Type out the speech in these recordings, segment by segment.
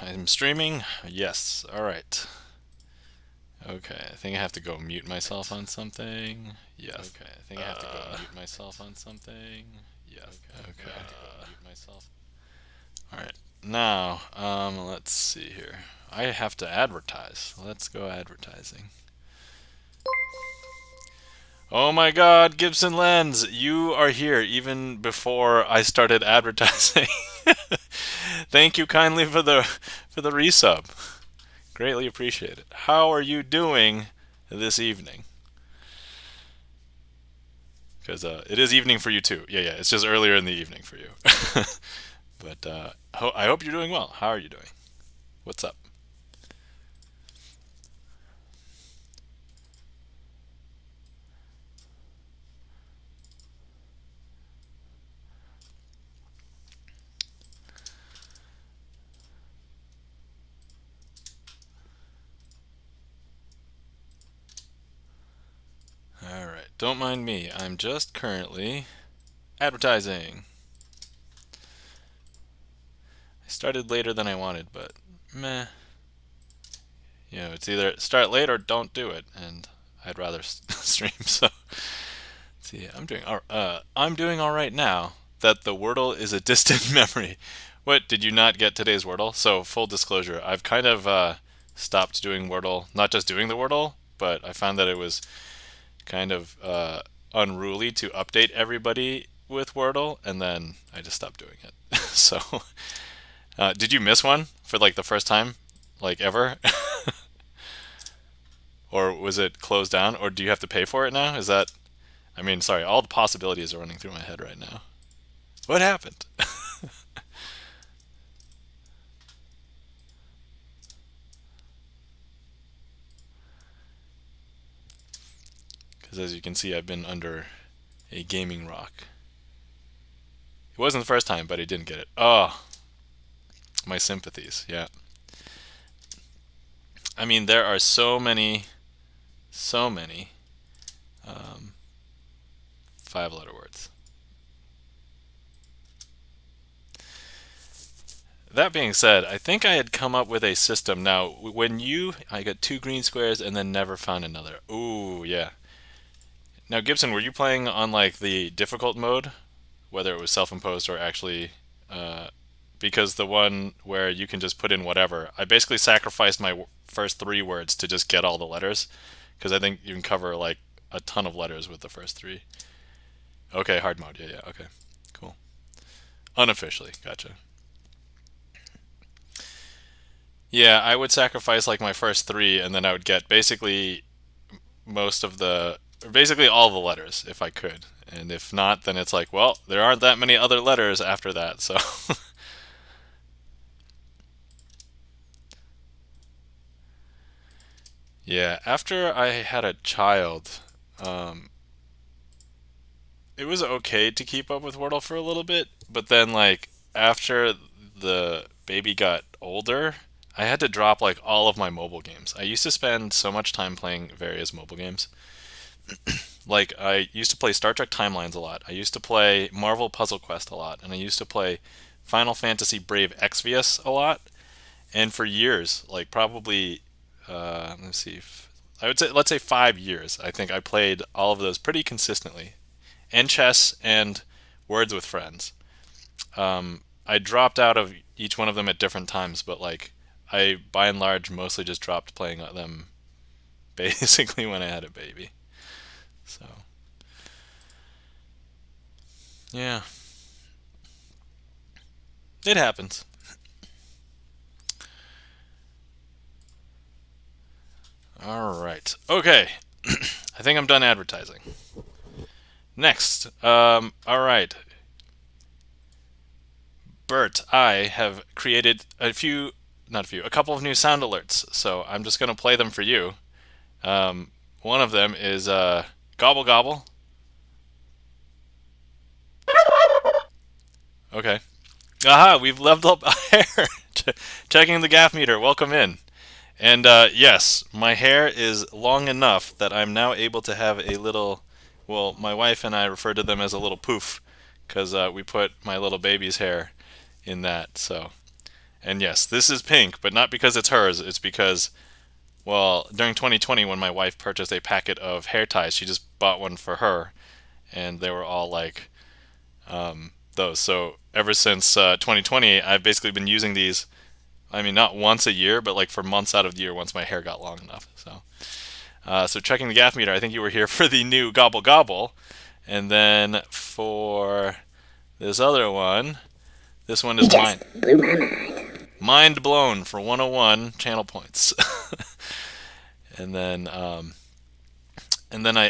I'm streaming. Yes. All right. Okay. I think I have to go mute myself on something. Yes. Okay. I think I have to go mute myself on something. Yes. Okay. I have to go mute myself. All right. Now, let's see here. I have to advertise. Let's go advertising. Oh my God, Gibson Lens, you are here even before I started advertising. Thank you kindly for the resub. Greatly appreciate it. How are you doing this evening? Because it is evening for you too. Yeah, it's just earlier in the evening for you. But I hope you're doing well. How are you doing? What's up? All right, don't mind me. I'm just currently advertising. I started later than I wanted, but meh. It's either start late or don't do it, and I'd rather stream. So, let's see, I'm doing all right now. That the Wordle is a distant memory. What, did you not get today's Wordle? So, full disclosure, I've kind of stopped doing Wordle. Not just doing the Wordle, but I found that it was kind of unruly to update everybody with Wordle, and then I just stopped doing it. So, did you miss one for like the first time, like ever? Or was it closed down? Or do you have to pay for it now? Is that, I mean, sorry, all the possibilities are running through my head right now. What happened? Because as you can see, I've been under a gaming rock. It wasn't the first time, but I didn't get it. Oh, my sympathies. Yeah. I mean, there are so many um, five-letter words. That being said, I think I had come up with a system. Now, I got two green squares and then never found another. Ooh, yeah. Now, Gibson, were you playing on like the difficult mode, whether it was self-imposed or actually, uh, because the one where you can just put in whatever, I basically sacrificed my first three words to just get all the letters, because I think you can cover like a ton of letters with the first three. Okay, hard mode. Yeah, okay, cool. Unofficially, gotcha. Yeah, I would sacrifice like my first three, and then I would get basically all the letters if I could. And if not, then it's like, well, there aren't that many other letters after that, so. Yeah, after I had a child, um, it was okay to keep up with Wordle for a little bit, but then like after the baby got older, I had to drop like all of my mobile games. I used to spend so much time playing various mobile games. Like I used to play Star Trek Timelines a lot. I used to play Marvel Puzzle Quest a lot, and I used to play Final Fantasy Brave Exvius a lot. And for years, like probably, let's see, I would say let's say 5 years. I think I played all of those pretty consistently, and chess and Words with Friends. I dropped out of each one of them at different times, but like I by and large mostly just dropped playing them basically when I had a baby. So yeah, it happens. All right. Okay. I think I'm done advertising. Next. All right. Bert, I have created a couple of new sound alerts. So I'm just going to play them for you. One of them is Gobble Gobble. Okay. Aha, we've leveled up hair. Checking the gaff meter. Welcome in. And yes, my hair is long enough that I'm now able to have a little. Well, my wife and I refer to them as a little poof because we put my little baby's hair in that. So, And yes, this is pink, but not because it's hers. It's because, well, during 2020, when my wife purchased a packet of hair ties, she just bought one for her, and they were all like those. So ever since 2020, I've basically been using these. I mean, not once a year, but like for months out of the year once my hair got long enough. So checking the gaff meter, I think you were here for the new gobble gobble, and then for this other one, this one is mine. Blew my mind. Mind blown for 101 channel points. and then I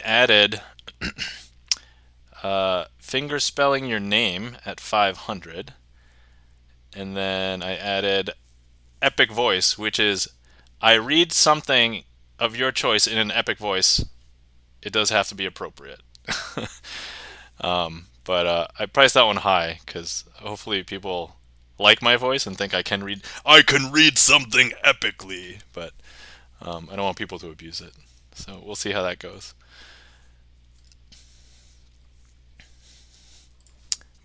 added finger spelling your name at 500, and then I added epic voice, which is I read something of your choice in an epic voice. It does have to be appropriate. But I priced that one high because hopefully people like my voice and think I can read something epically, but I don't want people to abuse it. So we'll see how that goes.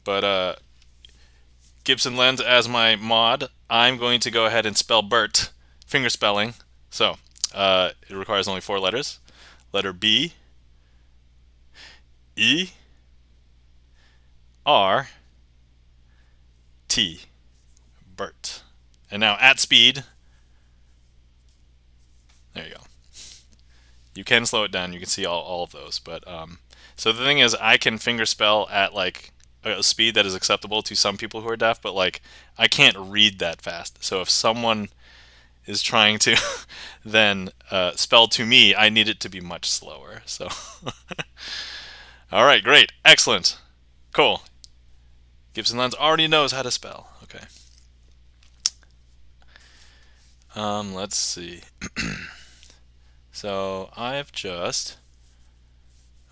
But Gibson Lens as my mod, I'm going to go ahead and spell Bert, finger spelling. So it requires only 4 letters. Letter B, E, R, T, Bert. And now at speed, there you go. You can slow it down. You can see all of those. But so the thing is, I can finger spell at like a speed that is acceptable to some people who are deaf, but like I can't read that fast. So if someone is trying to then spell to me, I need it to be much slower. So all right, great, excellent, cool. Gibson Lens already knows how to spell. Okay. Let's see. So I've just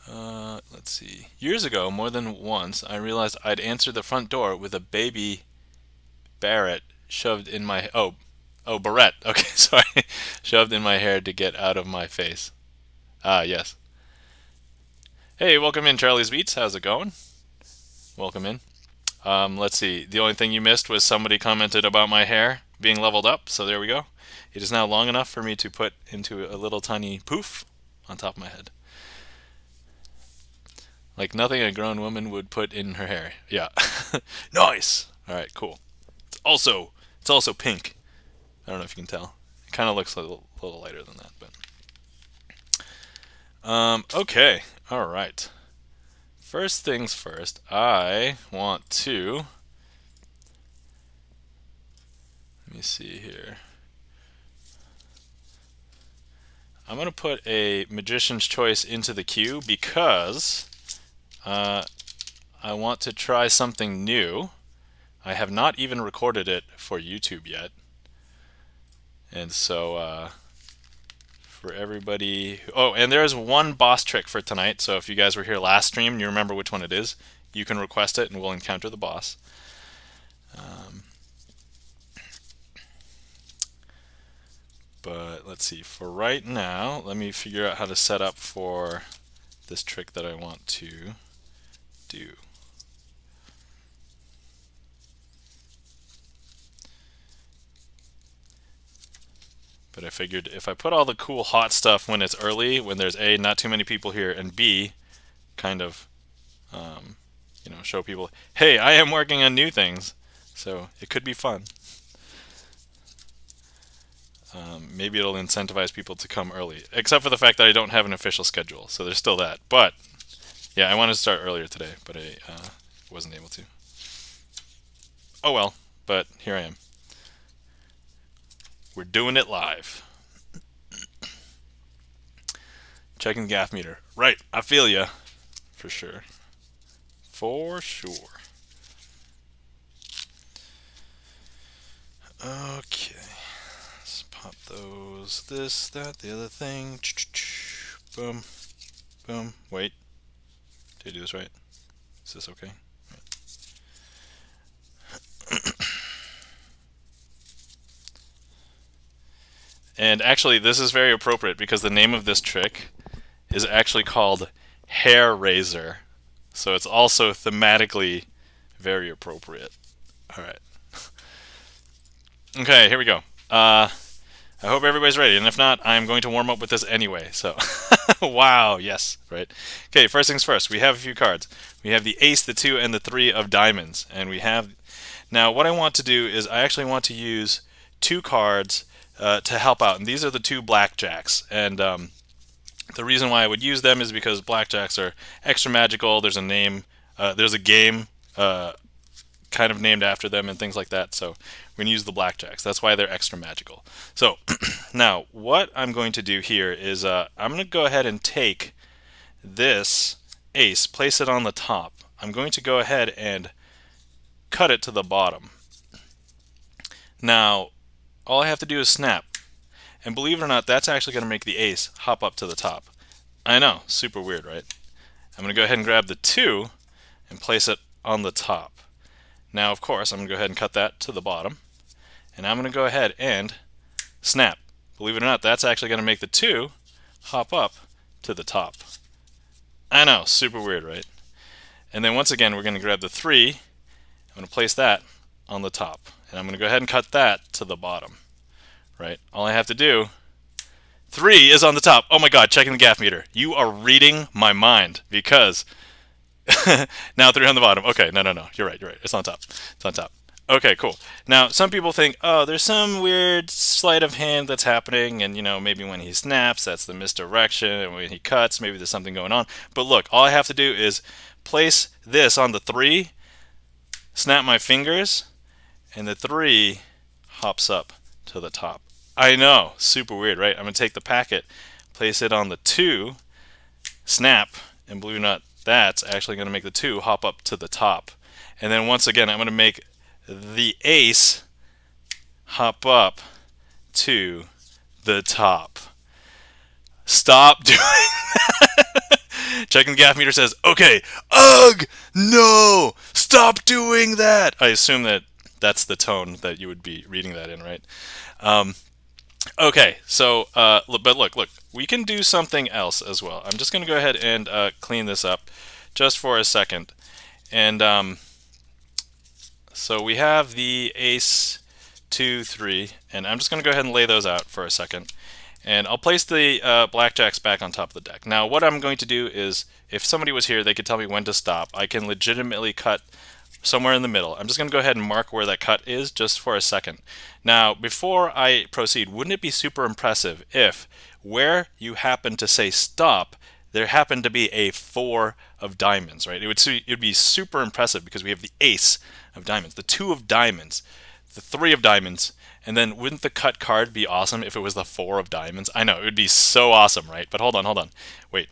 let's see. Years ago, more than once, I realized I'd answered the front door with a baby Barrett shoved in my Barrett. Okay, sorry, shoved in my hair to get out of my face. Ah, yes. Hey, welcome in, Charlie's Beats. How's it going? Welcome in. Let's see. The only thing you missed was somebody commented about my hair being leveled up. So there we go. It is now long enough for me to put into a little tiny poof on top of my head. Like nothing a grown woman would put in her hair. Yeah. Nice. All right, cool. It's also pink. I don't know if you can tell. It kind of looks a little lighter than that, but okay. All right. First things first, I want to let me see here. I'm going to put a Magician's Choice into the queue because I want to try something new. I have not even recorded it for YouTube yet. And so for everybody... Oh, and there is one boss trick for tonight. So if you guys were here last stream and you remember which one it is, you can request it and we'll encounter the boss. But let's see, for right now, let me figure out how to set up for this trick that I want to do. But I figured if I put all the cool hot stuff when it's early, when there's A, not too many people here, and B, kind of, show people, hey, I am working on new things. So it could be fun. Maybe it'll incentivize people to come early, except for the fact that I don't have an official schedule, so there's still that. But yeah, I wanted to start earlier today, but I wasn't able to. Oh well, but here I am. We're doing it live. Checking the gaff meter. Right, I feel ya. For sure. For sure. Okay. Pop those, this, that, the other thing. Boom. Boom. Wait. Did I do this right? Is this okay? Right. And actually, this is very appropriate because the name of this trick is actually called Hair Razor. So it's also thematically very appropriate. All right. Okay, here we go. I hope everybody's ready, and if not, I'm going to warm up with this anyway. So, wow, yes, right. Okay, first things first. We have a few cards. We have the ace, the 2, and the 3 of diamonds, and we have. Now, what I want to do is I actually want to use 2 cards to help out, and these are the 2 blackjacks. And the reason why I would use them is because blackjacks are extra magical. There's a name. There's a game. Kind of named after them and things like that. So we're going to use the blackjacks. That's why they're extra magical. So now what I'm going to do here is I'm going to go ahead and take this ace, place it on the top. I'm going to go ahead and cut it to the bottom. Now all I have to do is snap. And believe it or not, that's actually going to make the ace hop up to the top. I know, super weird, right? I'm going to go ahead and grab the 2 and place it on the top. Now, of course, I'm going to go ahead and cut that to the bottom. And I'm going to go ahead and snap. Believe it or not, that's actually going to make the 2 hop up to the top. I know, super weird, right? And then once again, we're going to grab the 3. I'm going to place that on the top. And I'm going to go ahead and cut that to the bottom. Right? All I have to do, 3 is on the top. Oh my god, checking the gaff meter. You are reading my mind because now 3 on the bottom. Okay, no. You're right. It's on top. It's on top. Okay, cool. Now, some people think, oh, there's some weird sleight of hand that's happening, and, maybe when he snaps, that's the misdirection, and when he cuts, maybe there's something going on. But look, all I have to do is place this on the 3, snap my fingers, and the 3 hops up to the top. I know, super weird, right? I'm going to take the packet, place it on the 2, snap, and believe it or not, that's actually going to make the 2 hop up to the top. And then once again, I'm going to make the ace hop up to the top. Stop doing that. Checking the gaff meter says, okay, ugh, no, stop doing that. I assume that that's the tone that you would be reading that in, right? Okay, so, but look, we can do something else as well. I'm just going to go ahead and clean this up just for a second. And so we have the ace, 2, 3, and I'm just going to go ahead and lay those out for a second. And I'll place the blackjacks back on top of the deck. Now, what I'm going to do is, if somebody was here, they could tell me when to stop. I can legitimately cut somewhere in the middle. I'm just going to go ahead and mark where that cut is just for a second. Now, before I proceed, wouldn't it be super impressive if where you happen to say stop, there happened to be a 4 of diamonds, right? It would be super impressive because we have the ace of diamonds, the 2 of diamonds, the 3 of diamonds, and then wouldn't the cut card be awesome if it was the 4 of diamonds? I know, it would be so awesome, right? But hold on. Wait.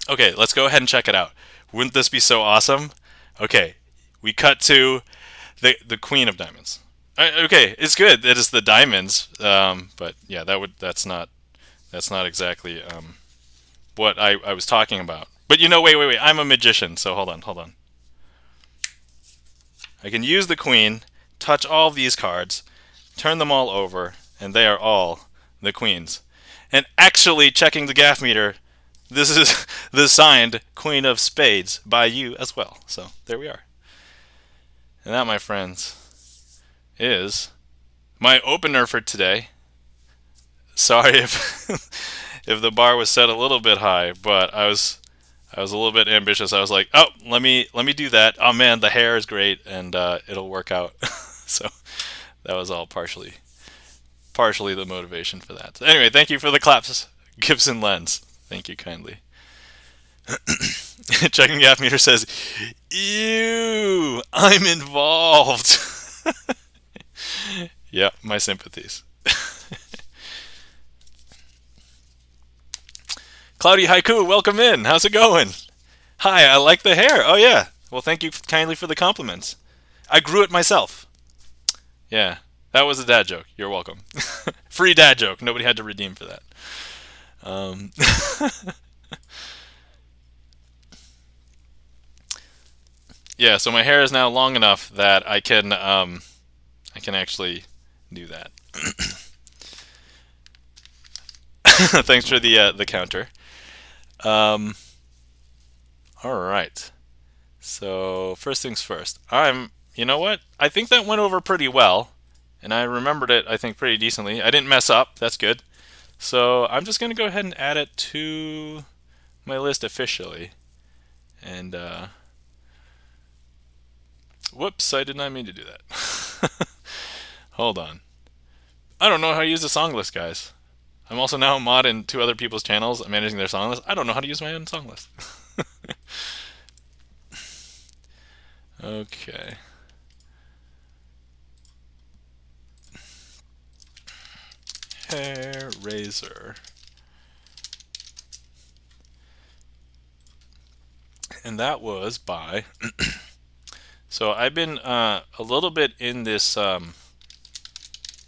Okay, let's go ahead and check it out. Wouldn't this be so awesome? Okay. We cut to the queen of diamonds. Okay, it's good. It is the diamonds, but yeah, that's not exactly what I was talking about. But wait. I'm a magician, so hold on. I can use the queen, touch all of these cards, turn them all over, and they are all the queens. And actually, checking the gaff meter, this is the signed Queen of Spades by you as well. So there we are. And that, my friends, is my opener for today. Sorry if if the bar was set a little bit high, but I was a little bit ambitious. I was like, oh, let me do that. Oh man, the hair is great, and it'll work out. So that was all partially the motivation for that. So anyway, thank you for the claps, Gibson Lens. Thank you kindly. Checking gaff meter says, ew, I'm involved. Yeah, my sympathies. Cloudy Haiku, welcome in. How's it going? Hi, I like the hair. Oh yeah. Well, thank you kindly for the compliments. I grew it myself. Yeah, that was a dad joke. You're welcome. Free dad joke. Nobody had to redeem for that. Yeah, so my hair is now long enough that I can actually do that. Thanks for the counter. All right. So first things first. You know what? I think that went over pretty well. and I remembered it, I think, pretty decently. I didn't mess up. That's good. So I'm just going to go ahead and add it to my list officially. And, whoops, I did not mean to do that. Hold on. I don't know how to use the song list, guys. I'm also now a mod in two other people's channels. I'm managing their song list. I don't know how to use my own song list. Okay. Hair razor. And that was by... So I've been a little bit in this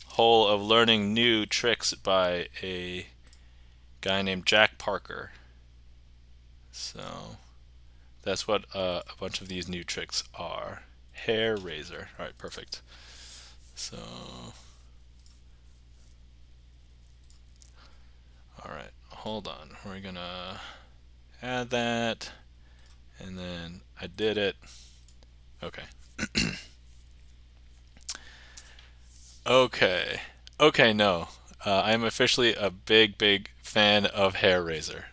hole of learning new tricks by a guy named Jack Parker. So that's what a bunch of these new tricks are. Hair razor. All right, perfect. So, all right, hold on. We're gonna add that, and then I did it. Okay. Okay. Okay, no. I am officially a big fan of hair razor.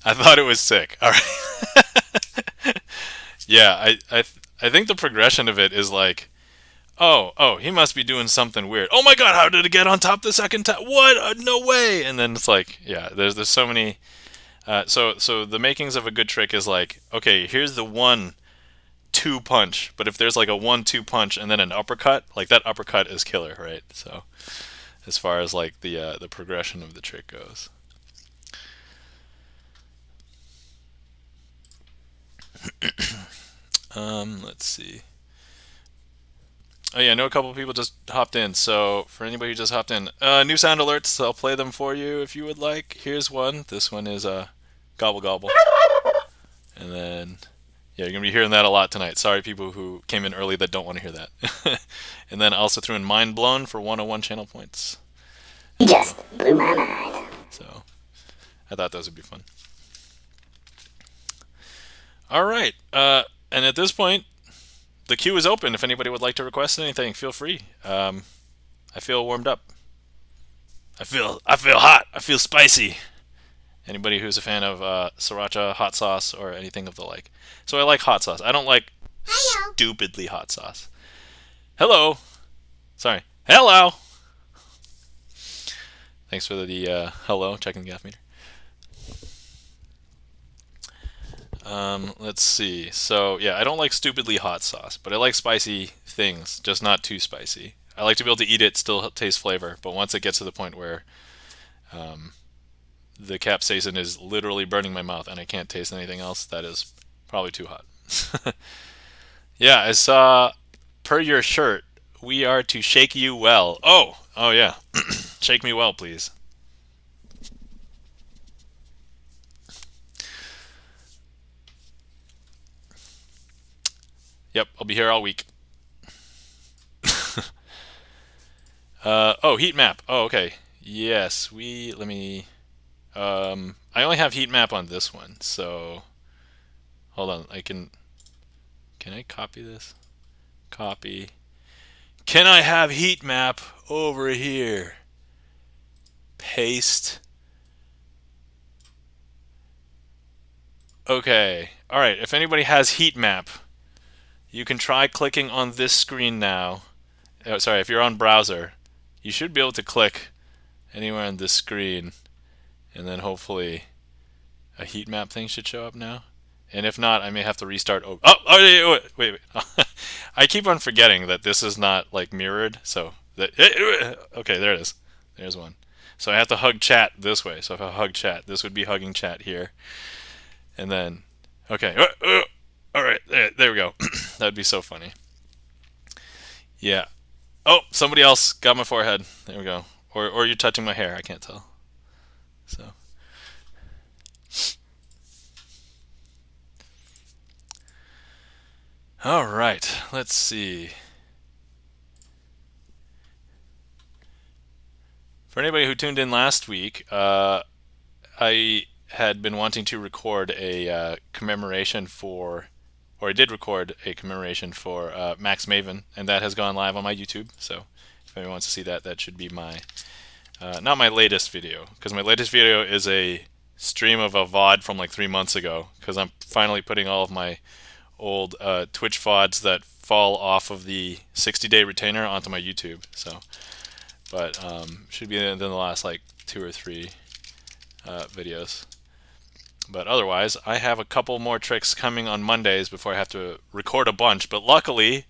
I thought it was sick. All right. Yeah, I think the progression of it is like, oh, he must be doing something weird. Oh my God, how did it get on top the second time? What? No way! And then it's like, yeah, there's so many. So the makings of a good trick is like, okay, here's the 1-2 punch, but if there's like a 1-2 punch and then an uppercut, like that uppercut is killer, right? So as far as like the progression of the trick goes. Let's see. Oh yeah, I know a couple of people just hopped in. So for anybody who just hopped in, new sound alerts. I'll play them for you if you would like. Here's one. This one is gobble gobble, and then yeah, you're gonna be hearing that a lot tonight. Sorry, people who came in early that don't want to hear that. And then I also threw in mind blown for 101 channel points. You just blew my mind. So I thought those would be fun. All right, and at this point, the queue is open. If anybody would like to request anything, feel free. I feel warmed up. I feel hot. I feel spicy. Anybody who's a fan of sriracha, hot sauce, or anything of the like. So I like hot sauce. I don't like stupidly hot sauce. Hello. Sorry. Hello. Thanks for the hello, checking the gas meter. Let's see. So yeah, I don't like stupidly hot sauce, but I like spicy things, just not too spicy. I like to be able to eat it, still taste flavor, but once it gets to the point where the capsaicin is literally burning my mouth and I can't taste anything else, that is probably too hot. Yeah, I saw, per your shirt, we are to shake you well. Oh yeah. Shake me well, please. Yep, I'll be here all week. Oh, heat map. Oh, okay. Yes, let me, I only have heat map on this one, so, hold on, can I copy this? Copy. Can I have heat map over here? Paste. Okay, alright, if anybody has heat map, you can try clicking on this screen now. Oh, sorry, if you're on browser, you should be able to click anywhere on this screen, and then hopefully a heat map thing should show up now. And if not, I may have to restart. Wait. I keep on forgetting that this is not like mirrored. So okay, there it is. There's one. So I have to hug chat this way. So if I hug chat, this would be hugging chat here. And then, okay. All right, there we go. That would be so funny. Yeah. Oh, somebody else got my forehead. There we go. Or you're touching my hair. I can't tell. So. All right. Let's see. For anybody who tuned in last week, I had been wanting to record a commemoration for or I did record a commemoration for Max Maven, and that has gone live on my YouTube. So if anyone wants to see that, that should be my not my latest video, because my latest video is a stream of a VOD from like 3 months ago, because I'm finally putting all of my old Twitch VODs that fall off of the 60-day retainer onto my YouTube. So, but should be in the last like 2 or 3 videos. But otherwise, I have a couple more tricks coming on Mondays before I have to record a bunch. But luckily,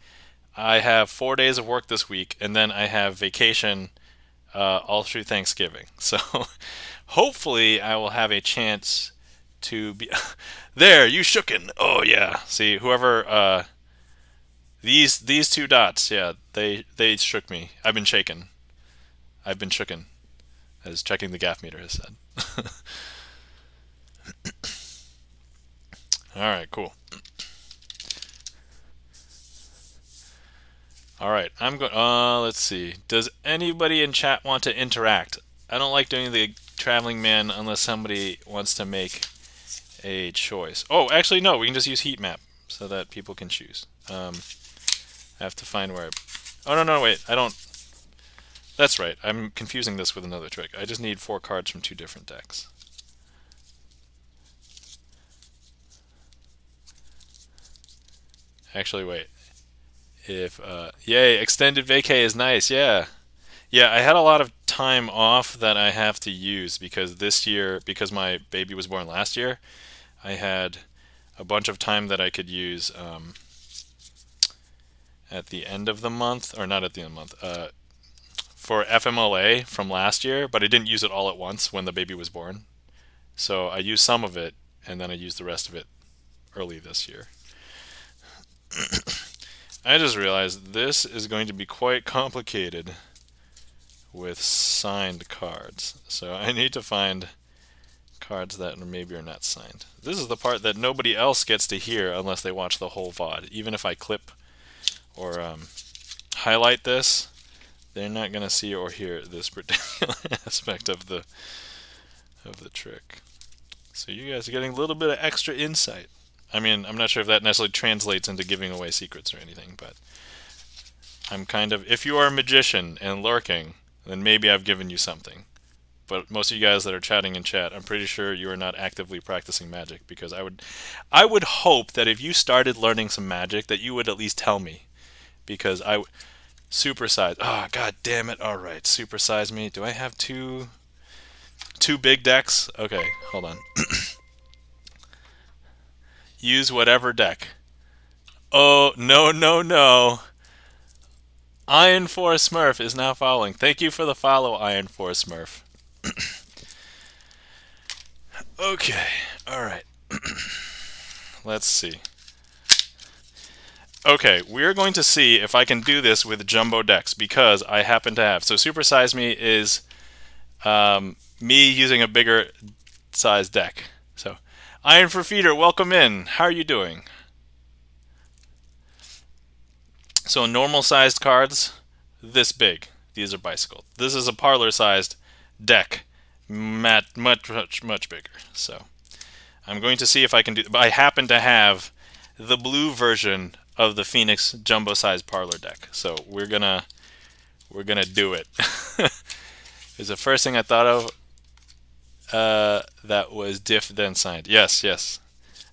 I have 4 days of work this week, and then I have vacation all through Thanksgiving. So hopefully I will have a chance to be there. You shooken. Oh yeah. See, whoever these 2 dots, yeah, they shook me. I've been shaken. I've been shooken, as checking the gaff meter has said. All right, cool. All right, I'm going. Let's see. Does anybody in chat want to interact? I don't like doing the traveling man unless somebody wants to make a choice. Oh, actually, no. We can just use heat map so that people can choose. I have to find where. Oh no, wait. I don't. That's right. I'm confusing this with another trick. I just need 4 cards from 2 different decks. Actually, wait. If yay, extended vacay is nice. Yeah. Yeah, I had a lot of time off that I have to use because this year, because my baby was born last year, I had a bunch of time that I could use at the end of the month, or not at the end of the month, for FMLA from last year, but I didn't use it all at once when the baby was born. So I used some of it, and then I used the rest of it early this year. I just realized this is going to be quite complicated with signed cards. So I need to find cards that maybe are not signed. This is the part that nobody else gets to hear unless they watch the whole VOD. Even if I clip or highlight this, they're not going to see or hear this particular aspect of the trick. So you guys are getting a little bit of extra insight. I mean, I'm not sure if that necessarily translates into giving away secrets or anything, but I'm kind of, if you are a magician and lurking, then maybe I've given you something. But most of you guys that are chatting in chat, I'm pretty sure you are not actively practicing magic, because I would hope that if you started learning some magic that you would at least tell me, because supersize. Oh, god damn it. All right, supersize me. Do I have two big decks? Okay, hold on. Use whatever deck. Oh, no. Iron Force Smurf is now following. Thank you for the follow, Iron Force Smurf. Okay, alright. Let's see. Okay, we're going to see if I can do this with jumbo decks, because I happen to have. So Supersize Me is me using a bigger size deck. So, Iron for Feeder, welcome in. How are you doing? So normal sized cards, this big. These are bicycle. This is a parlor sized deck, much bigger. So I'm going to see if I can do. But I happen to have the blue version of the Phoenix jumbo sized parlor deck. So we're gonna do it. Is the first thing I thought of. That was diff then signed. Yes.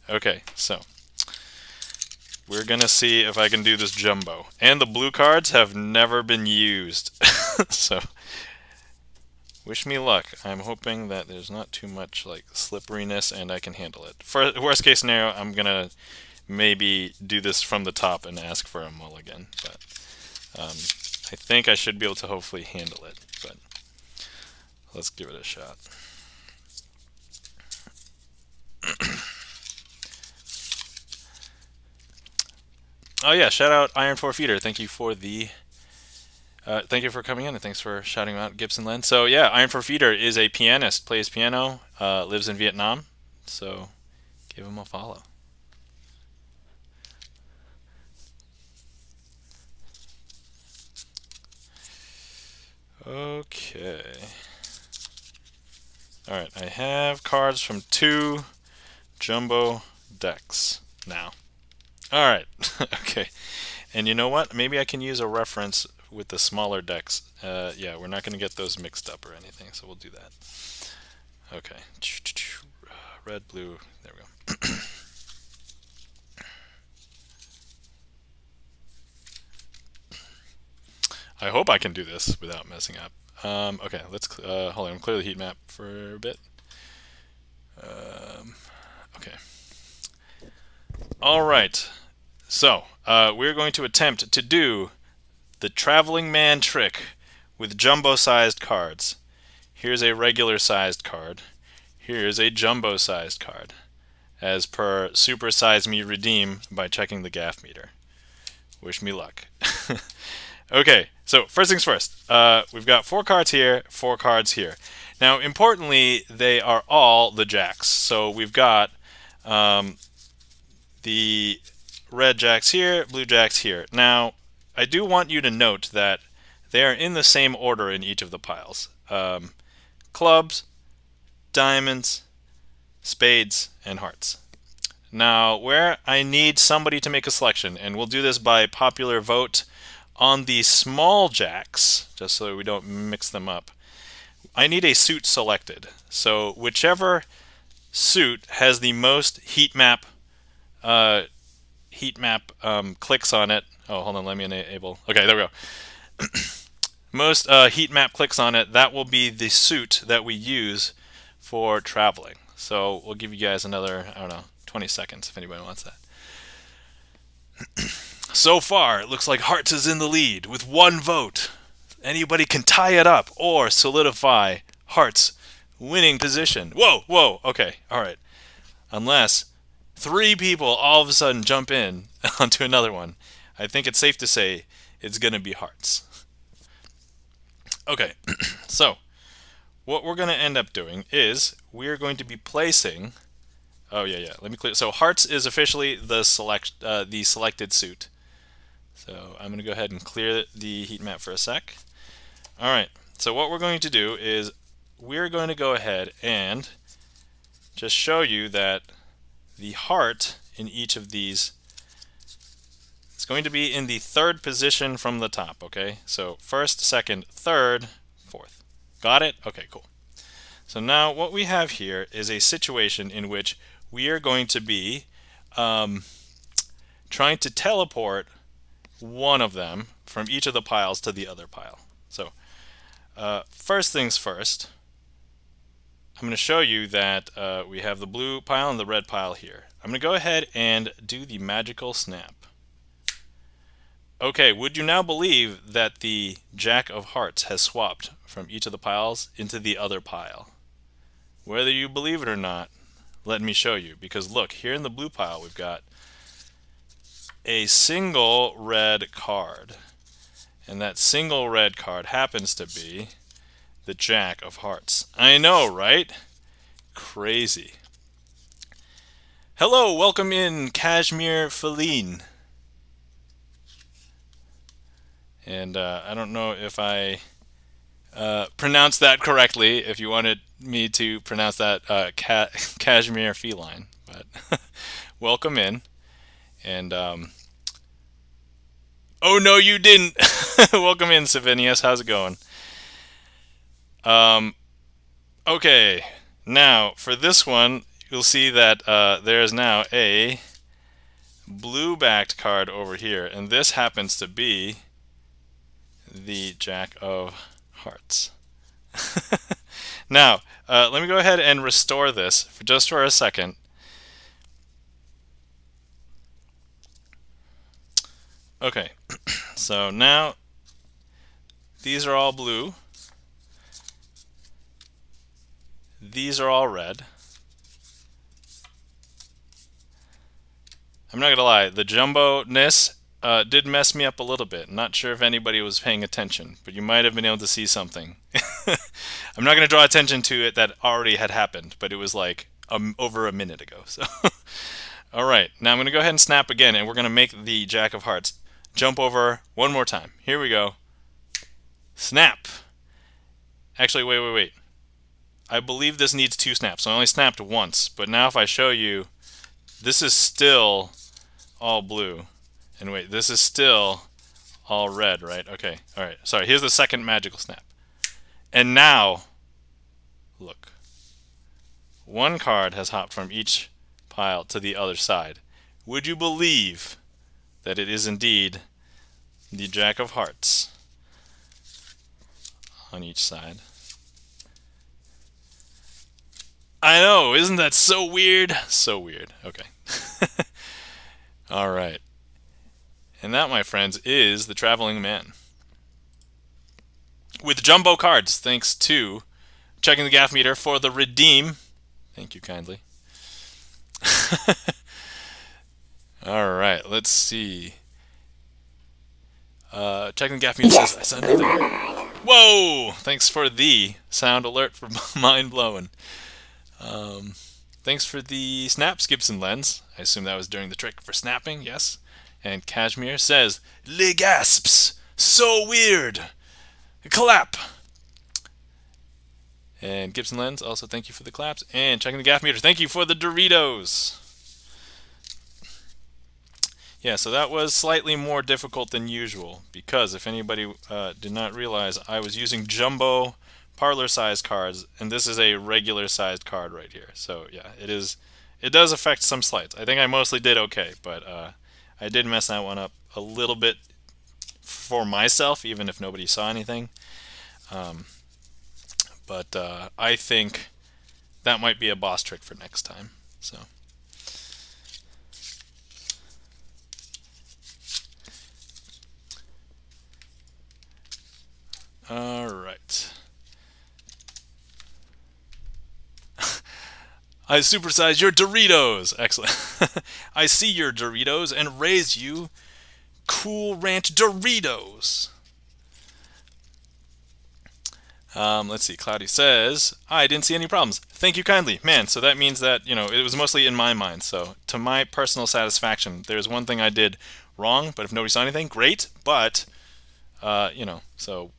Okay, so we're gonna see if I can do this jumbo. And the blue cards have never been used. So wish me luck. I'm hoping that there's not too much like slipperiness and I can handle it. For worst case scenario, I'm gonna maybe do this from the top and ask for a mulligan. But I think I should be able to hopefully handle it. But let's give it a shot. Oh yeah, shout out Iron 4 Feeder. Thank you for coming in, and thanks for shouting out Gibson Len. So yeah, Iron 4 Feeder is a pianist, plays piano, lives in Vietnam. So give him a follow. Okay. Alright, I have cards from 2 jumbo decks now. All right. Okay. And you know what? Maybe I can use a reference with the smaller decks. Yeah, we're not going to get those mixed up or anything, so we'll do that. Okay. Red, blue. There we go. I hope I can do this without messing up. Okay, let's hold on. Clear the heat map for a bit. Okay. All right. So we're going to attempt to do the traveling man trick with jumbo-sized cards. Here's a regular-sized card. Here's a jumbo-sized card, as per Super Size Me Redeem by checking the gaff meter. Wish me luck. Okay, so first things first. We've got 4 cards here, 4 cards here. Now, importantly, they are all the jacks. So we've got the red jacks here, blue jacks here. Now, I do want you to note that they are in the same order in each of the piles. Clubs, diamonds, spades, and hearts. Now, where I need somebody to make a selection, and we'll do this by popular vote on the small jacks, just so we don't mix them up, I need a suit selected. So whichever suit has the most heat map clicks on it. Oh, hold on, let me enable. Okay, there we go. Most heat map clicks on it, that will be the suit that we use for traveling. So we'll give you guys another, I don't know, 20 seconds if anybody wants that. So far, it looks like Hearts is in the lead with 1 vote. Anybody can tie it up or solidify Hearts' winning position. Whoa, whoa, okay, all right. Unless 3 people all of a sudden jump in onto another one, I think it's safe to say it's going to be Hearts. Okay, so what we're going to end up doing is we're going to be placing. Oh yeah. Let me clear. So Hearts is officially the selected suit. So I'm going to go ahead and clear the heat map for a sec. All right. So what we're going to do is we're going to go ahead and just show you that the heart in each of these is going to be in the 3rd position from the top. Okay. So 1st, 2nd, 3rd, 4th. Got it? Okay, cool. So now what we have here is a situation in which we are going to be trying to teleport one of them from each of the piles to the other pile. So first things first, I'm going to show you that we have the blue pile and the red pile here. I'm going to go ahead and do the magical snap. Okay, would you now believe that the Jack of Hearts has swapped from each of the piles into the other pile? Whether you believe it or not, let me show you. Because look, here in the blue pile we've got a single red card. And that single red card happens to be the Jack of Hearts. I know, right? Crazy. Hello, welcome in, Kashmir Feline. And I don't know if I pronounced that correctly, if you wanted me to pronounce that Kashmir Feline. But welcome in. And, oh no, you didn't! Welcome in, Savinius. How's it going? Okay, now for this one, you'll see that there's now a blue-backed card over here, and this happens to be the Jack of Hearts. Now, let me go ahead and restore this just for a second. Okay, so now these are all blue. These are all red. I'm not gonna lie, the jumbo-ness did mess me up a little bit. Not sure if anybody was paying attention, but you might have been able to see something. I'm not gonna draw attention to it that already had happened, but it was like over a minute ago. So, all right, now I'm gonna go ahead and snap again, and we're gonna make the Jack of Hearts jump over one more time. Here we go. Snap. Actually, wait. I believe this needs 2 snaps. So I only snapped once, but now if I show you, this is still all blue. And wait, this is still all red, right? Okay, alright. Sorry, here's the second magical snap. And now, look. One card has hopped from each pile to the other side. Would you believe that it is indeed the Jack of Hearts on each side? I know, isn't that so weird? So weird. Okay. Alright. And that, my friends, is the Traveling Man. With jumbo cards, thanks to checking the gaff meter for the redeem. Thank you kindly. Alright, let's see. Checking the gaff meter says I said nothing. Whoa! Thanks for the sound alert for mind blowing. Thanks for the snaps, Gibson Lens. I assume that was during the trick for snapping, yes. And Kashmir says, "Le gasps! So weird! Clap!" And Gibson Lens, also thank you for the claps. And checking the gaff meter, thank you for the Doritos. Yeah, so that was slightly more difficult than usual because if anybody did not realize, I was using jumbo parlor-sized cards, and this is a regular-sized card right here. So yeah, it does affect some sleights. I think I mostly did okay, but I did mess that one up a little bit for myself, even if nobody saw anything. But I think that might be a boss trick for next time. So. Alright. I supersized your Doritos! Excellent. I see your Doritos and raise you Cool Ranch Doritos! Let's see. Cloudy says, I didn't see any problems. Thank you kindly. Man, so that means that, it was mostly in my mind. So, to my personal satisfaction, there's one thing I did wrong, but if nobody saw anything, great. But, so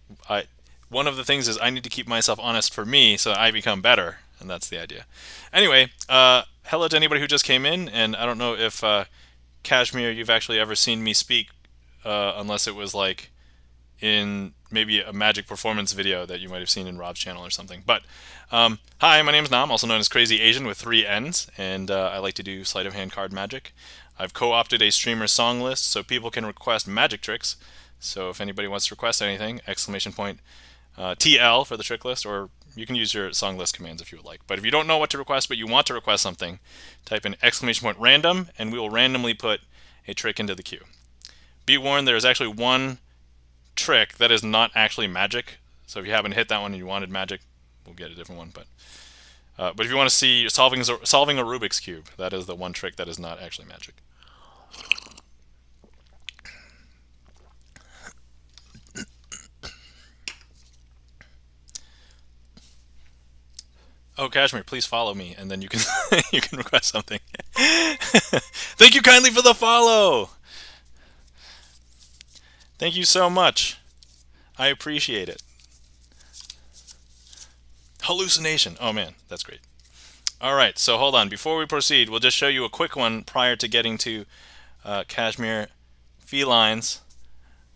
one of the things is I need to keep myself honest for me so that I become better, and that's the idea. Anyway, hello to anybody who just came in, and I don't know if, Kashmir, you've actually ever seen me speak, unless it was like in maybe a magic performance video that you might have seen in Rob's channel or something. But hi, my name is Nam, also known as Krazee Asian with 3 N's, and I like to do sleight of hand card magic. I've co-opted a StreamerSonglist so people can request magic tricks. So if anybody wants to request anything, exclamation point TL for the trick list, or you can use your song list commands if you would like. But if you don't know what to request but you want to request something, type in exclamation point random and we will randomly put a trick into the queue. Be warned, there is actually one trick that is not actually magic. So if you happen to hit that one and you wanted magic, we'll get a different one. But if you want to see solving a Rubik's Cube, that is the one trick that is not actually magic. Oh, Kashmir, please follow me, and then you can you can request something. Thank you kindly for the follow. Thank you so much. I appreciate it. Hallucination. Oh man, that's great. All right, so hold on. Before we proceed, we'll just show you a quick one prior to getting to Kashmir Feline's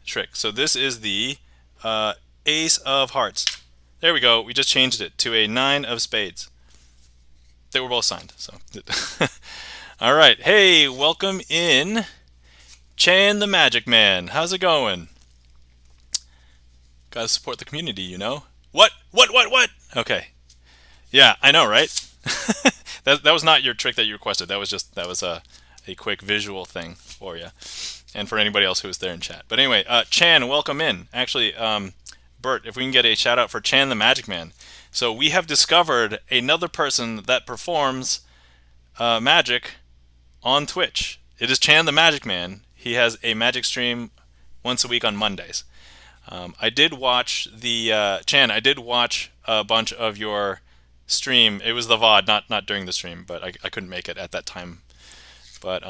trick. So this is the Ace of Hearts. There we go. We just changed it to a 9 of Spades. They were both signed. So, all right. Hey, welcome in, Chan the Magic Man. How's it going? Gotta support the community, you know. What? Okay. Yeah, I know, right? that was not your trick that you requested. That was a quick visual thing for you, and for anybody else who was there in chat. But anyway, Chan, welcome in. Actually, Bert, if we can get a shout out for Chan the Magic Man. So we have discovered another person that performs magic on Twitch. It is Chan the Magic Man. He has a magic stream once a week on Mondays. I did watch the Chan. I did watch a bunch of your stream. It was the VOD, not during the stream, but I couldn't make it at that time. But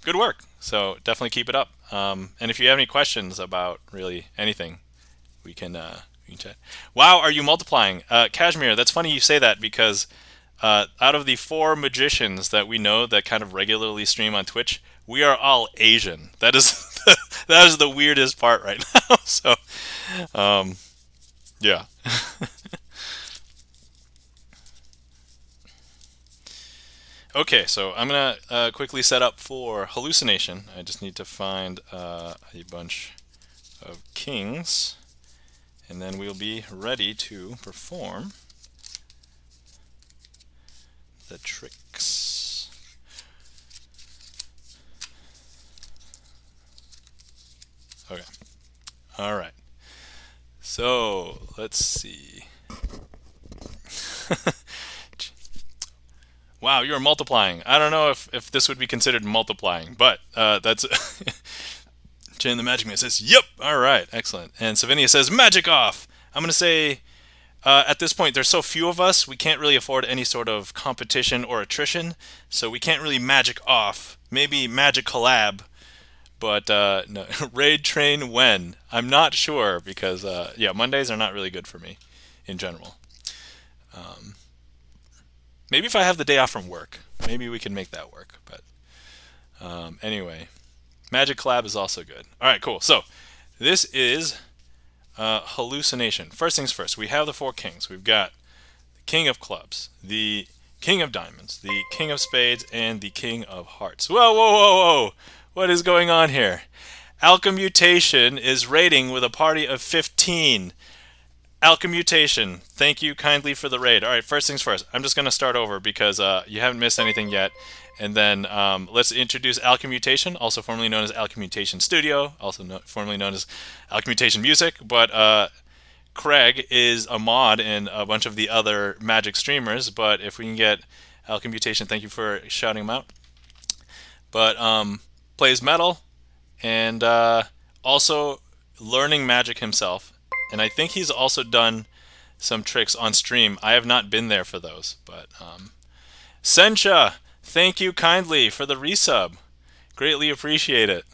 good work. So definitely keep it up. And if you have any questions about really anything, we can chat. Wow, are you multiplying? Kashmir, that's funny you say that because out of the 4 magicians that we know that kind of regularly stream on Twitch, we are all Asian. That is that is the weirdest part right now. So, um, yeah. Okay, so I'm gonna quickly set up for hallucination. I just need to find a bunch of kings, and then we'll be ready to perform the tricks. Okay. All right. So let's see. Wow, you're multiplying. I don't know if this would be considered multiplying, but that's Jane the Magic Man says, "Yep, all right, excellent." And Savinia says, "Magic off." I'm gonna say at this point there's so few of us, we can't really afford any sort of competition or attrition, so we can't really magic off. Maybe magic collab, but no raid train when? I'm not sure because yeah, Mondays are not really good for me in general. Maybe if I have the day off from work, maybe we can make that work. But anyway, Magic Collab is also good. All right, cool. So this is hallucination. First things first, we have the four kings. We've got the King of Clubs, the King of Diamonds, the King of Spades, and the King of Hearts. Whoa, whoa, whoa, whoa! What is going on here? Alchemutation is raiding with a party of 15. Alchemutation, thank you kindly for the raid. All right, first things first. I'm just going to start over because you haven't missed anything yet. And then let's introduce Alchemutation, also formerly known as Alchemutation Studio, also formerly known as Alchemutation Music. But Craig is a mod in a bunch of the other Magic streamers. But if we can get Alchemutation, thank you for shouting him out. But plays metal and also learning Magic himself. And I think he's also done some tricks on stream. I have not been there for those, but Sencha, thank you kindly for the resub. Greatly appreciate it.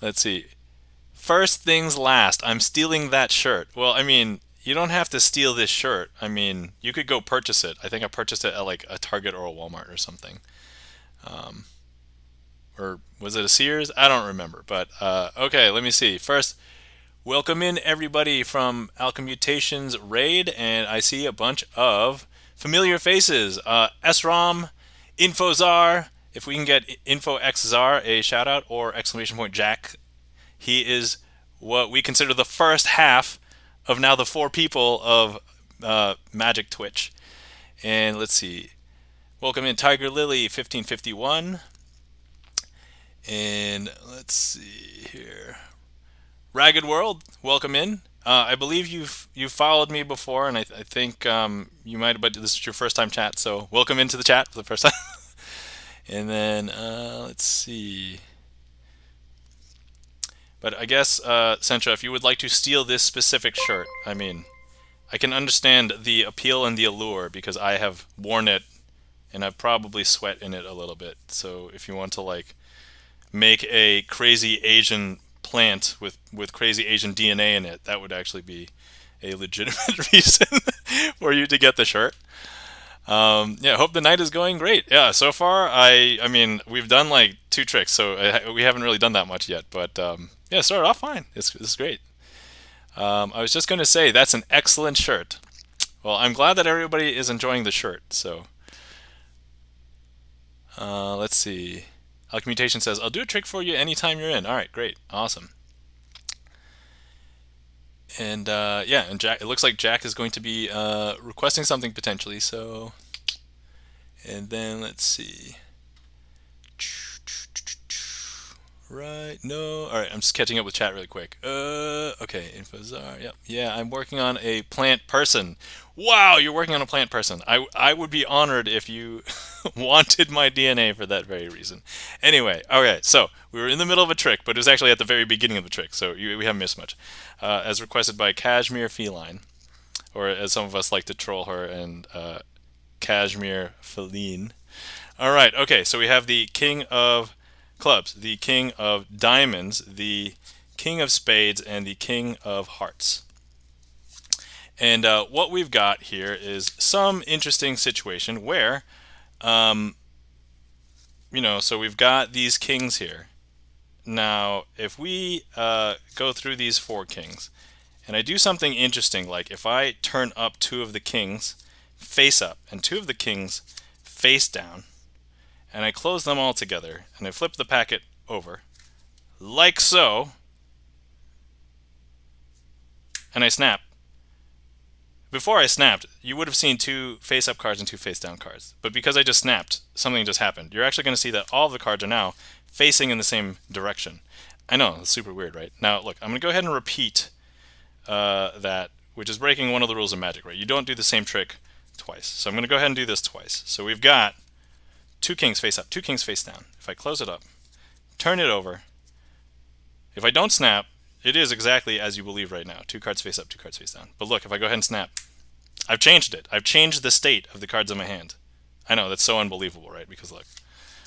Let's see. First things last, I'm stealing that shirt. Well, I mean, you don't have to steal this shirt. I mean, you could go purchase it. I think I purchased it at like a Target or a Walmart or something. Or was it a Sears? I don't remember. But okay, let me see. First, welcome in everybody from Alchemutation's raid, and I see a bunch of familiar faces. SROM, Infozar, if we can get InfoXZar a shout out, or exclamation point Jack. He is what we consider the first half of now the four people of Magic Twitch. And let's see. Welcome in Tiger Lily 1551. And let's see here. Ragged World, welcome in. I believe you've followed me before, and I think you might, but this is your first time chat, so welcome into the chat for the first time. And then let's see. But I guess, Sentra, if you would like to steal this specific shirt, I mean, I can understand the appeal and the allure because I have worn it, and I've probably sweat in it a little bit. So if you want to like make a crazy Asian plant with crazy Asian DNA in it, that would actually be a legitimate reason for you to get the shirt. Yeah, hope the night is going great. Yeah, so far I mean we've done like two tricks, so we haven't really done that much yet. But yeah, started off fine. It's great. I was just going to say that's an excellent shirt. Well, I'm glad that everybody is enjoying the shirt. So let's see. Alchemmutation says, I'll do a trick for you anytime you're in. All right, great. Awesome. And yeah, and Jack, it looks like Jack is going to be requesting something potentially. So, and then let's see. Right, no. All right, I'm just catching up with chat really quick. Okay, Infozar. Yep. Yeah, I'm working on a plant person. Wow, you're working on a plant person. I would be honored if you wanted my DNA for that very reason. Anyway, okay, so we were in the middle of a trick, but it was actually at the very beginning of the trick, so we haven't missed much. As requested by Cashmere Feline, or as some of us like to troll her, and Cashmere Feline. All right, okay, so we have the King of Clubs, the King of Diamonds, the King of Spades, and the King of Hearts. And what we've got here is some interesting situation where so we've got these kings here. Now, if we go through these 4 kings, and I do something interesting, like if I turn up 2 of the kings face up and 2 of the kings face down, and I close them all together, and I flip the packet over, like so, and I snap. Before I snapped, you would have seen 2 face-up cards and 2 face-down cards. But because I just snapped, something just happened. You're actually going to see that all of the cards are now facing in the same direction. I know, it's super weird, right? Now, look, I'm going to go ahead and repeat that, which is breaking one of the rules of magic, right? You don't do the same trick twice. So I'm going to go ahead and do this twice. So we've got 2 kings face up, 2 kings face down. If I close it up, turn it over, if I don't snap, it is exactly as you believe right now. 2 cards face up, 2 cards face down. But look, if I go ahead and snap, I've changed it. I've changed the state of the cards in my hand. I know, that's so unbelievable, right? Because look,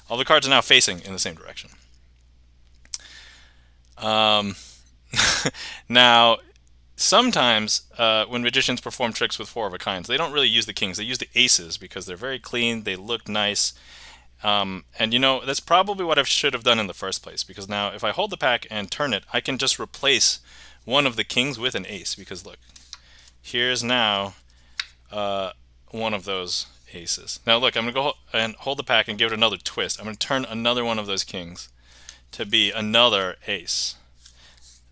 all the cards are now facing in the same direction. Now, sometimes when magicians perform tricks with 4 of a kinds, they don't really use the kings. They use the aces because they're very clean, they look nice. And that's probably what I should have done in the first place, because now if I hold the pack and turn it, I can just replace one of the kings with an ace, because look, here's now one of those aces. Now look, I'm going to go and hold the pack and give it another twist. I'm going to turn another one of those kings to be another ace.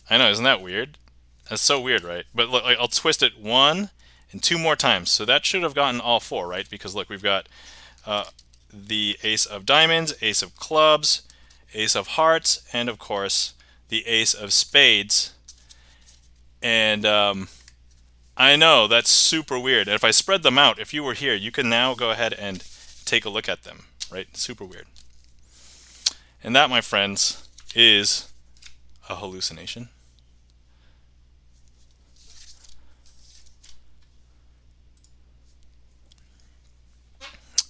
I know, isn't that weird? That's so weird, right? But look, I'll twist it 1 and 2 more times. So that should have gotten all 4, right? Because look, we've got the ace of diamonds, ace of clubs, ace of hearts, and of course the ace of spades. And I know, that's super weird. And if I spread them out, if you were here, you can now go ahead and take a look at them, right? Super weird. And that, my friends, is a hallucination.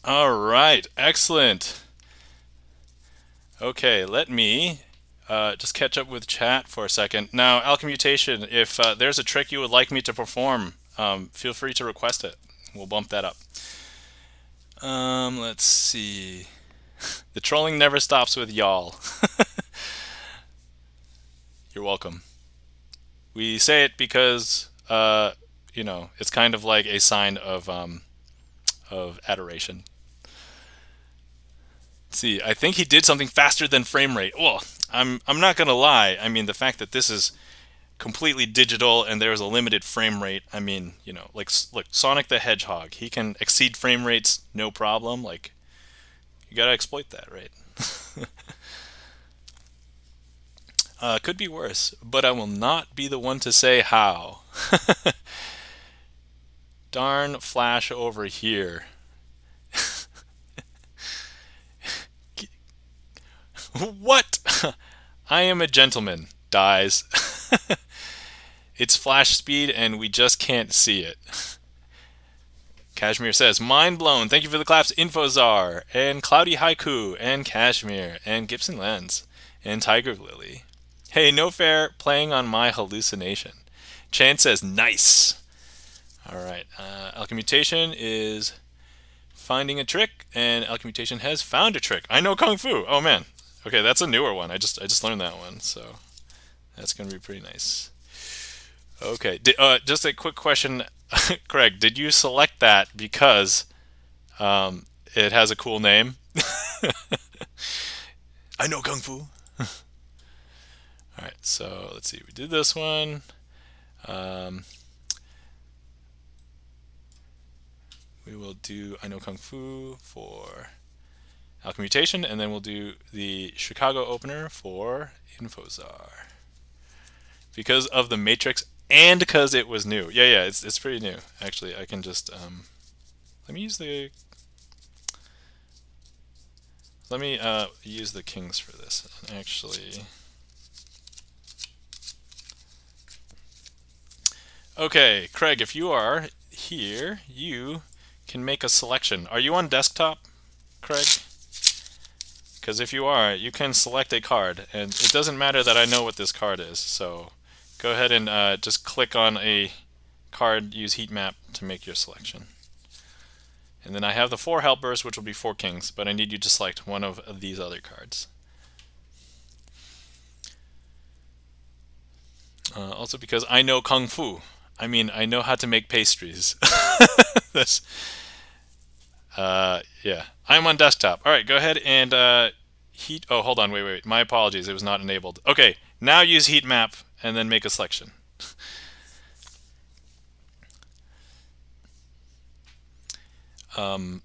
All right, excellent. Okay, let me just catch up with chat for a second. Now, Alchemutation, if there's a trick you would like me to perform, feel free to request it. We'll bump that up. Let's see. The trolling never stops with y'all. You're welcome. We say it because, it's kind of like a sign of adoration. Let's see, I think he did something faster than frame rate. Well, I'm not gonna lie. I mean, the fact that this is completely digital and there's a limited frame rate. I mean, like look, Sonic the Hedgehog, he can exceed frame rates no problem. Like, you gotta exploit that, right? Could be worse, but I will not be the one to say how. Darn Flash over here. What? I am a gentleman. Dies. It's flash speed and we just can't see it. Kashmir says, mind blown. Thank you for the claps, Infozar, and Cloudy Haiku, and Kashmir, and Gibson Lens, and Tiger Lily. Hey, no fair, playing on my hallucination. Chance says, nice. Alright, Alchemutation is finding a trick, and Alchemutation has found a trick. I know Kung Fu. Oh man. Okay, that's a newer one. I just learned that one, so that's gonna be pretty nice. Okay, just a quick question, Craig. Did you select that because it has a cool name? I know Kung Fu. All right, so let's see. We did this one. We will do I know Kung Fu for Alchemutation, and then we'll do the Chicago opener for Infozar. Because of the Matrix and because it was new. Yeah, it's pretty new. Actually, I can just let me use the kings for this. Actually, okay, Craig, if you are here, you can make a selection. Are you on desktop, Craig? Because if you are, you can select a card, and it doesn't matter that I know what this card is, so go ahead and just click on a card, use heat map to make your selection. And then I have the 4 helpers, which will be 4 kings, but I need you to select one of these other cards. Also because I know Kung Fu. I mean, I know how to make pastries. That's, yeah. I'm on desktop. All right, go ahead and heat. Oh, hold on. Wait. My apologies. It was not enabled. Okay, now use heat map and then make a selection.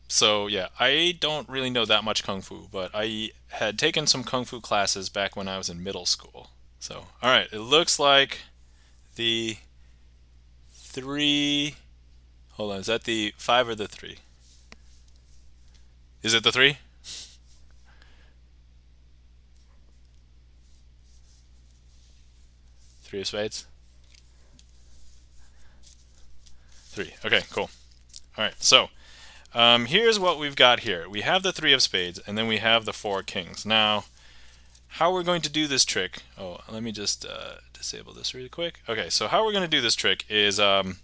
So yeah, I don't really know that much Kung Fu, but I had taken some Kung Fu classes back when I was in middle school. So, all right, it looks like the 3. Hold on, is that the 5 or the 3? Is it the 3? 3 of spades? 3. Okay, cool. All right, so here's what we've got here. We have the 3 of spades, and then we have the 4 kings. Now, how we're going to do this trick... Oh, let me just disable this really quick. Okay, so how we're going to do this trick is I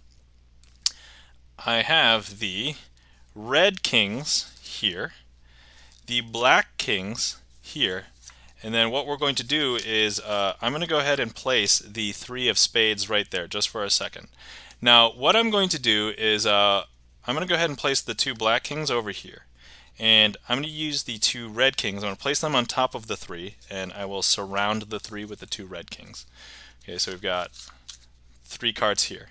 have the red kings here, the black kings here, and then what we're going to do is I'm going to go ahead and place the 3 of spades right there just for a second. Now, what I'm going to do is I'm going to go ahead and place the 2 black kings over here. And I'm going to use the 2 red kings. I'm going to place them on top of the 3, and I will surround the 3 with the 2 red kings. Okay, so we've got 3 cards here.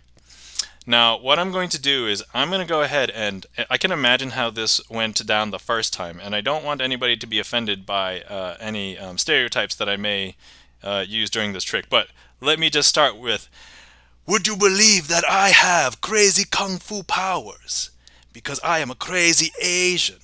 Now, what I'm going to do is I'm going to go ahead and I can imagine how this went down the first time, and I don't want anybody to be offended by any stereotypes that I may use during this trick. But let me just start with, would you believe that I have crazy kung fu powers? Because I am a crazy Asian.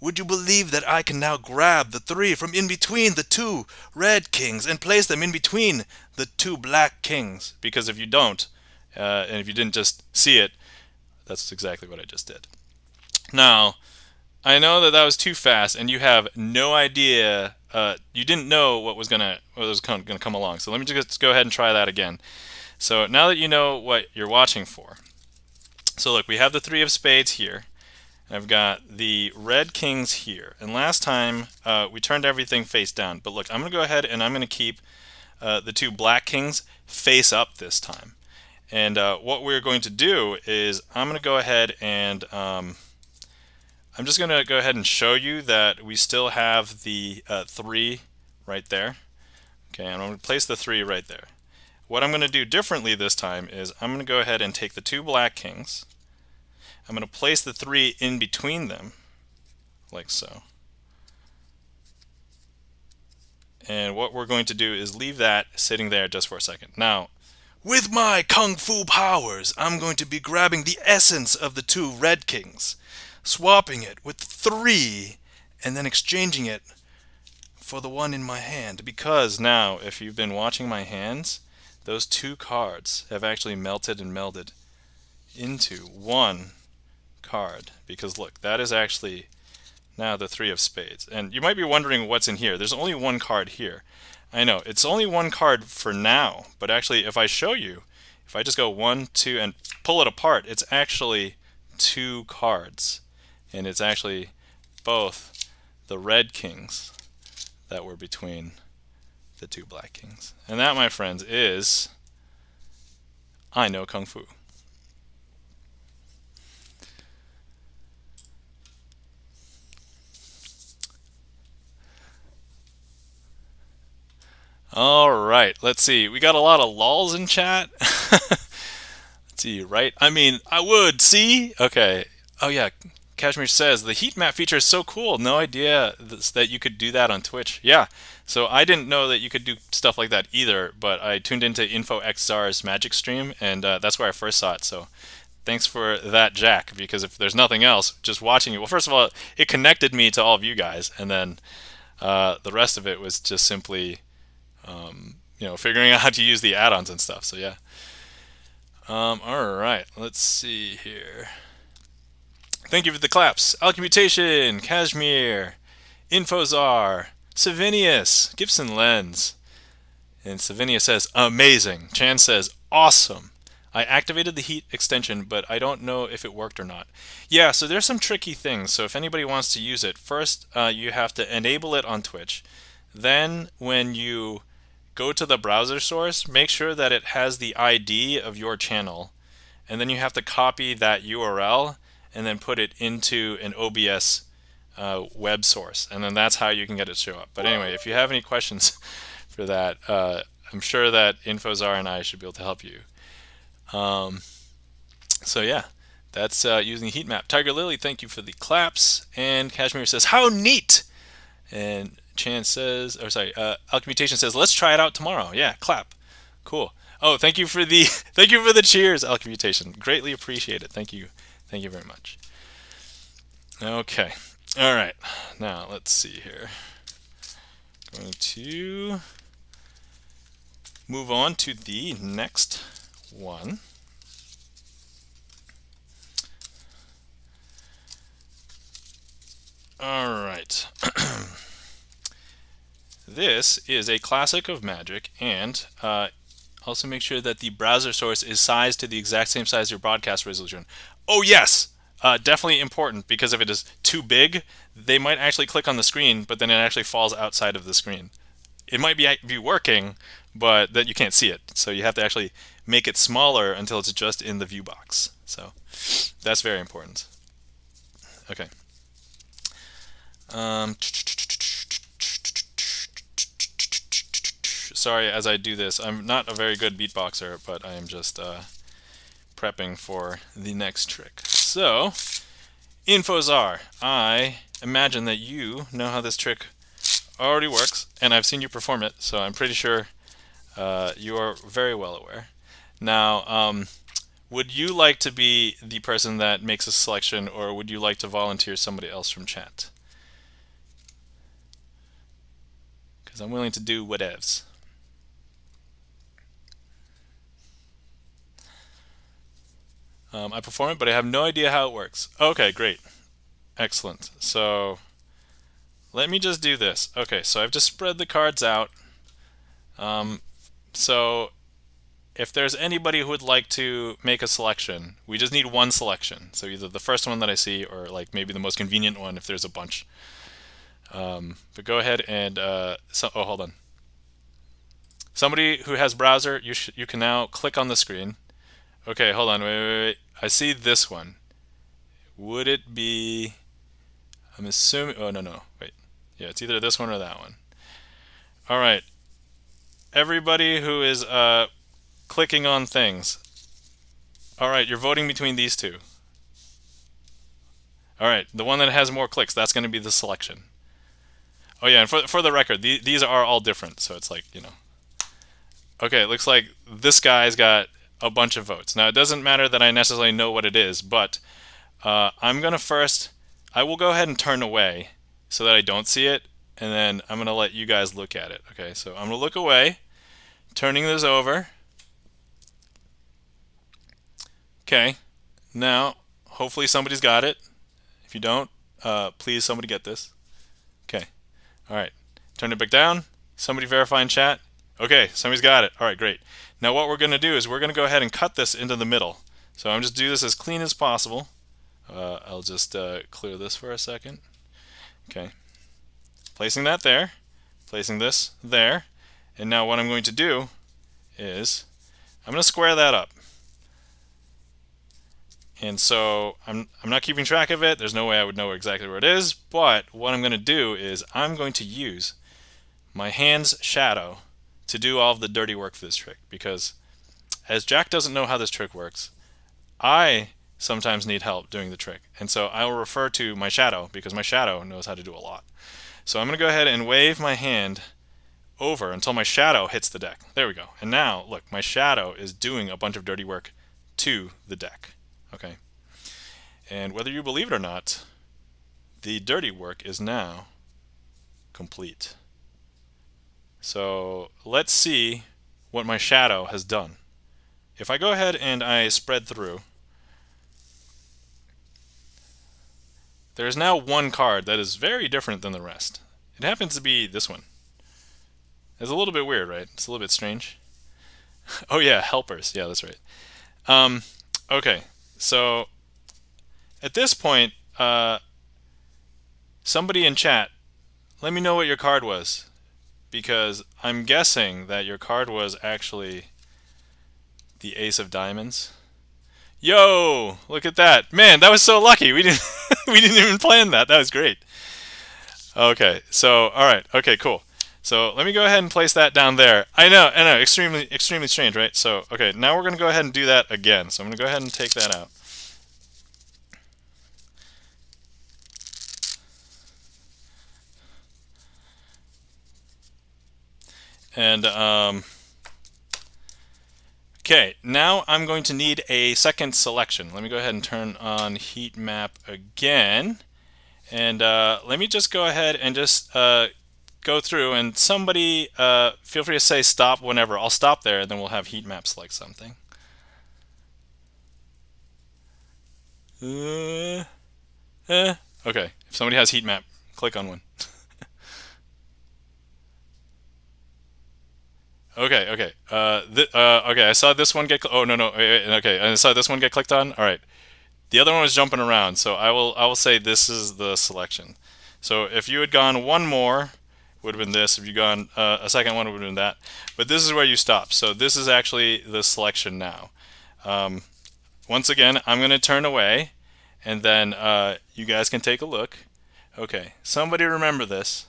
Would you believe that I can now grab the 3 from in between the 2 red kings and place them in between the 2 black kings? Because if you don't, and if you didn't just see it, that's exactly what I just did. Now, I know that was too fast, and you have no idea. You didn't know what was gonna come along. So let me just go ahead and try that again. So now that you know what you're watching for. So look, we have the 3 of spades here. I've got the red kings here. And last time we turned everything face down. But look, I'm going to go ahead and I'm going to keep the 2 black kings face up this time. And what we're going to do is I'm going to go ahead and I'm just going to go ahead and show you that we still have the 3 right there. Okay, and I'm going to place the 3 right there. What I'm going to do differently this time is I'm going to go ahead and take the 2 black kings. I'm going to place the 3 in between them, like so. And what we're going to do is leave that sitting there just for a second. Now, with my kung fu powers, I'm going to be grabbing the essence of the 2 red kings, swapping it with 3, and then exchanging it for the one in my hand. Because now, if you've been watching my hands, those 2 cards have actually melted and melded into one card. Because look, that is actually now the 3 of spades. And you might be wondering what's in here. There's only 1 card here. I know, it's only 1 card for now, but actually if I show you, if I just go 1, 2, and pull it apart, it's actually 2 cards. And it's actually both the red kings that were between the 2 black kings. And that, my friends, is I know Kung Fu. Alright, let's see. We got a lot of lulls in chat. Let's see, right? I mean, I would, see? Okay. Oh yeah, Kashmir says, the heat map feature is so cool. No idea that you could do that on Twitch. Yeah, so I didn't know that you could do stuff like that either, but I tuned into InfoXR's magic stream, and that's where I first saw it. So thanks for that, Jack, because if there's nothing else, just watching it, well, first of all, it connected me to all of you guys, and then the rest of it was just simply figuring out how to use the add-ons and stuff. So yeah. All right, let's see here. Thank you for the claps. Alcommutation, Kashmir, Infozar, Savinius, Gibson Lens. And Savinius says, amazing. Chan says, awesome. I activated the heat extension, but I don't know if it worked or not. Yeah, so there's some tricky things. So if anybody wants to use it, first you have to enable it on Twitch. Then when you go to the browser source, make sure that it has the ID of your channel. And then you have to copy that URL and then put it into an OBS web source. And then that's how you can get it to show up. But anyway, if you have any questions for that, I'm sure that Infozar and I should be able to help you. So yeah, that's using the heat map. Tiger Lily, thank you for the claps. And Kashmir says, how neat! And Chan says, or sorry, Alchemmutation says, let's try it out tomorrow. Yeah, clap. Cool. Oh, thank you for the thank you for the cheers, Alchemmutation. Greatly appreciate it. Thank you very much. Okay. All right. Now let's see here. Going to move on to the next one. All right. This is a classic of Magic, and also make sure that the browser source is sized to the exact same size as your broadcast resolution. Oh yes, definitely important, because if it is too big, they might actually click on the screen, but then it actually falls outside of the screen. It might be working, but that you can't see it. So you have to actually make it smaller until it's just in the view box. So that's very important. Okay. Sorry, as I do this, I'm not a very good beatboxer, but I am just prepping for the next trick. So, Infozar, I imagine that you know how this trick already works, and I've seen you perform it, so I'm pretty sure you are very well aware. Now, would you like to be the person that makes a selection, or would you like to volunteer somebody else from chat? Because I'm willing to do whatevs. I perform it, but I have no idea how it works. Okay, great. Excellent. So let me just do this. Okay, so I've just spread the cards out. So if there's anybody who would like to make a selection, we just need one selection. So either the first one that I see, or like maybe the most convenient one if there's a bunch. But go ahead and oh, hold on. Somebody who has browser, you can now click on the screen. Okay, hold on, wait. I see this one. Would it be? I'm assuming. Oh no, wait. Yeah, it's either this one or that one. All right. Everybody who is clicking on things. All right, you're voting between these two. All right, the one that has more clicks, that's going to be the selection. Oh yeah, and for the record, these are all different, so it's like, you know. Okay, it looks like this guy's got a bunch of votes. Now, it doesn't matter that I necessarily know what it is, but I'm going to first, I will go ahead and turn away so that I don't see it, and then I'm going to let you guys look at it. Okay, so I'm going to look away, turning this over. Okay, now, hopefully somebody's got it. If you don't, please somebody get this. Okay, all right, turn it back down. Somebody verify in chat. Okay, somebody's got it. All right, great. Now what we're going to do is we're going to go ahead and cut this into the middle. So I'm just do this as clean as possible. I'll just clear this for a second. Okay. Placing that there. Placing this there. And now what I'm going to do is I'm going to square that up. And so I'm not keeping track of it. There's no way I would know exactly where it is. But what I'm going to do is I'm going to use my hand's shadow to do all of the dirty work for this trick, because as Jack doesn't know how this trick works, I sometimes need help doing the trick, and so I will refer to my shadow because my shadow knows how to do a lot. So I'm going to go ahead and wave my hand over until my shadow hits the deck. There we go. And now look, my shadow is doing a bunch of dirty work to the deck. Okay, and whether you believe it or not, the dirty work is now complete. So let's see what my shadow has done. If I go ahead and I spread through, there's now one card that is very different than the rest. It happens to be this one. It's a little bit weird, right? It's a little bit strange. Oh yeah, helpers. Yeah, that's right. Okay, so at this point, somebody in chat, let me know what your card was, because I'm guessing that your card was actually the Ace of Diamonds. Yo, look at that, man! That was so lucky. We didn't we didn't even plan that. That was great. Okay, so all right, okay, cool. So let me go ahead and place that down there. I know, extremely strange, right? So okay, now we're gonna go ahead and do that again. So I'm gonna go ahead and take that out. And okay, now I'm going to need a second selection. Let me go ahead and turn on heat map again. And let me just go ahead and just go through, and somebody feel free to say stop whenever. I'll stop there, and then we'll have heat map select something. Okay, if somebody has heat map, click on one. Okay, okay. Okay, I saw this one get. Oh no, no. Wait, wait, okay, I saw this one get clicked on. All right. The other one was jumping around, so I will say this is the selection. So if you had gone one more, would have been this. If you gone a second one, would have been that. But this is where you stop. So this is actually the selection now. Um, Once again, I'm going to turn away, and then you guys can take a look. Okay, somebody remember this.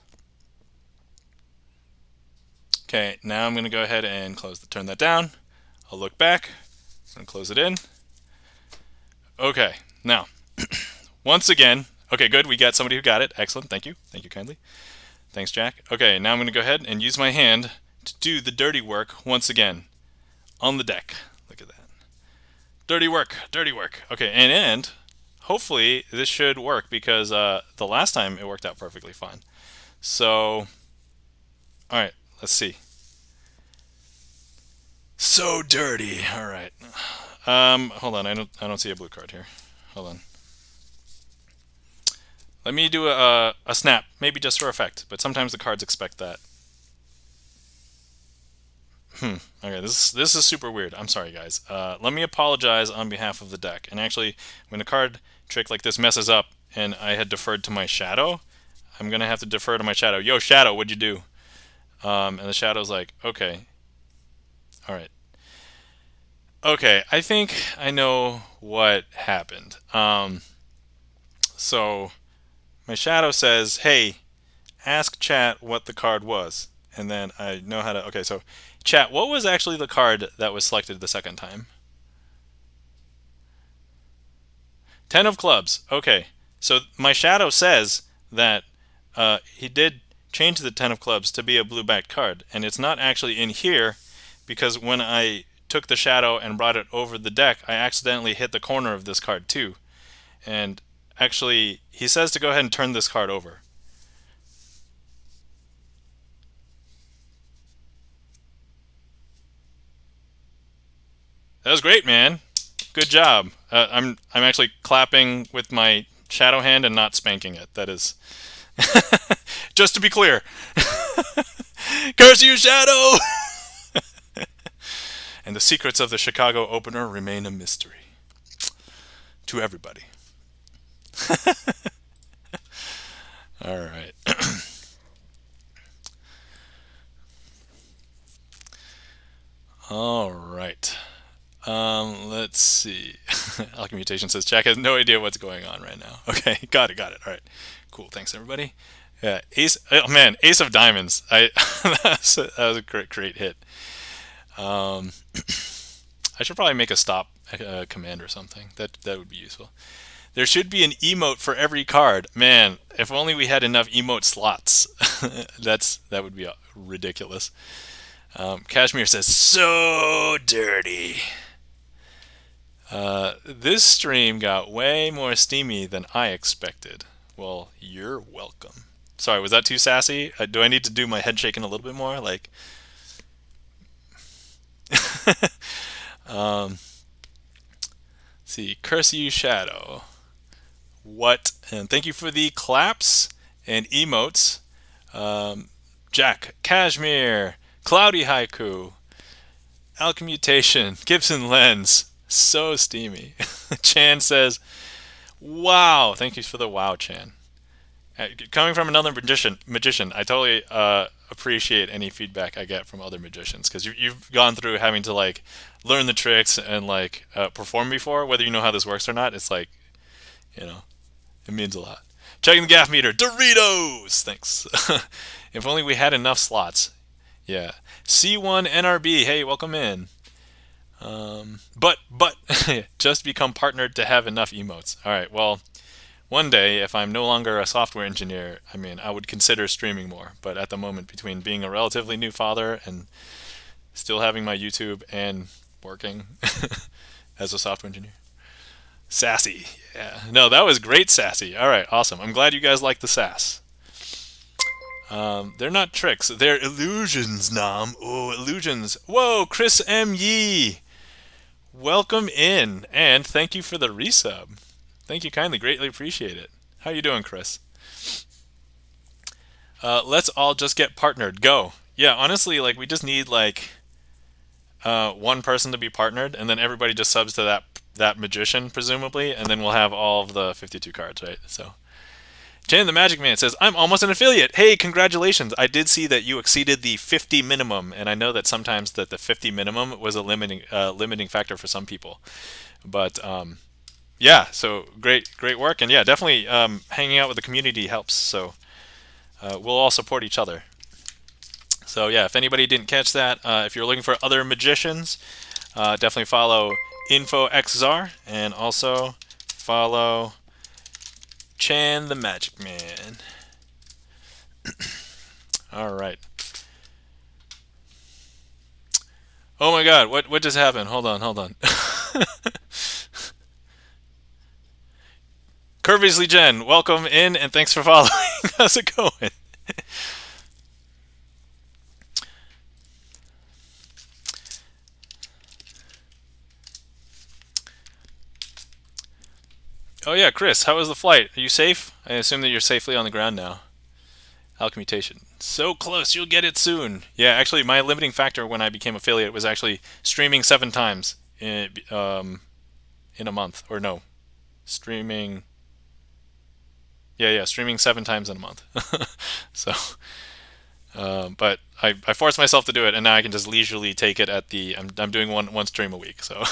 Okay, now I'm going to go ahead and turn that down. I'll look back. I'm going to close it in. Okay, now, once again, okay, good. We got somebody who got it. Excellent. Thank you. Thank you kindly. Thanks, Jack. Okay, now I'm going to go ahead and use my hand to do the dirty work once again on the deck. Look at that. Dirty work. Dirty work. Okay, and hopefully this should work, because the last time it worked out perfectly fine. So, all right, let's see. So dirty. All right. Hold on. I don't see a blue card here. Hold on. Let me do a snap, maybe just for effect, but sometimes the cards expect that. Okay, this is super weird. I'm sorry, guys. Let me apologize on behalf of the deck. And actually, when a card trick like this messes up and I had deferred to my shadow, I'm gonna have to defer to my shadow. Yo, shadow, what'd you do? And the shadow's like, okay, all right. Okay, I think I know what happened. So my shadow says, hey, ask chat what the card was. And then I know how to, okay, so chat, what was actually the card that was selected the second time? 10 of clubs. Okay, so my shadow says that he did change the 10 of clubs to be a blue backed card, and it's not actually in here, because when I took the shadow and brought it over the deck, I accidentally hit the corner of this card too. And actually, he says to go ahead and turn this card over. That was great, man. Good job. I'm actually clapping with my shadow hand and not spanking it. That is just to be clear. Curse you, shadow! And the secrets of the Chicago opener remain a mystery to everybody. All right. All right. Let's see. Alchemy Mutation says Jack has no idea what's going on right now. Okay, got it. All right, cool. Thanks, everybody. Yeah, Ace. Oh man, Ace of Diamonds. That was a great hit. I should probably make a stop command or something. That would be useful. There should be an emote for every card. Man, if only we had enough emote slots. That would be ridiculous. Kashmir says, so dirty. This stream got way more steamy than I expected. Well, you're welcome. Sorry, was that too sassy? Do I need to do my head shaking a little bit more? Like, see, curse you, shadow. What? And thank you for the claps and emotes. Jack, Kashmir, Cloudy Haiku, Alchemy Mutation, Gibson Lens. So steamy. Chan says, "Wow, thank you for the wow, Chan." Coming from another magician, I totally appreciate any feedback I get from other magicians because you've gone through having to like learn the tricks and like perform before, whether you know how this works or not. It's like you know, it means a lot. Checking the gaff meter, Doritos. Thanks. If only we had enough slots. Yeah. C1 NRB. Hey, welcome in. But just become partnered to have enough emotes. All right. Well, one day, if I'm no longer a software engineer, I mean, I would consider streaming more. But at the moment, between being a relatively new father and still having my YouTube and working as a software engineer, sassy. Yeah. No, that was great, sassy. All right, awesome. I'm glad you guys like the sass. They're not tricks. They're illusions, Nam. Oh, illusions. Whoa, Chris M. Yee. Welcome in, and thank you for the resub. Thank you kindly. Greatly appreciate it. How you doing, Chris? Let's all just get partnered. Go. Yeah, honestly, like we just need like one person to be partnered, and then everybody just subs to that magician, presumably, and then we'll have all of the 52 cards, right? So, Jan the Magic Man says, "I'm almost an affiliate. Hey, congratulations! I did see that you exceeded the 50 minimum, and I know that sometimes that the 50 minimum was a limiting factor for some people, but yeah, so great work, and yeah, definitely hanging out with the community helps. So we'll all support each other. So yeah, if anybody didn't catch that, if you're looking for other magicians, definitely follow InfoXZar and also follow Chan the Magic Man. All right. Oh my God, what just happened? Hold on. Curviously Jen, welcome in and thanks for following. How's it going? Oh yeah, Chris, how was the flight? Are you safe? I assume that you're safely on the ground now. Alchemmutation. So close, you'll get it soon. Yeah, actually, my limiting factor when I became affiliate was actually streaming 7 times in a month. Or no, streaming. Yeah, streaming 7 times in a month. So, but I forced myself to do it, and now I can just leisurely take it at the. I'm doing one stream a week. So,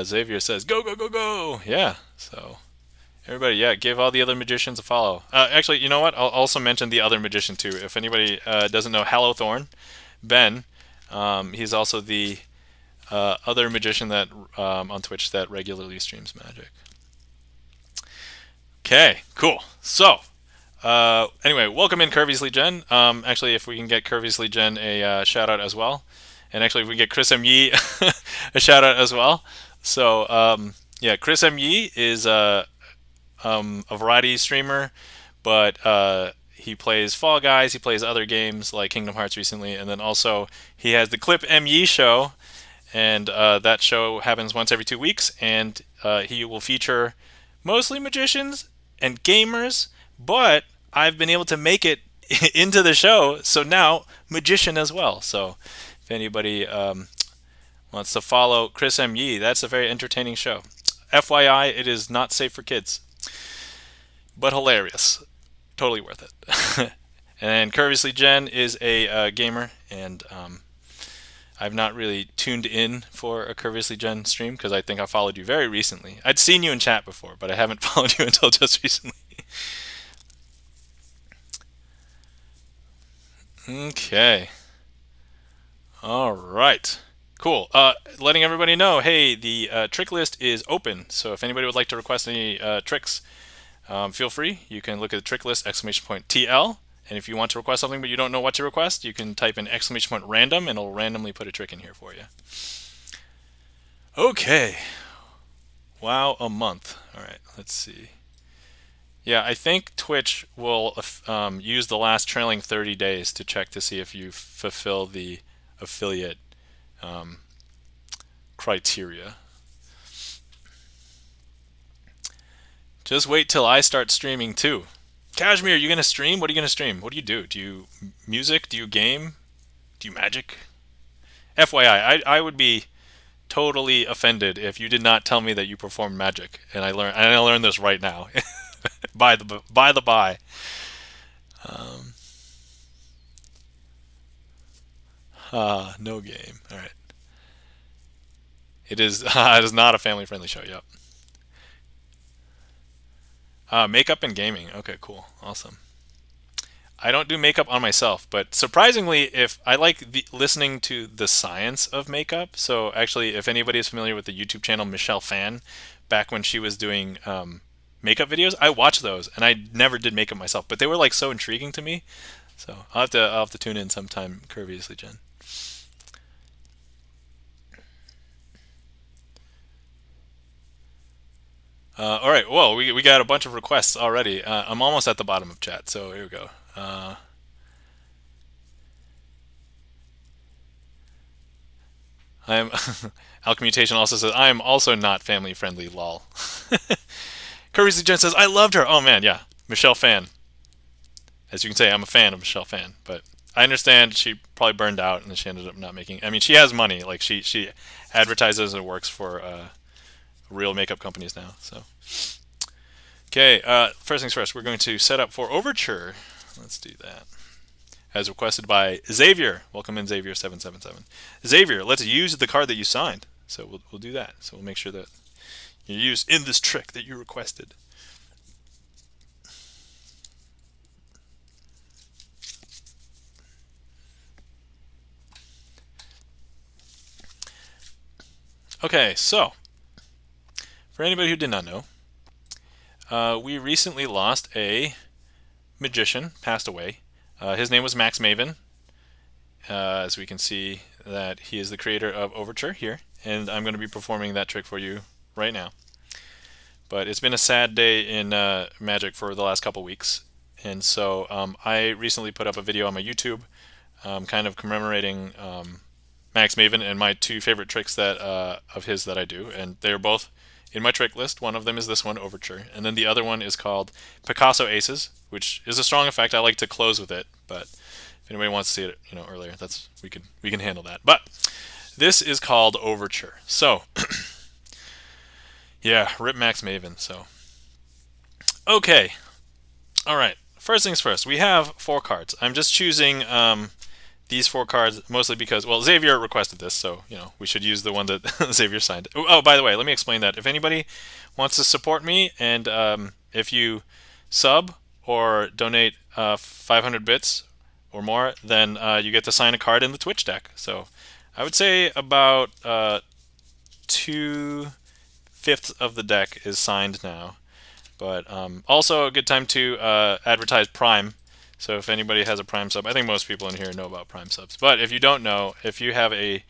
Xavier says, "Go go go go!" Yeah. So. Everybody, yeah, give all the other magicians a follow. Actually, you know what? I'll also mention the other magician too. If anybody doesn't know Hallow Thorn, Ben, he's also the other magician that on Twitch that regularly streams magic. Okay, cool. So, anyway, welcome in Curviously Jen. Actually, if we can get Curviously Jen a shout out as well, and actually if we get Chris M. Yee a shout out as well. So, yeah, Chris M. Yee is a variety streamer, but he plays Fall Guys. He plays other games like Kingdom Hearts recently, and then also he has the Clip ME show, and that show happens once every 2 weeks, and he will feature mostly magicians and gamers, but I've been able to make it into the show, so now magician as well. So if anybody wants to follow Chris M. Yee, that's a very entertaining show. FYI, it is not safe for kids, but hilarious. Totally worth it. And Curviously Jen is a gamer, and I've not really tuned in for a Curviously Jen stream because I think I followed you very recently. I'd seen you in chat before, but I haven't followed you until just recently. Okay. All right. Cool. Letting everybody know, hey, the trick list is open. So if anybody would like to request any tricks, feel free. You can look at the trick list, !TL. And if you want to request something but you don't know what to request, you can type in !random and it'll randomly put a trick in here for you. Okay. Wow, a month. All right, let's see. Yeah, I think Twitch will use the last trailing 30 days to check to see if you fulfill the affiliate criteria. Just wait till I start streaming too. Kashmir, you gonna stream? What are you gonna stream? What do you do? Do you music? Do you game? Do you magic? FYI, I would be totally offended if you did not tell me that you performed magic, and I learned this right now. by the by. Um, no game. All right. It is. It is not a family-friendly show. Yep. Makeup and gaming. Okay, cool, awesome. I don't do makeup on myself, but surprisingly, if I like listening to the science of makeup. So actually, if anybody is familiar with the YouTube channel Michelle Fan, back when she was doing makeup videos, I watched those, and I never did makeup myself, but they were like so intriguing to me. So I'll have to tune in sometime. Curviously, Jen. All right. Well, we got a bunch of requests already. I'm almost at the bottom of chat, so here we go. I am. Alcommutation also says I am also not family friendly. Lol. Curvy Jen says I loved her. Oh man, yeah, Michelle Fan. As you can say, I'm a fan of Michelle Fan, but I understand she probably burned out and she ended up not making. I mean, she has money. Like she advertises and works for real makeup companies now. So okay, first things first, we're going to set up for Overture. Let's do that. As requested by Xavier. Welcome in, Xavier777. Xavier, let's use the card that you signed. So we'll do that. So we'll make sure that you're used in this trick that you requested. Okay, so for anybody who did not know, we recently lost a magician, passed away. His name was Max Maven. As we can see that he is the creator of Overture here, and I'm going to be performing that trick for you right now. But it's been a sad day in Magic for the last couple weeks, and so I recently put up a video on my YouTube kind of commemorating Max Maven and my two favorite tricks that of his that I do, and they're both in my trick list. One of them is this one, Overture, and then the other one is called Picasso Aces, which is a strong effect. I like to close with it, but if anybody wants to see it, earlier, we can handle that. But this is called Overture. So, yeah, rip Max Maven. So, okay, all right. First things first, we have 4 cards. I'm just choosing these 4 cards mostly because, well, Xavier requested this, so we should use the one that Xavier signed. Oh, by the way, let me explain that. If anybody wants to support me, and if you sub or donate 500 bits or more, then you get to sign a card in the Twitch deck. So I would say about 2/5 of the deck is signed now. But also a good time to advertise Prime. So if anybody has a Prime sub, I think most people in here know about Prime subs. But if you don't know, if you have a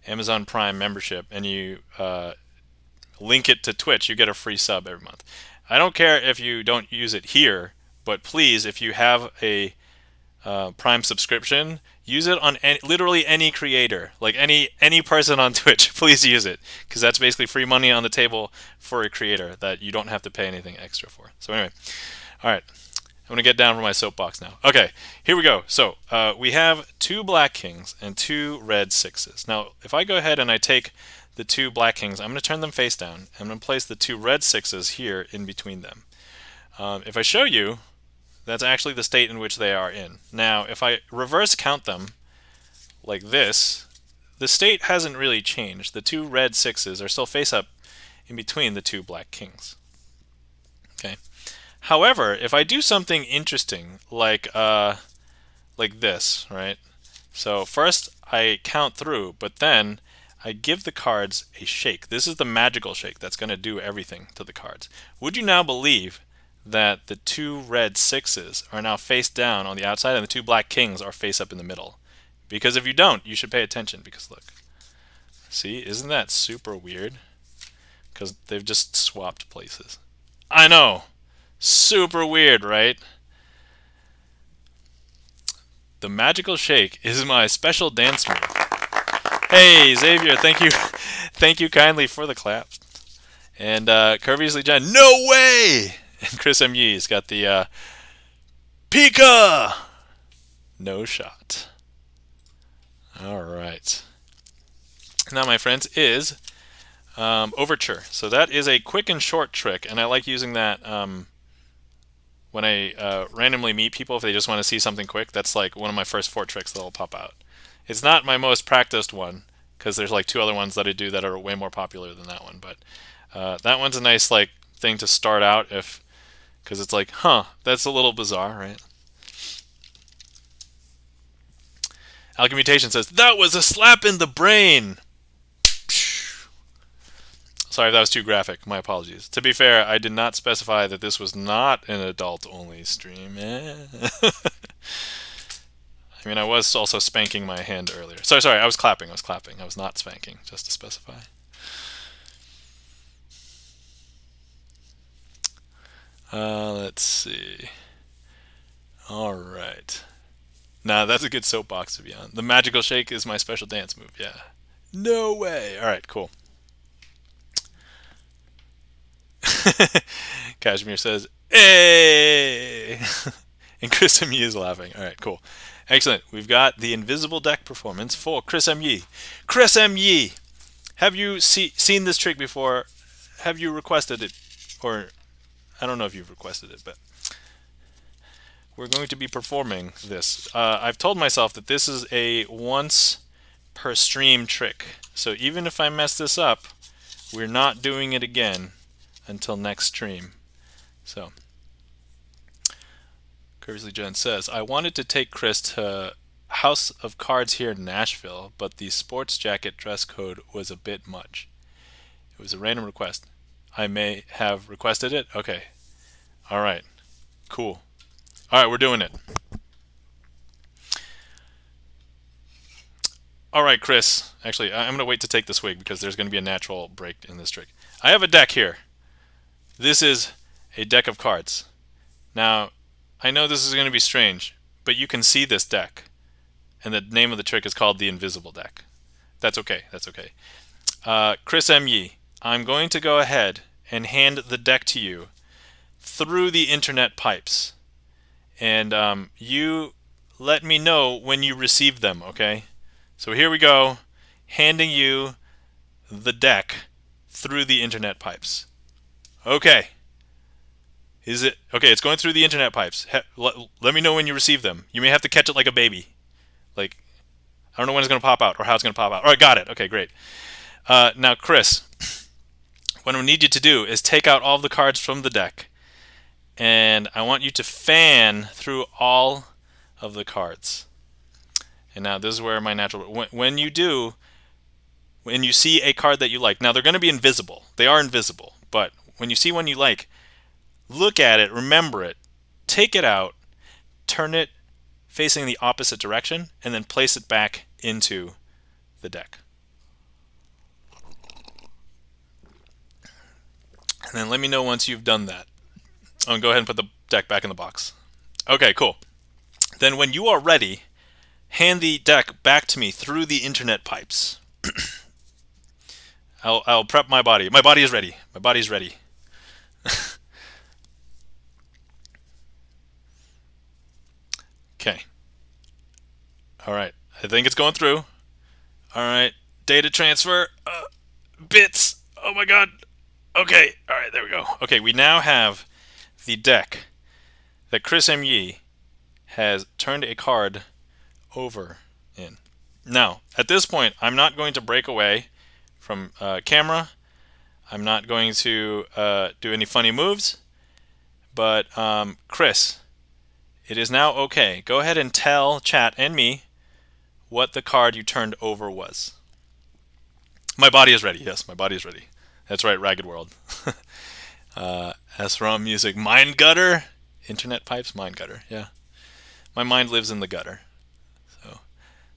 Amazon Prime membership and you link it to Twitch, you get a free sub every month. I don't care if you don't use it here, but please, if you have a Prime subscription, use it on literally any creator, like any person on Twitch. Please use it, because that's basically free money on the table for a creator that you don't have to pay anything extra for. So anyway, all right, I'm gonna get down from my soapbox now. Okay, here we go. So we have 2 black kings and 2 red 6s. Now, if I go ahead and I take the 2 black kings, I'm gonna turn them face down. I'm gonna place the 2 red 6s here in between them. If I show you, that's actually the state in which they are in. Now, if I reverse count them like this, the state hasn't really changed. The 2 red 6s are still face up in between the 2 black kings. Okay. However, if I do something interesting like this, right? So first I count through, but then I give the cards a shake. This is the magical shake that's going to do everything to the cards. Would you now believe that the 2 red 6s are now face down on the outside and the 2 black kings are face up in the middle? Because if you don't, you should pay attention, because look. See, isn't that super weird? Because they've just swapped places. I know! Super weird, right? The magical shake is my special dance move. Hey, Xavier, thank you thank you kindly for the claps. And Curviously John, no way! And Chris M. Yee's got the Pika! No shot. Alright. Now, my friends, is Overture. So that is a quick and short trick, and I like using that when I randomly meet people if they just want to see something quick. That's like one of my first 4 tricks that'll pop out. It's not my most practiced one because there's like 2 other ones that I do that are way more popular than that one. But that one's a nice like thing to start out if because it's like, huh, that's a little bizarre, right? Alchemmutation says that was a slap in the brain. Sorry if that was too graphic. My apologies. To be fair, I did not specify that this was not an adult-only stream. I mean, I was also spanking my hand earlier. Sorry, I was clapping. I was not spanking, just to specify. Let's see. All right. Nah, that's a good soapbox to be on. The magical shake is my special dance move. Yeah. No way. All right, cool. Kashmir says, "Hey!" And Chris M. Yee is laughing. All right, cool. Excellent. We've got the invisible deck performance for Chris M. Yee. Chris M. Yee, have you seen this trick before? Have you requested it? Or, I don't know if you've requested it, but we're going to be performing this. I've told myself that this is a once per stream trick. So even if I mess this up, we're not doing it again until next stream. So, Krazee Jen says, I wanted to take Chris to House of Cards here in Nashville, but the sports jacket dress code was a bit much. It was a random request. I may have requested it? Okay. Alright. Cool. Alright, we're doing it. Alright, Chris. Actually, I'm going to wait to take the swig because there's going to be a natural break in this trick. I have a deck here. This is a deck of cards. Now, I know this is going to be strange, but you can see this deck. And the name of the trick is called the Invisible Deck. That's okay. That's okay. Chris M. Yee, I'm going to go ahead and hand the deck to you through the internet pipes. And you let me know when you receive them, okay? So here we go, handing you the deck through the internet pipes. Okay. Is it okay? It's going through the internet pipes. Let me know when you receive them. You may have to catch it like a baby. Like, I don't know when it's going to pop out or how it's going to pop out. All right, got it. Okay, great. Now, Chris, what I need you to do is take out all of the cards from the deck, and I want you to fan through all of the cards. And now this is where my natural... When you do, when you see a card that you like, now they're going to be invisible. They are invisible, but when you see one you like, look at it, remember it, take it out, turn it facing the opposite direction, and then place it back into the deck. And then let me know once you've done that. Oh, go ahead and put the deck back in the box. Okay, cool. Then when you are ready, hand the deck back to me through the internet pipes. I'll prep my body. My body is ready. My body is ready. Okay. All right. I think it's going through. All right. Data transfer. Bits. Oh my god. Okay. All right. There we go. Okay. We now have the deck that Chris M. Yee has turned a card over in. Now, at this point, I'm not going to break away from camera. I'm not going to do any funny moves. But, Chris, it is now okay. Go ahead and tell chat and me what the card you turned over was. My body is ready. Yes, my body is ready. That's right, Ragged World. SROM music. Mind gutter? Internet pipes? Mind gutter, yeah. My mind lives in the gutter. So,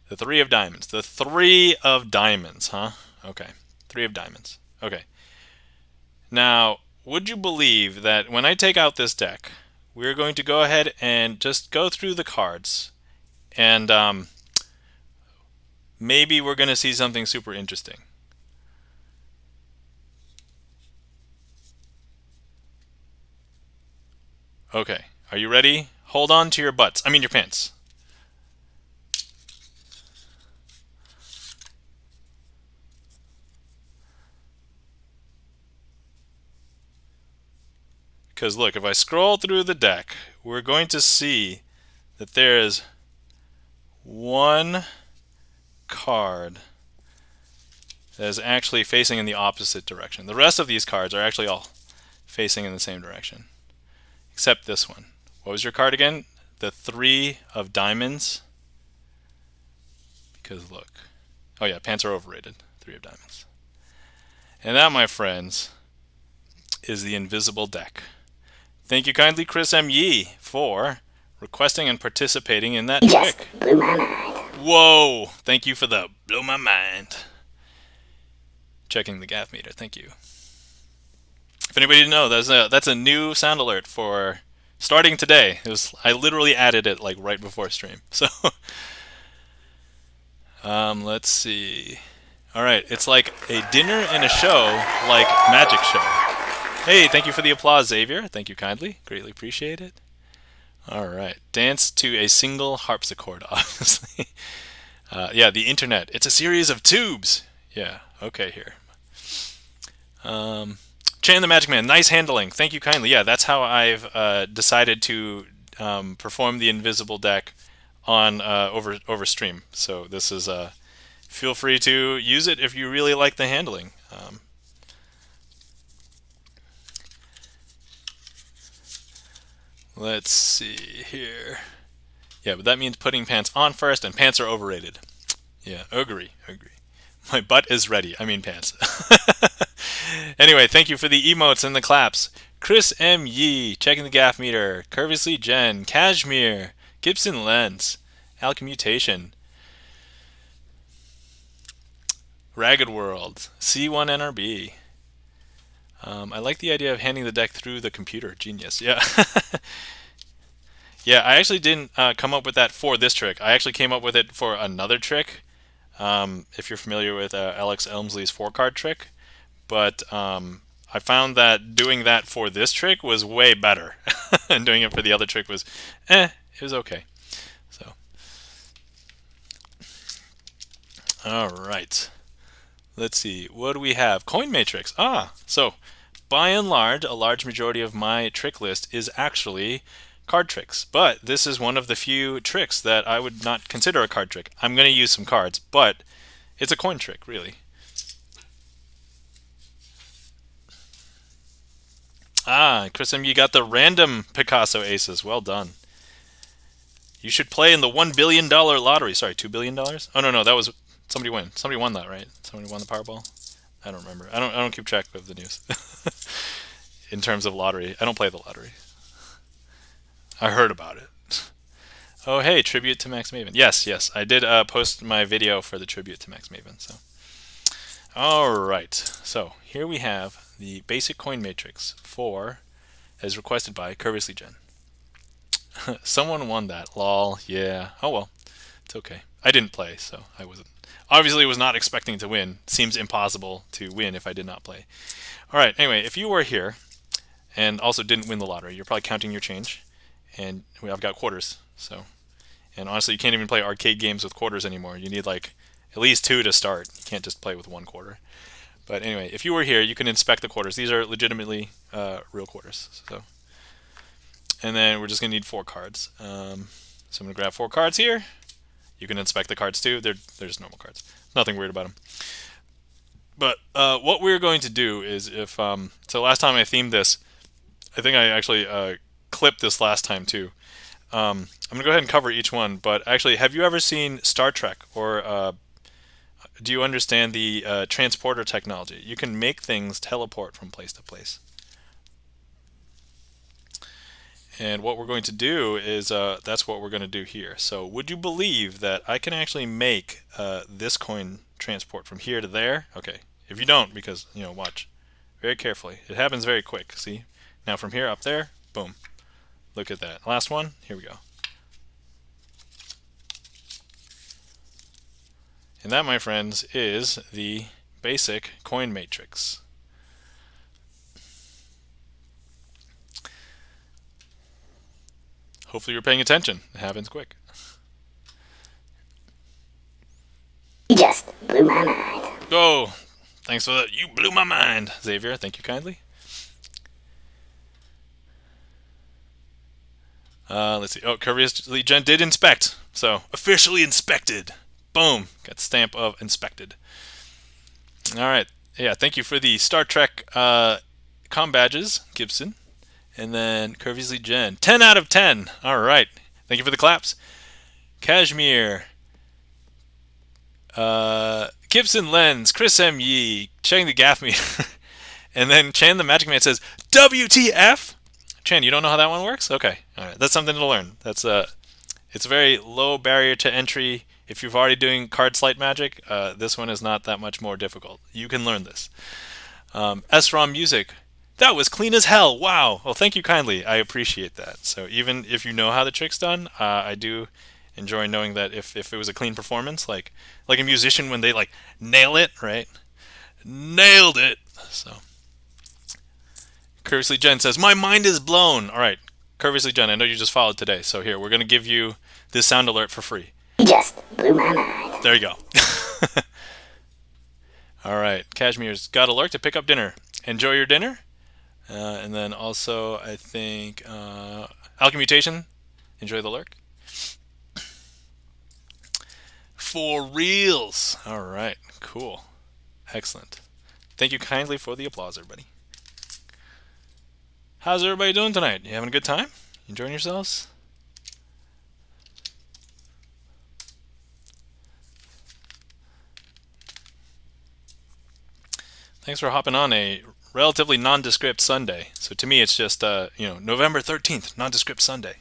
the 3 of diamonds. The 3 of diamonds, huh? Okay. 3 of diamonds. Okay. Now, would you believe that when I take out this deck, we're going to go ahead and just go through the cards, and maybe we're going to see something super interesting. Okay, are you ready? Hold on to your butts. I mean your pants. Because look, if I scroll through the deck, we're going to see that there is one card that is actually facing in the opposite direction. The rest of these cards are actually all facing in the same direction, except this one. What was your card again? The 3 of diamonds. Because look. Oh yeah, pants are overrated. 3 of diamonds. And that, my friends, is the invisible deck. Thank you kindly, Chris M. Yee, for requesting and participating in that Just trick. blew my mind. Whoa! Thank you for the blow my mind. Checking the gaff meter. Thank you. If anybody didn't know, that's a new sound alert for starting today. I literally added it like right before stream. So let's see. All right, it's like a dinner and a show, like magic show. Hey, thank you for the applause, Xavier. Thank you kindly. Greatly appreciate it. All right, dance to a single harpsichord, obviously. Yeah, the internet. It's a series of tubes. Yeah, okay here. Chan the Magic Man, nice handling. Thank you kindly. Yeah, that's how I've decided to perform the invisible deck on over stream. So this is feel free to use it if you really like the handling. Let's see here. Yeah, but that means putting pants on first, and pants are overrated. Yeah, agree. My butt is ready. I mean pants. Anyway, thank you for the emotes and the claps. Chris M. Yee, checking the gaff meter. Curviously Jen, Cashmere, Gibson Lens, Alchemmutation, Ragged World, C1NRB. I like the idea of handing the deck through the computer. Genius. Yeah. Yeah, I actually didn't come up with that for this trick. I actually came up with it for another trick. If you're familiar with Alex Elmsley's 4-card trick. But I found that doing that for this trick was way better. And doing it for the other trick was, it was okay. So, all right. Let's see. What do we have? Coin Matrix. So by and large, a large majority of my trick list is actually card tricks. But this is one of the few tricks that I would not consider a card trick. I'm going to use some cards, but it's a coin trick, really. Chris M., you got the random Picasso aces. Well done. You should play in the $1 billion lottery. Sorry, $2 billion? Oh, no, that was... Somebody won. Somebody won that, right? Somebody won the Powerball? I don't remember. I don't keep track of the news. In terms of lottery. I don't play the lottery. I heard about it. Oh, hey, tribute to Max Maven. Yes. I did post my video for the tribute to Max Maven. So, all right. So, here we have the basic coin matrix for, as requested by Curviously Jen. Someone won that. Lol. Yeah. Oh, well. It's okay. I didn't play, so I wasn't. Obviously, was not expecting to win. Seems impossible to win if I did not play. All right. Anyway, if you were here and also didn't win the lottery, you're probably counting your change. And I've got quarters. So, and honestly, you can't even play arcade games with quarters anymore. You need like at least 2 to start. You can't just play with 1 quarter. But anyway, if you were here, you can inspect the quarters. These are legitimately real quarters. So, and then we're just gonna need 4 cards. So I'm gonna grab 4 cards here. You can inspect the cards too. They're just normal cards. Nothing weird about them. But what we're going to do is if... so last time I themed this, I think I actually clipped this last time too. I'm going to go ahead and cover each one. But actually, have you ever seen Star Trek? Or do you understand the transporter technology? You can make things teleport from place to place. And what we're going to do is, that's what we're going to do here. So would you believe that I can actually make this coin transport from here to there? Okay, if you don't, because, watch very carefully. It happens very quick, see? Now from here up there, boom. Look at that. Last one, here we go. And that, my friends, is the basic coin matrix. Hopefully you're paying attention. It happens quick. You just blew my mind. Oh, thanks for that. You blew my mind, Xavier. Thank you kindly. Let's see. Oh, Courteously Jen did inspect. So, officially inspected. Boom. Got stamp of inspected. All right. Yeah, thank you for the Star Trek com badges, Gibson. And then Courteously Jen. 10 out of 10. All right. Thank you for the claps. Kashmir. Gibson Lens. Chris M. Yee. Chang the Gaff Meter. And then Chan the Magic Man says, WTF? Chan, you don't know how that one works? Okay. All right. That's something to learn. It's a very low barrier to entry. If you're already doing card sleight magic, this one is not that much more difficult. You can learn this. SROM Music. That was clean as hell. Wow. Well, thank you kindly. I appreciate that. So even if you know how the trick's done, I do enjoy knowing that if it was a clean performance, like a musician when they like nail it, right? Nailed it. So Curiously Jen says, my mind is blown. All right. Curiously Jen, I know you just followed today. So here, we're going to give you this sound alert for free. Just blew my mind. There you go. All right. Cashmere's got alert to pick up dinner. Enjoy your dinner. And then also, I think, Alchemy enjoy the lurk. For reals. All right. Cool. Excellent. Thank you kindly for the applause, everybody. How's everybody doing tonight? You having a good time? Enjoying yourselves? Thanks for hopping on a relatively nondescript Sunday. So to me, it's just November 13th, nondescript Sunday.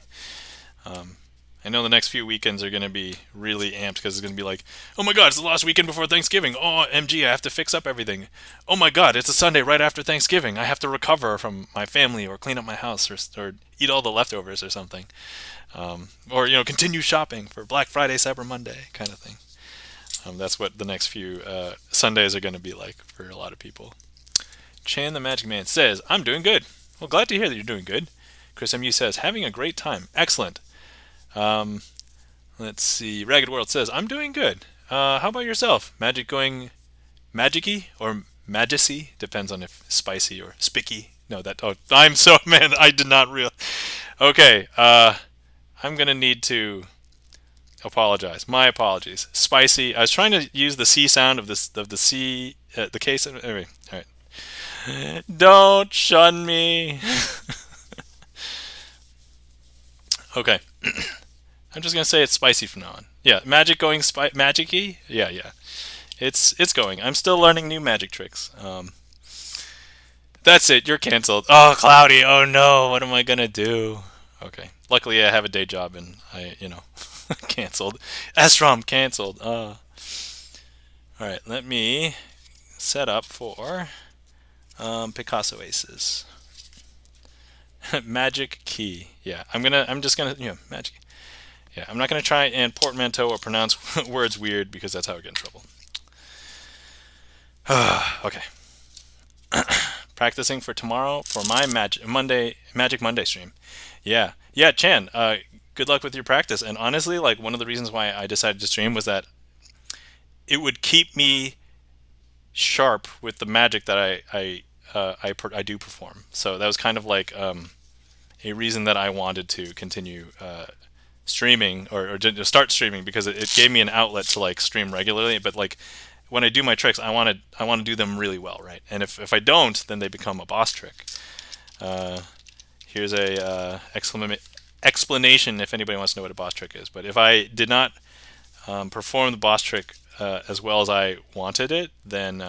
I know the next few weekends are going to be really amped because it's going to be like, oh my god, it's the last weekend before Thanksgiving. Oh, MG, I have to fix up everything. Oh my god, it's a Sunday right after Thanksgiving. I have to recover from my family or clean up my house or eat all the leftovers or something. Or continue shopping for Black Friday, Cyber Monday kind of thing. That's what the next few Sundays are going to be like for a lot of people. Chan the Magic Man says, I'm doing good. Well, glad to hear that you're doing good. Chris MU says, having a great time. Excellent. Let's see. Ragged World says, I'm doing good. How about yourself? Magic going magicy or magicy? Depends on if spicy or spicky. No, I'm so, man, I did not real. Okay, I'm going to need to apologize. My apologies. Spicy. I was trying to use the C sound of the C, the K sound. Anyway, all right. Don't shun me. Okay. I'm just gonna say it's spicy from now on. Yeah, magic going magic-y? Yeah. It's going. I'm still learning new magic tricks. That's it. You're canceled. Oh, Cloudy. Oh no. What am I gonna do? Okay. Luckily, I have a day job and I, canceled. SROM canceled. All right. Let me set up for Picasso Aces. Magic key. Yeah. I'm just gonna magic. Yeah, I'm not going to try and portmanteau or pronounce words weird because that's how I get in trouble. Okay. Practicing for tomorrow for my Magic Monday stream. Yeah, Chan. Good luck with your practice. And honestly, like one of the reasons why I decided to stream was that it would keep me sharp with the magic that I do perform. So that was kind of like a reason that I wanted to continue streaming or to start streaming because it gave me an outlet to like stream regularly. But like when I do my tricks, I want to do them really well, right? And if I don't, then they become a boss trick. Here's a explanation if anybody wants to know what a boss trick is. But if I did not perform the boss trick as well as I wanted it, then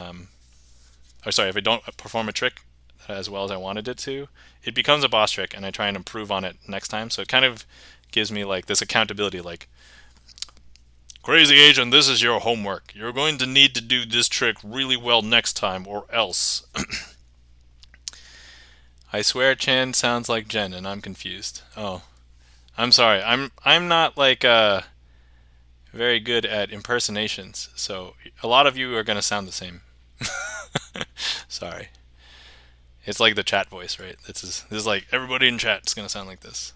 if I don't perform a trick as well as I wanted it to, it becomes a boss trick, and I try and improve on it next time. So it kind of gives me like this accountability, like, Krazee Agent, this is your homework. You're going to need to do this trick really well next time, or else. I swear Chan sounds like Jen, and I'm confused. Oh, I'm sorry. I'm not like very good at impersonations, so a lot of you are gonna sound the same. Sorry. It's like the chat voice, right? This is like everybody in chat is gonna sound like this.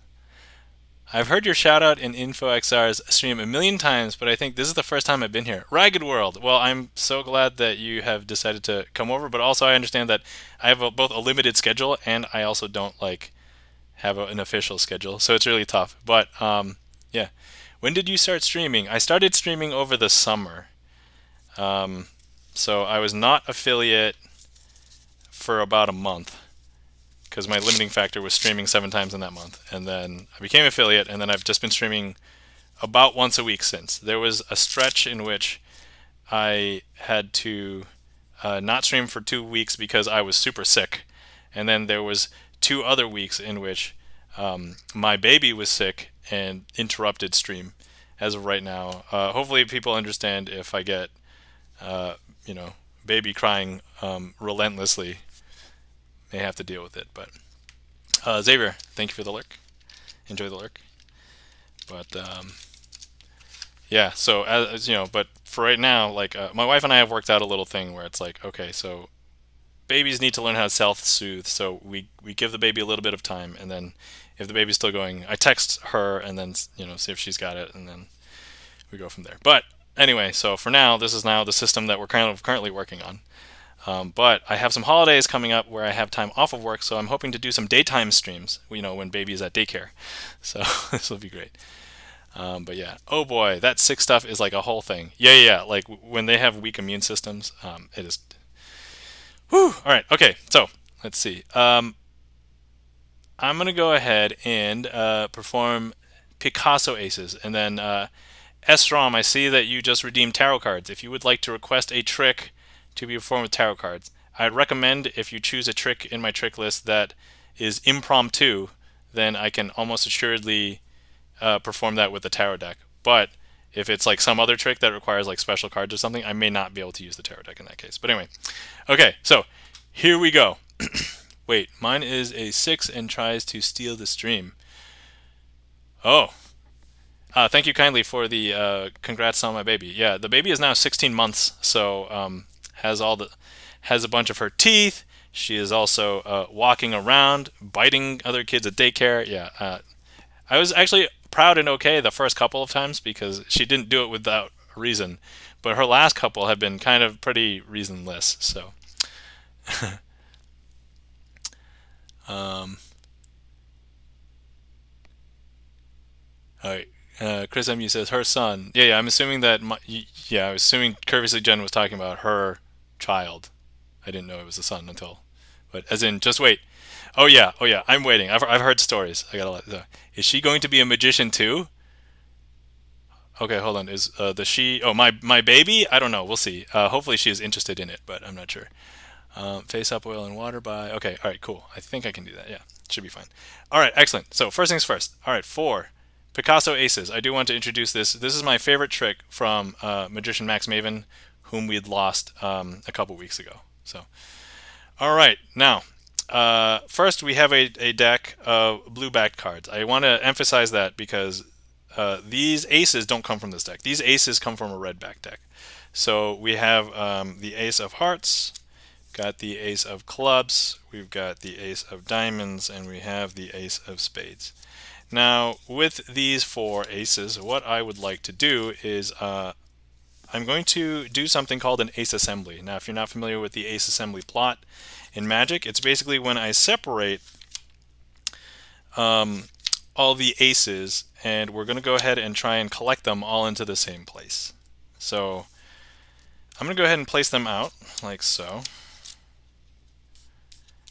I've heard your shout out in InfoXR's stream a million times, but I think this is the first time I've been here. Ragged World. Well, I'm so glad that you have decided to come over, but also I understand that I have both a limited schedule and I also don't like have an official schedule, so it's really tough. But yeah, when did you start streaming? I started streaming over the summer. So I was not affiliate for about a month because my limiting factor was streaming 7 times in that month, and then I became affiliate, and then I've just been streaming about once a week since. There was a stretch in which I had to not stream for 2 weeks because I was super sick, and then there was 2 other weeks in which my baby was sick and interrupted stream. As of right now, hopefully people understand if I get uh, you know baby crying relentlessly. May have to deal with it, but Xavier, thank you for the lurk. Enjoy the lurk. But yeah, so as you know, but for right now, like my wife and I have worked out a little thing where it's like, okay, so babies need to learn how to self-soothe, so we give the baby a little bit of time, and then if the baby's still going, I text her and then see if she's got it, and then we go from there. But anyway, so for now, this is now the system that we're currently working on. But I have some holidays coming up where I have time off of work, so I'm hoping to do some daytime streams, when baby is at daycare. So this will be great. But yeah, oh boy, that sick stuff is like a whole thing. Yeah. Like when they have weak immune systems, it is. Whew. All right. Okay. So let's see. I'm gonna go ahead and perform Picasso Aces, and then Estrom, I see that you just redeemed tarot cards. If you would like to request a trick to be performed with tarot cards, I'd recommend if you choose a trick in my trick list that is impromptu, then I can almost assuredly perform that with the tarot deck. But if it's like some other trick that requires like special cards or something, I may not be able to use the tarot deck in that case. But anyway, okay, so here we go. Wait, mine is a 6 and tries to steal the stream. Oh, thank you kindly for the congrats on my baby. Yeah, the baby is now 16 months, so has a bunch of her teeth. She is also walking around, biting other kids at daycare. Yeah, I was actually proud and okay the first couple of times because she didn't do it without reason, but her last couple have been kind of pretty reasonless. So, um, all right. Chris MU says her son. Yeah. I'm assuming that. Yeah, I was assuming Curviously Jen was talking about her child. I didn't know it was a son until, but as in, just wait. Oh yeah. I'm waiting. I've heard stories. I gotta let. Is she going to be a magician too? Okay, hold on. Is the she? Oh, my baby? I don't know. We'll see. Hopefully she is interested in it, but I'm not sure. Face up, oil and water by. Okay, all right, cool. I think I can do that. Yeah, should be fine. All right, excellent. So first things first. All right, 4 Picasso Aces. I do want to introduce this. This is my favorite trick from Magician Max Maven, whom we had lost a couple weeks ago. So, all right, now. First, we have a deck of blue backed cards. I want to emphasize that because these aces don't come from this deck. These aces come from a red back deck. So we have the Ace of Hearts, got the Ace of Clubs, we've got the Ace of Diamonds, and we have the Ace of Spades. Now, with these 4 aces, what I would like to do is I'm going to do something called an ace assembly. Now, if you're not familiar with the ace assembly plot in Magic, it's basically when I separate all the aces, and we're going to go ahead and try and collect them all into the same place. So I'm going to go ahead and place them out like so.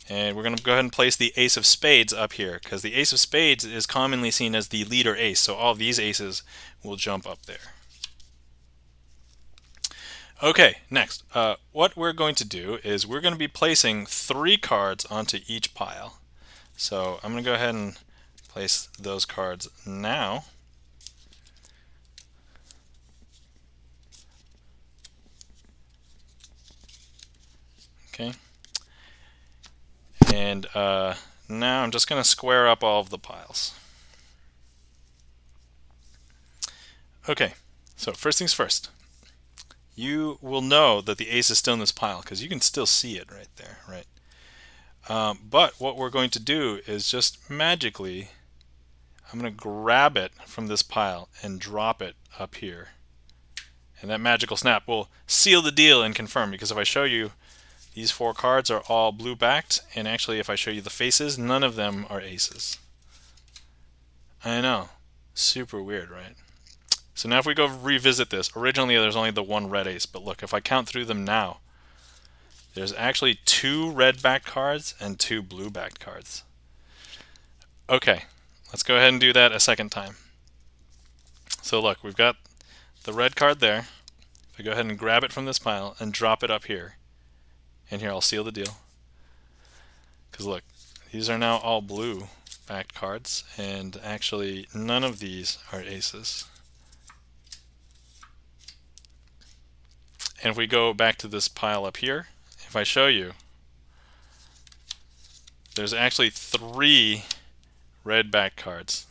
And we're going to go ahead and place the Ace of Spades up here because the Ace of Spades is commonly seen as the leader ace. So all of these aces will jump up there. Okay, next. What we're going to do is we're going to be placing 3 cards onto each pile. So I'm going to go ahead and place those cards now. Okay. And now I'm just going to square up all of the piles. Okay, so first things first. You will know that the ace is still in this pile because you can still see it right there, right? But what we're going to do is just magically, I'm going to grab it from this pile and drop it up here. And that magical snap will seal the deal and confirm, because if I show you, these 4 cards are all blue backed, and actually if I show you the faces, none of them are aces. I know. Super weird, right? So now if we go revisit this, originally there's only the one red ace, but look, if I count through them now, there's actually 2 red backed cards and 2 blue backed cards. Okay, let's go ahead and do that a second time. So look, we've got the red card there. If I go ahead and grab it from this pile and drop it up here, and here I'll seal the deal. Because look, these are now all blue backed cards, and actually none of these are aces. And if we go back to this pile up here, if I show you, there's actually 3 red back cards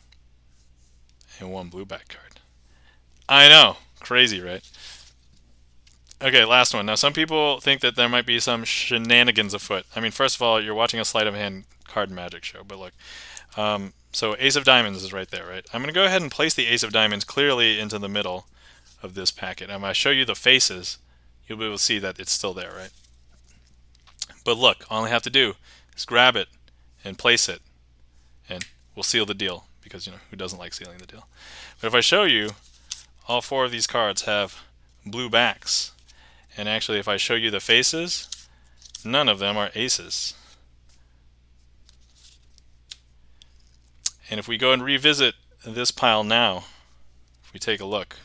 and 1 blue back card. I know, crazy, right? Okay, last one. Now, some people think that there might be some shenanigans afoot. I mean, first of all, you're watching a sleight of hand card magic show, but look. So Ace of Diamonds is right there, right? I'm going to go ahead and place the Ace of Diamonds clearly into the middle of this packet. And when I show you the faces, you'll be able to see that it's still there, right? But look, all I have to do is grab it and place it, and we'll seal the deal, because, you know, who doesn't like sealing the deal? But if I show you, all 4 of these cards have blue backs. And actually, if I show you the faces, none of them are aces. And if we go and revisit this pile now, if we take a look,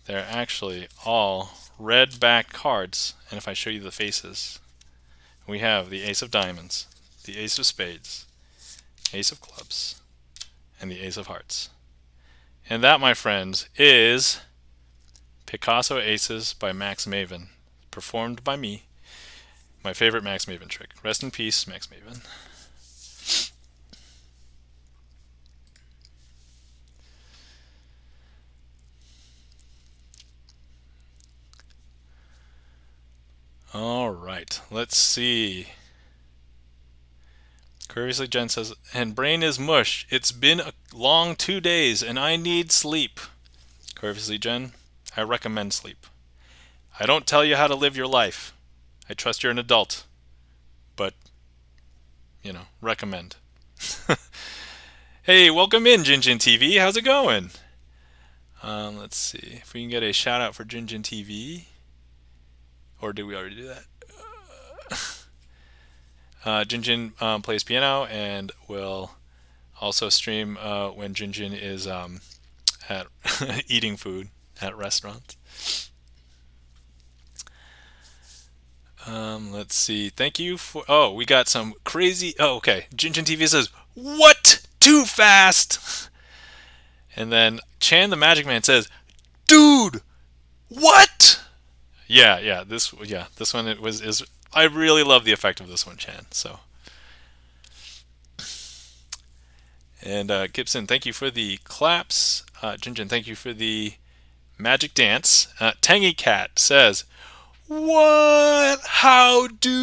they're actually all red back cards. And if I show you the faces, we have the Ace of Diamonds, the Ace of Spades, Ace of Clubs, and the Ace of Hearts. And that, my friends, is Picasso Aces by Max Maven, performed by me, my favorite Max Maven trick. Rest in peace, Max Maven. All right, let's see. Curiously, Jen says, and brain is mush. It's been a long 2 days and I need sleep. Curiously, Jen, I recommend sleep. I don't tell you how to live your life. I trust you're an adult. But, you know, recommend. Hey, welcome in, Jinjin TV. How's it going? Let's see if we can get a shout out for Jinjin TV. Or did we already do that? Jinjin plays piano and will also stream when Jinjin is at eating food at restaurants. Let's see. Thank you for. Oh, we got some crazy. Oh, okay. Jinjin TV says, "What? Too fast?" And then Chan the Magic Man says, "Dude, what?" Yeah. This one is. I really love the effect of this one, Chan. So. And Gibson, thank you for the claps. Jinjin, thank you for the magic dance. Tangy Cat says, "What? How do?"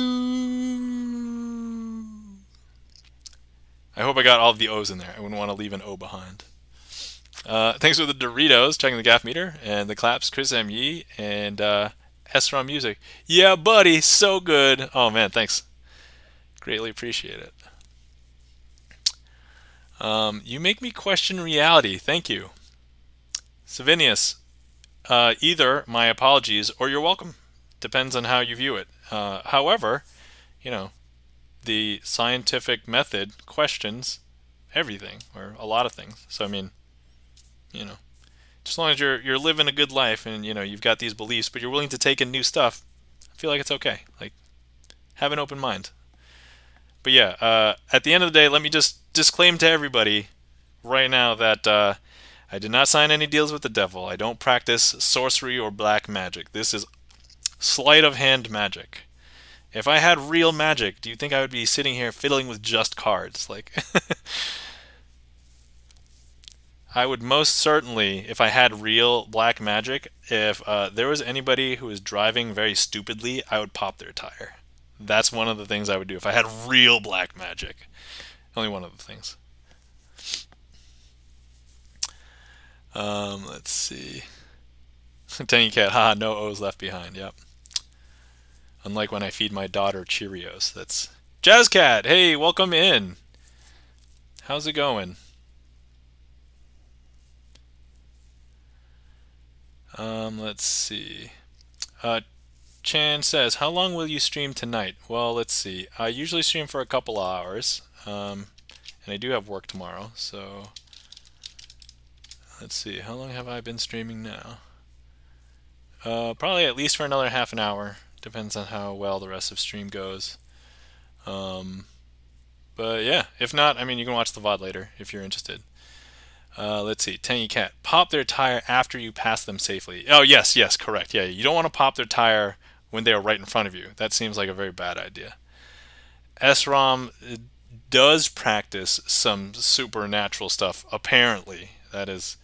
I hope I got all of the O's in there. I wouldn't want to leave an O behind. Thanks for the Doritos, checking the gaff meter, and the claps, Chris M. Yee, and Esrom Music. Yeah, buddy, so good. Oh, man, thanks. Greatly appreciate it. You make me question reality. Thank you. Savinius, either my apologies or you're welcome. Depends on how you view it. However, you know, the scientific method questions everything or a lot of things. So I mean, you know, just as long as you're living a good life and you know you've got these beliefs, but you're willing to take in new stuff, I feel like it's okay. Like, have an open mind. But yeah, at the end of the day, let me just disclaim to everybody right now that I did not sign any deals with the devil. I don't practice sorcery or black magic. This is sleight of hand magic. If I had real magic, do you think I would be sitting here fiddling with just cards? Like, I would most certainly, if I had real black magic, if there was anybody who was driving very stupidly, I would pop their tire. That's one of the things I would do if I had real black magic. Only one of the things. Let's see. Tangy Cat, haha, no O's left behind. Yep. Unlike when I feed my daughter Cheerios. That's Jazz Cat. Hey, welcome in. How's it going? Let's see. Chan says, "How long will you stream tonight?" Well, let's see. I usually stream for a couple of hours, and I do have work tomorrow. So let's see. How long have I been streaming now? Probably at least for another half an hour. Depends on how well the rest of stream goes. Um, but yeah, if not, I mean, you can watch the VOD later if you're interested. Let's see. Tangy Cat. Pop their tire after you pass them safely. Oh, yes, yes, correct. Yeah, you don't want to pop their tire when they are right in front of you. That seems like a very bad idea. SROM does practice some supernatural stuff, apparently. That is,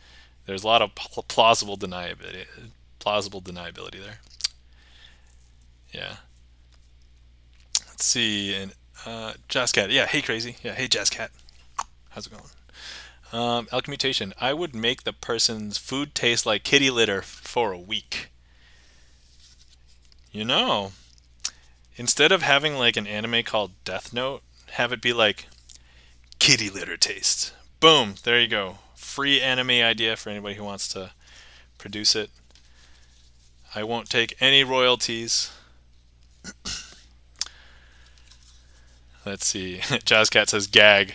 there's a lot of plausible deniability there. Yeah. Let's see. And Jazzcat. Yeah, hey, Krazee. Yeah, hey, Jazzcat. How's it going? Alchemmutation. I would make the person's food taste like kitty litter for a week. You know, instead of having like an anime called Death Note, have it be like kitty litter taste. Boom, there you go. Free anime idea for anybody who wants to produce it. I won't take any royalties. Let's see. Jazzcat says gag.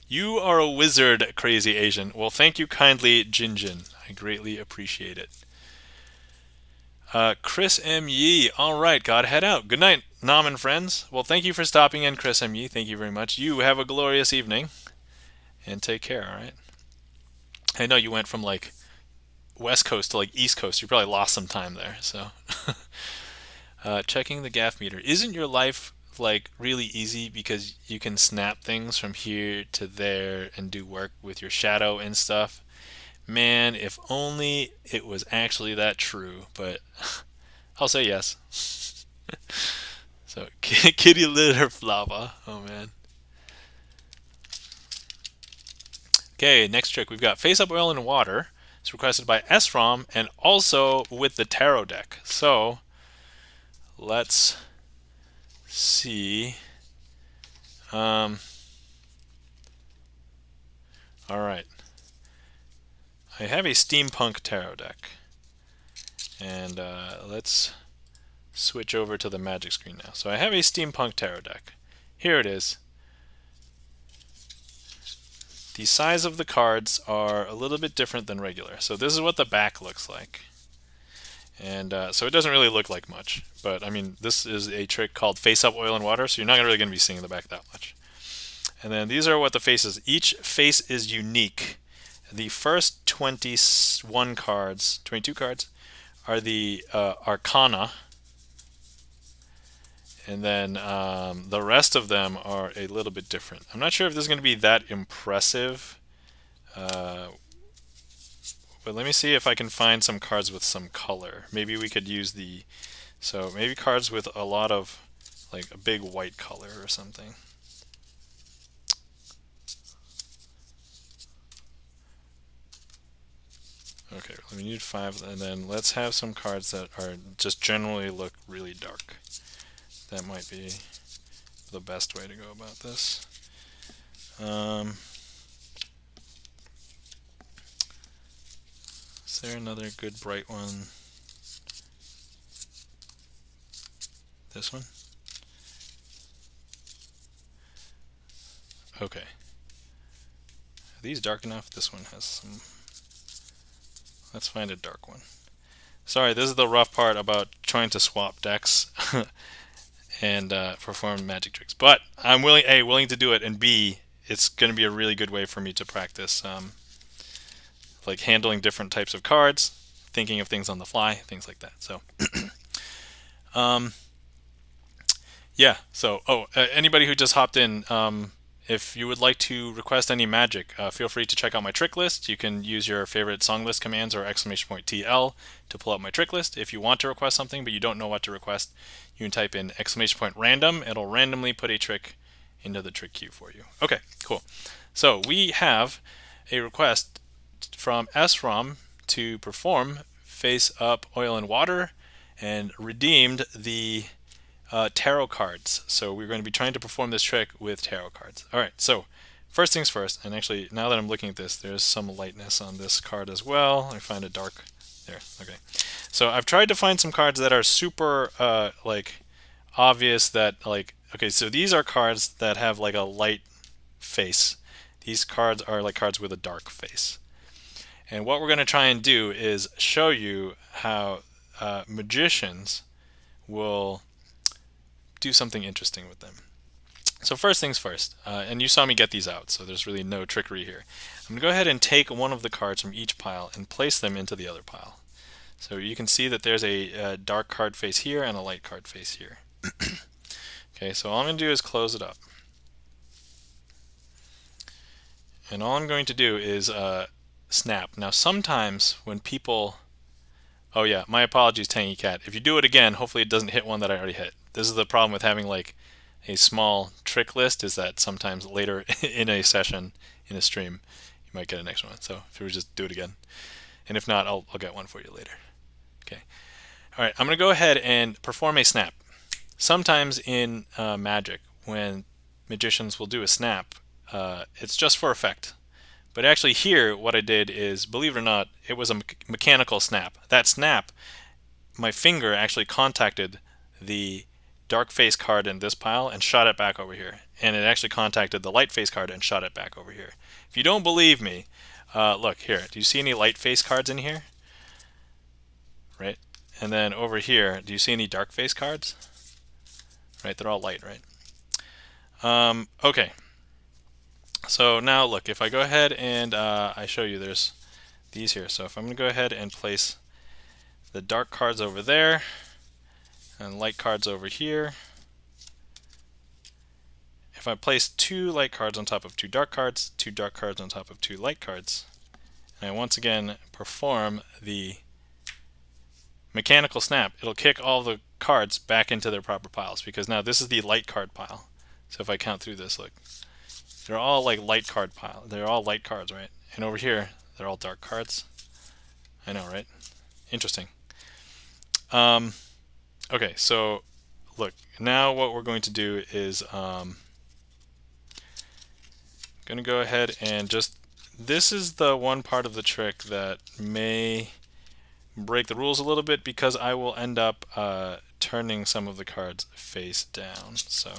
You are a wizard, crazy Asian. Well, thank you kindly, Jinjin. I greatly appreciate it. Chris M. Yee. All right, gotta head out. Good night, Nam and friends. Well, thank you for stopping in, Chris M. Yee. Thank you very much. You have a glorious evening. And take care, all right? I know you went from like West Coast to like East Coast. You probably lost some time there, so. Checking the gaff meter. Isn't your life like really easy because you can snap things from here to there and do work with your shadow and stuff? Man, if only it was actually that true, but I'll say yes. So, kitty litter flava. Oh man. Okay, next trick. We've got face up oil and water. It's requested by SROM and also with the tarot deck. So, let's see. All right. I have a steampunk tarot deck. And let's switch over to the magic screen now. So I have a steampunk tarot deck. Here it is. The size of the cards are a little bit different than regular. So this is what the back looks like. And so it doesn't really look like much. But I mean, this is a trick called face up oil and water, so you're not really going to be seeing the back that much. And then these are what the faces. Each face is unique. The first 21 cards, 22 cards, are the Arcana. And then the rest of them are a little bit different. I'm not sure if this is going to be that impressive. But let me see if I can find some cards with some color. Maybe we could use the... So maybe cards with a lot of, like a big white color or something. Okay, we need 5, and then let's have some cards that are just generally look really dark. That might be the best way to go about this. Is there another good bright one? This one? Okay. Are these dark enough? This one has some... Let's find a dark one. Sorry, this is the rough part about trying to swap decks and perform magic tricks. But I'm willing to do it, and B, it's going to be a really good way for me to practice like handling different types of cards, thinking of things on the fly, things like that. So, yeah. So, anybody who just hopped in, if you would like to request any magic, feel free to check out my trick list. You can use your favorite song list commands or !TL to pull up my trick list. If you want to request something but you don't know what to request, you can type in !random. It'll randomly put a trick into the trick queue for you. Okay, cool. So we have a request from SROM to perform face up oil and water and redeemed the tarot cards. So we're going to be trying to perform this trick with tarot cards. All right, so first things first, and actually now that I'm looking at this, there's some lightness on this card as well. I find a dark, There. Okay. So I've tried to find some cards that are super like obvious that like okay, so these are cards that have like a light face. These cards are like cards with a dark face. And what we're going to try and do is show you how magicians will do something interesting with them. So first things first, and you saw me get these out, so there's really no trickery here. I'm going to go ahead and take one of the cards from each pile and place them into the other pile. So you can see that there's a dark card face here and a light card face here. Okay, so all I'm going to do is close it up. And all I'm going to do is snap. Now sometimes when people... Oh yeah, my apologies, Tangy Cat. If you do it again, hopefully it doesn't hit one that I already hit. This is the problem with having like a small trick list, is that sometimes later in a session, in a stream, you might get an extra one. So if you would just do it again. And if not, I'll get one for you later. Okay. All right, I'm going to go ahead and perform a snap. Sometimes in Magic, when magicians will do a snap, it's just for effect. But actually here, what I did is, believe it or not, it was a mechanical snap. That snap, my finger actually contacted the dark face card in this pile and shot it back over here. And it actually contacted the light face card and shot it back over here. If you don't believe me, look here. Do you see any light face cards in here? Right? And then over here, do you see any dark face cards? Right, they're all light, right? Okay. So now look, if I go ahead and I show you, there's these here. So if I'm going to go ahead and place the dark cards over there and light cards over here, if I place two light cards on top of two dark cards on top of two light cards, and I once again perform the mechanical snap, it'll kick all the cards back into their proper piles, because now this is the light card pile. So if I count through this, look, they're all like light card pile. They're all light cards, right? And over here, they're all dark cards. I know, right? Interesting. Okay, so look, now what we're going to do is going to go ahead and just, this is the one part of the trick that may break the rules a little bit, because I will end up turning some of the cards face down. So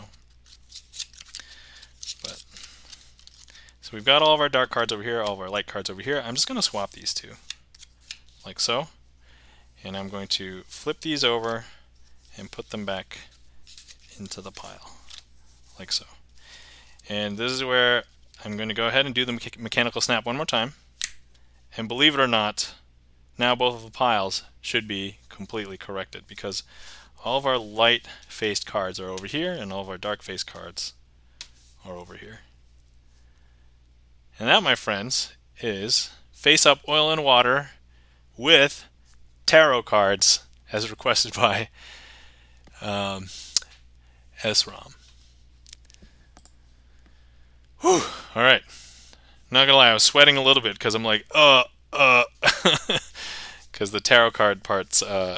we've got all of our dark cards over here, all of our light cards over here. I'm just going to swap these two, like so. And I'm going to flip these over and put them back into the pile, like so. And this is where I'm going to go ahead and do the mechanical snap one more time. And believe it or not, now both of the piles should be completely corrected, because all of our light-faced cards are over here and all of our dark-faced cards are over here. And that, my friends, is Face Up Oil and Water with tarot cards, as requested by Azznn. Whew. All right. Not gonna lie, I was sweating a little bit because I'm like, because the tarot card parts, I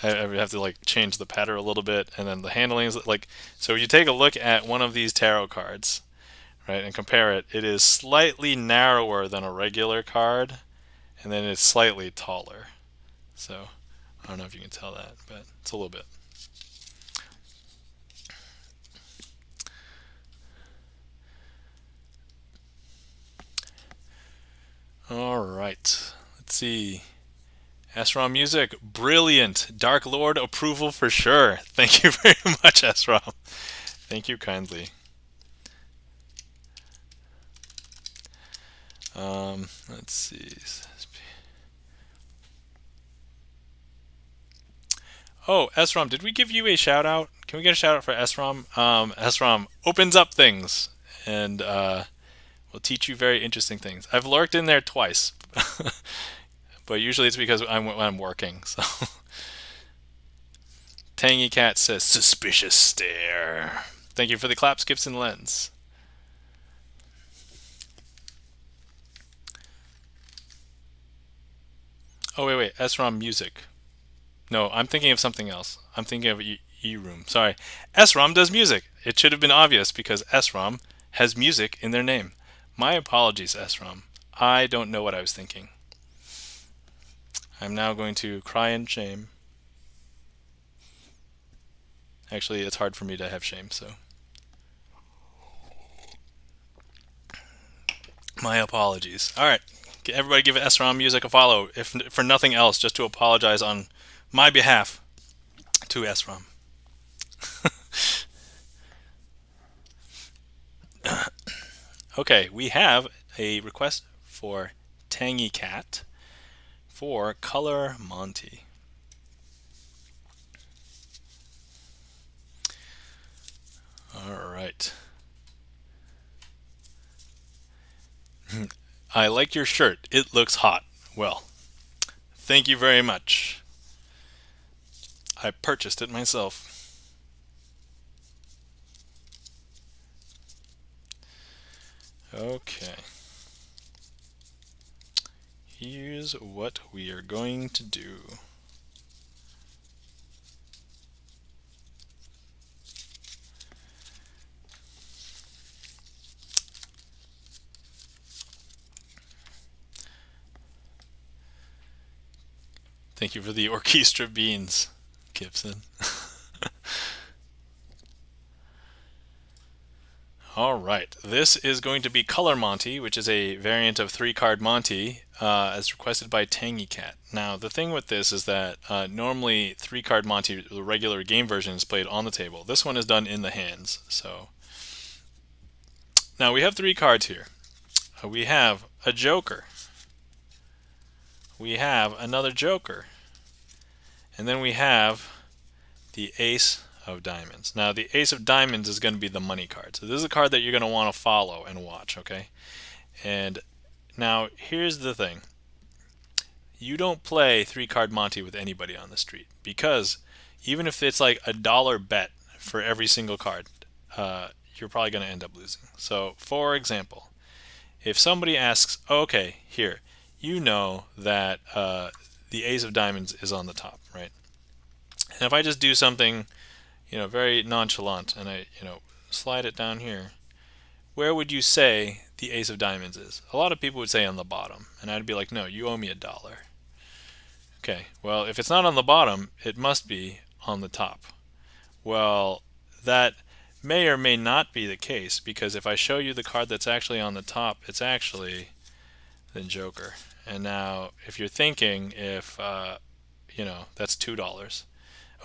have to like change the pattern a little bit, and then the handling is like, so you take a look at one of these tarot cards, right, and compare it. It is slightly narrower than a regular card, and then it's slightly taller. So I don't know if you can tell that, but it's a little bit. All right, let's see. Azznn music, brilliant. Dark Lord approval for sure. Thank you very much, Azznn. Thank you kindly. Let's see. Oh, Azznn, did we give you a shout out? Can we get a shout out for Azznn? Azznn opens up things and will teach you very interesting things. I've lurked in there twice, but usually it's because I'm working. So, Tangy Cat says suspicious stare. Thank you for the clap, skips, and lens. Oh wait, Azznn music. No, I'm thinking of something else. I'm thinking of E-Room. Sorry. Azznn does music. It should have been obvious because Azznn has music in their name. My apologies, Azznn. I don't know what I was thinking. I'm now going to cry in shame. Actually, it's hard for me to have shame, so my apologies. All right, everybody give SRAM Music a follow, if for nothing else, just to apologize on my behalf to SRAM. Okay, we have a request for Tangy Cat for Color Monty. All right. I like your shirt. It looks hot. Well, thank you very much. I purchased it myself. Okay. Here's what we are going to do. Thank you for the orchestra beans, Gibson. All right, this is going to be Color Monty, which is a variant of 3-card Monty, as requested by Tangy Cat. Now, the thing with this is that normally 3-card Monty, the regular game version, is played on the table. This one is done in the hands. So now we have 3 cards here. We have a Joker. We have another Joker. And then we have the Ace of Diamonds. Now, the Ace of Diamonds is going to be the money card. So this is a card that you're going to want to follow and watch, okay? And now, here's the thing. You don't play 3-card Monty with anybody on the street, because even if it's like $1 bet for every single card, you're probably going to end up losing. So, for example, if somebody asks, okay, here, you know that the Ace of Diamonds is on the top, right? And if I just do something, very nonchalant, and I, slide it down here, where would you say the Ace of Diamonds is? A lot of people would say on the bottom, and I'd be like, no, you owe me $1. Okay, well, if it's not on the bottom, it must be on the top. Well, that may or may not be the case, because if I show you the card that's actually on the top, it's actually the Joker. And now, if you're thinking, if, that's $2.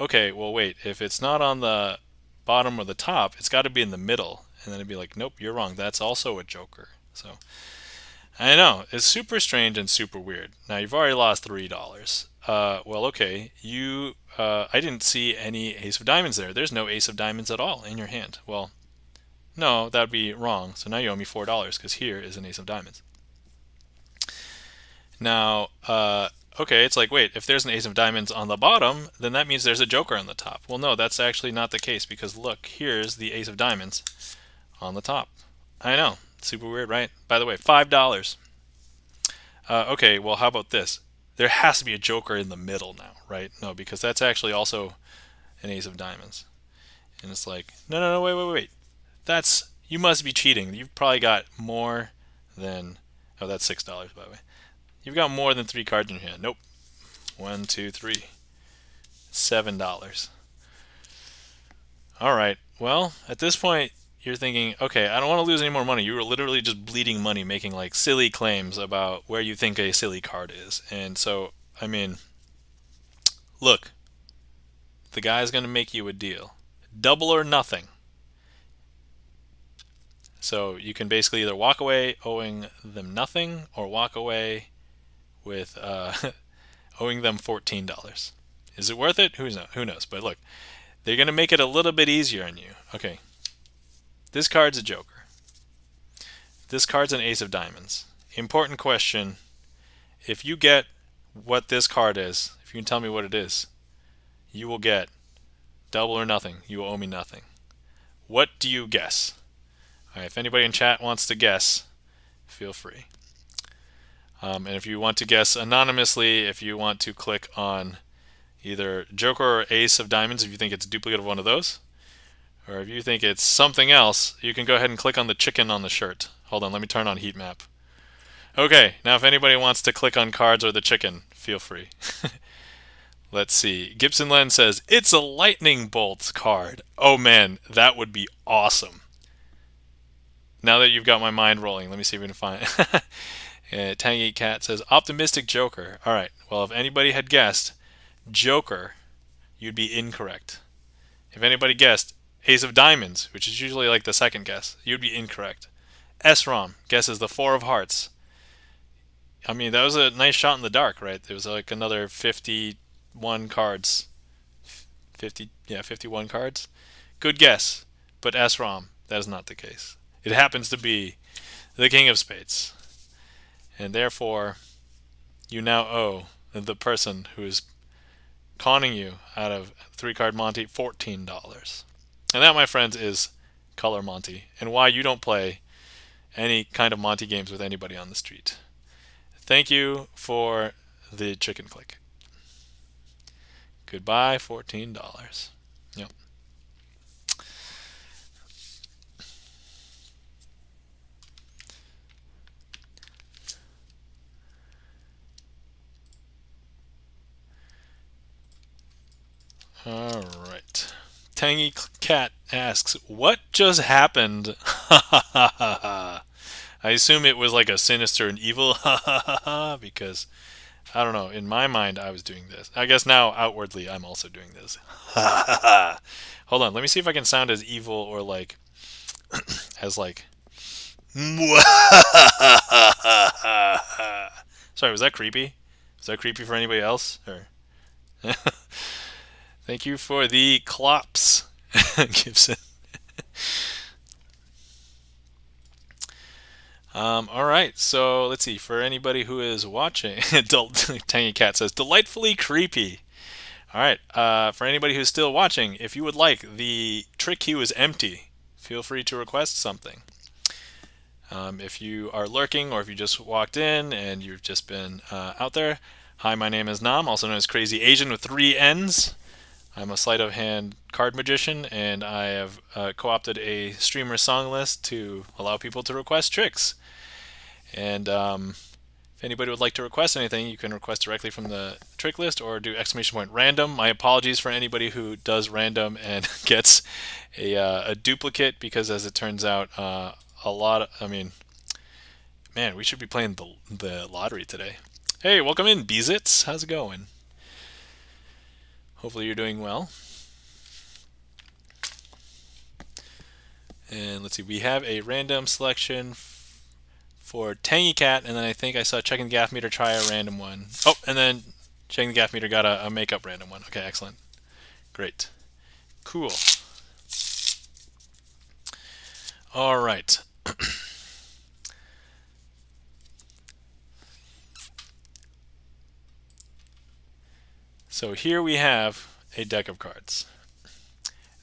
Okay, well, wait, if it's not on the bottom or the top, it's got to be in the middle. And then it'd be like, nope, you're wrong. That's also a Joker. So, I know, it's super strange and super weird. Now, you've already lost $3. Well, okay, I didn't see any Ace of Diamonds there. There's no Ace of Diamonds at all in your hand. Well, no, that would be wrong. So now you owe me $4, because here is an Ace of Diamonds. Now, okay, it's like, wait, if there's an Ace of Diamonds on the bottom, then that means there's a Joker on the top. Well, no, that's actually not the case, because look, here's the Ace of Diamonds on the top. I know, super weird, right? By the way, $5. Okay, well, how about this? There has to be a Joker in the middle now, right? No, because that's actually also an Ace of Diamonds. And it's like, no, wait. You must be cheating. You've probably got more than, oh, that's $6, by the way. You've got more than 3 cards in your hand. Nope. 1, 2, 3. $7. All right. Well, at this point, you're thinking, okay, I don't want to lose any more money. You were literally just bleeding money, making like silly claims about where you think a silly card is. And so, I mean, look, the guy's going to make you a deal. Double or nothing. So you can basically either walk away owing them nothing, or walk away with owing them $14. Is it worth it? Who knows? But look, they're going to make it a little bit easier on you. Okay, this card's a Joker. This card's an Ace of Diamonds. Important question. If you get what this card is, if you can tell me what it is, you will get double or nothing. You will owe me nothing. What do you guess? All right, if anybody in chat wants to guess, feel free. And if you want to guess anonymously, if you want to click on either Joker or Ace of Diamonds, if you think it's a duplicate of one of those, or if you think it's something else, you can go ahead and click on the chicken on the shirt. Hold on, let me turn on heat map. Okay, now if anybody wants to click on cards or the chicken, feel free. Let's see. Gibson Len says, it's a lightning bolt card. Oh man, that would be awesome. Now that you've got my mind rolling, let me see if we can find it. Tangy Cat says, optimistic Joker. Alright, well, if anybody had guessed Joker, you'd be incorrect. If anybody guessed Ace of Diamonds, which is usually like the second guess, you'd be incorrect. S-Rom guesses the Four of Hearts. I mean, that was a nice shot in the dark, right? There was like another 51 cards. 51 cards. Good guess, but S-Rom, that is not the case. It happens to be the King of Spades. And therefore, you now owe the person who is conning you out of 3-card Monty $14. And that, my friends, is Color Monty, and why you don't play any kind of Monty games with anybody on the street. Thank you for the chicken click. Goodbye, $14. Yep. All right. Tangy Cat asks, what just happened? I assume it was like a sinister and evil because I don't know. In my mind, I was doing this. I guess now outwardly, I'm also doing this. Hold on. Let me see if I can sound as evil or like as like. Sorry, was that creepy? Was that creepy for anybody else? Or thank you for the clops, Gibson. All right, so let's see. For anybody who is watching, Tangy Cat says, delightfully creepy. All right, for anybody who's still watching, if you would like the trick queue is empty, feel free to request something. If you are lurking or if you just walked in and you've just been out there, hi, my name is Nam, also known as Crazy Asian with 3 N's. I'm a sleight of hand card magician, and I have co-opted a StreamerSonglist to allow people to request tricks. And if anybody would like to request anything, you can request directly from the trick list or do !random. My apologies for anybody who does random and gets a duplicate, because as it turns out, a lot. I mean, man, we should be playing the lottery today. Hey, welcome in, Beezits. How's it going? Hopefully you're doing well. And let's see, we have a random selection for Tangy Cat, and then I think I saw Checking the Gaff Meter try a random one. Oh, and then Checking the Gaff Meter got a makeup random one. Okay, excellent. Great. Cool. All right. So here we have a deck of cards.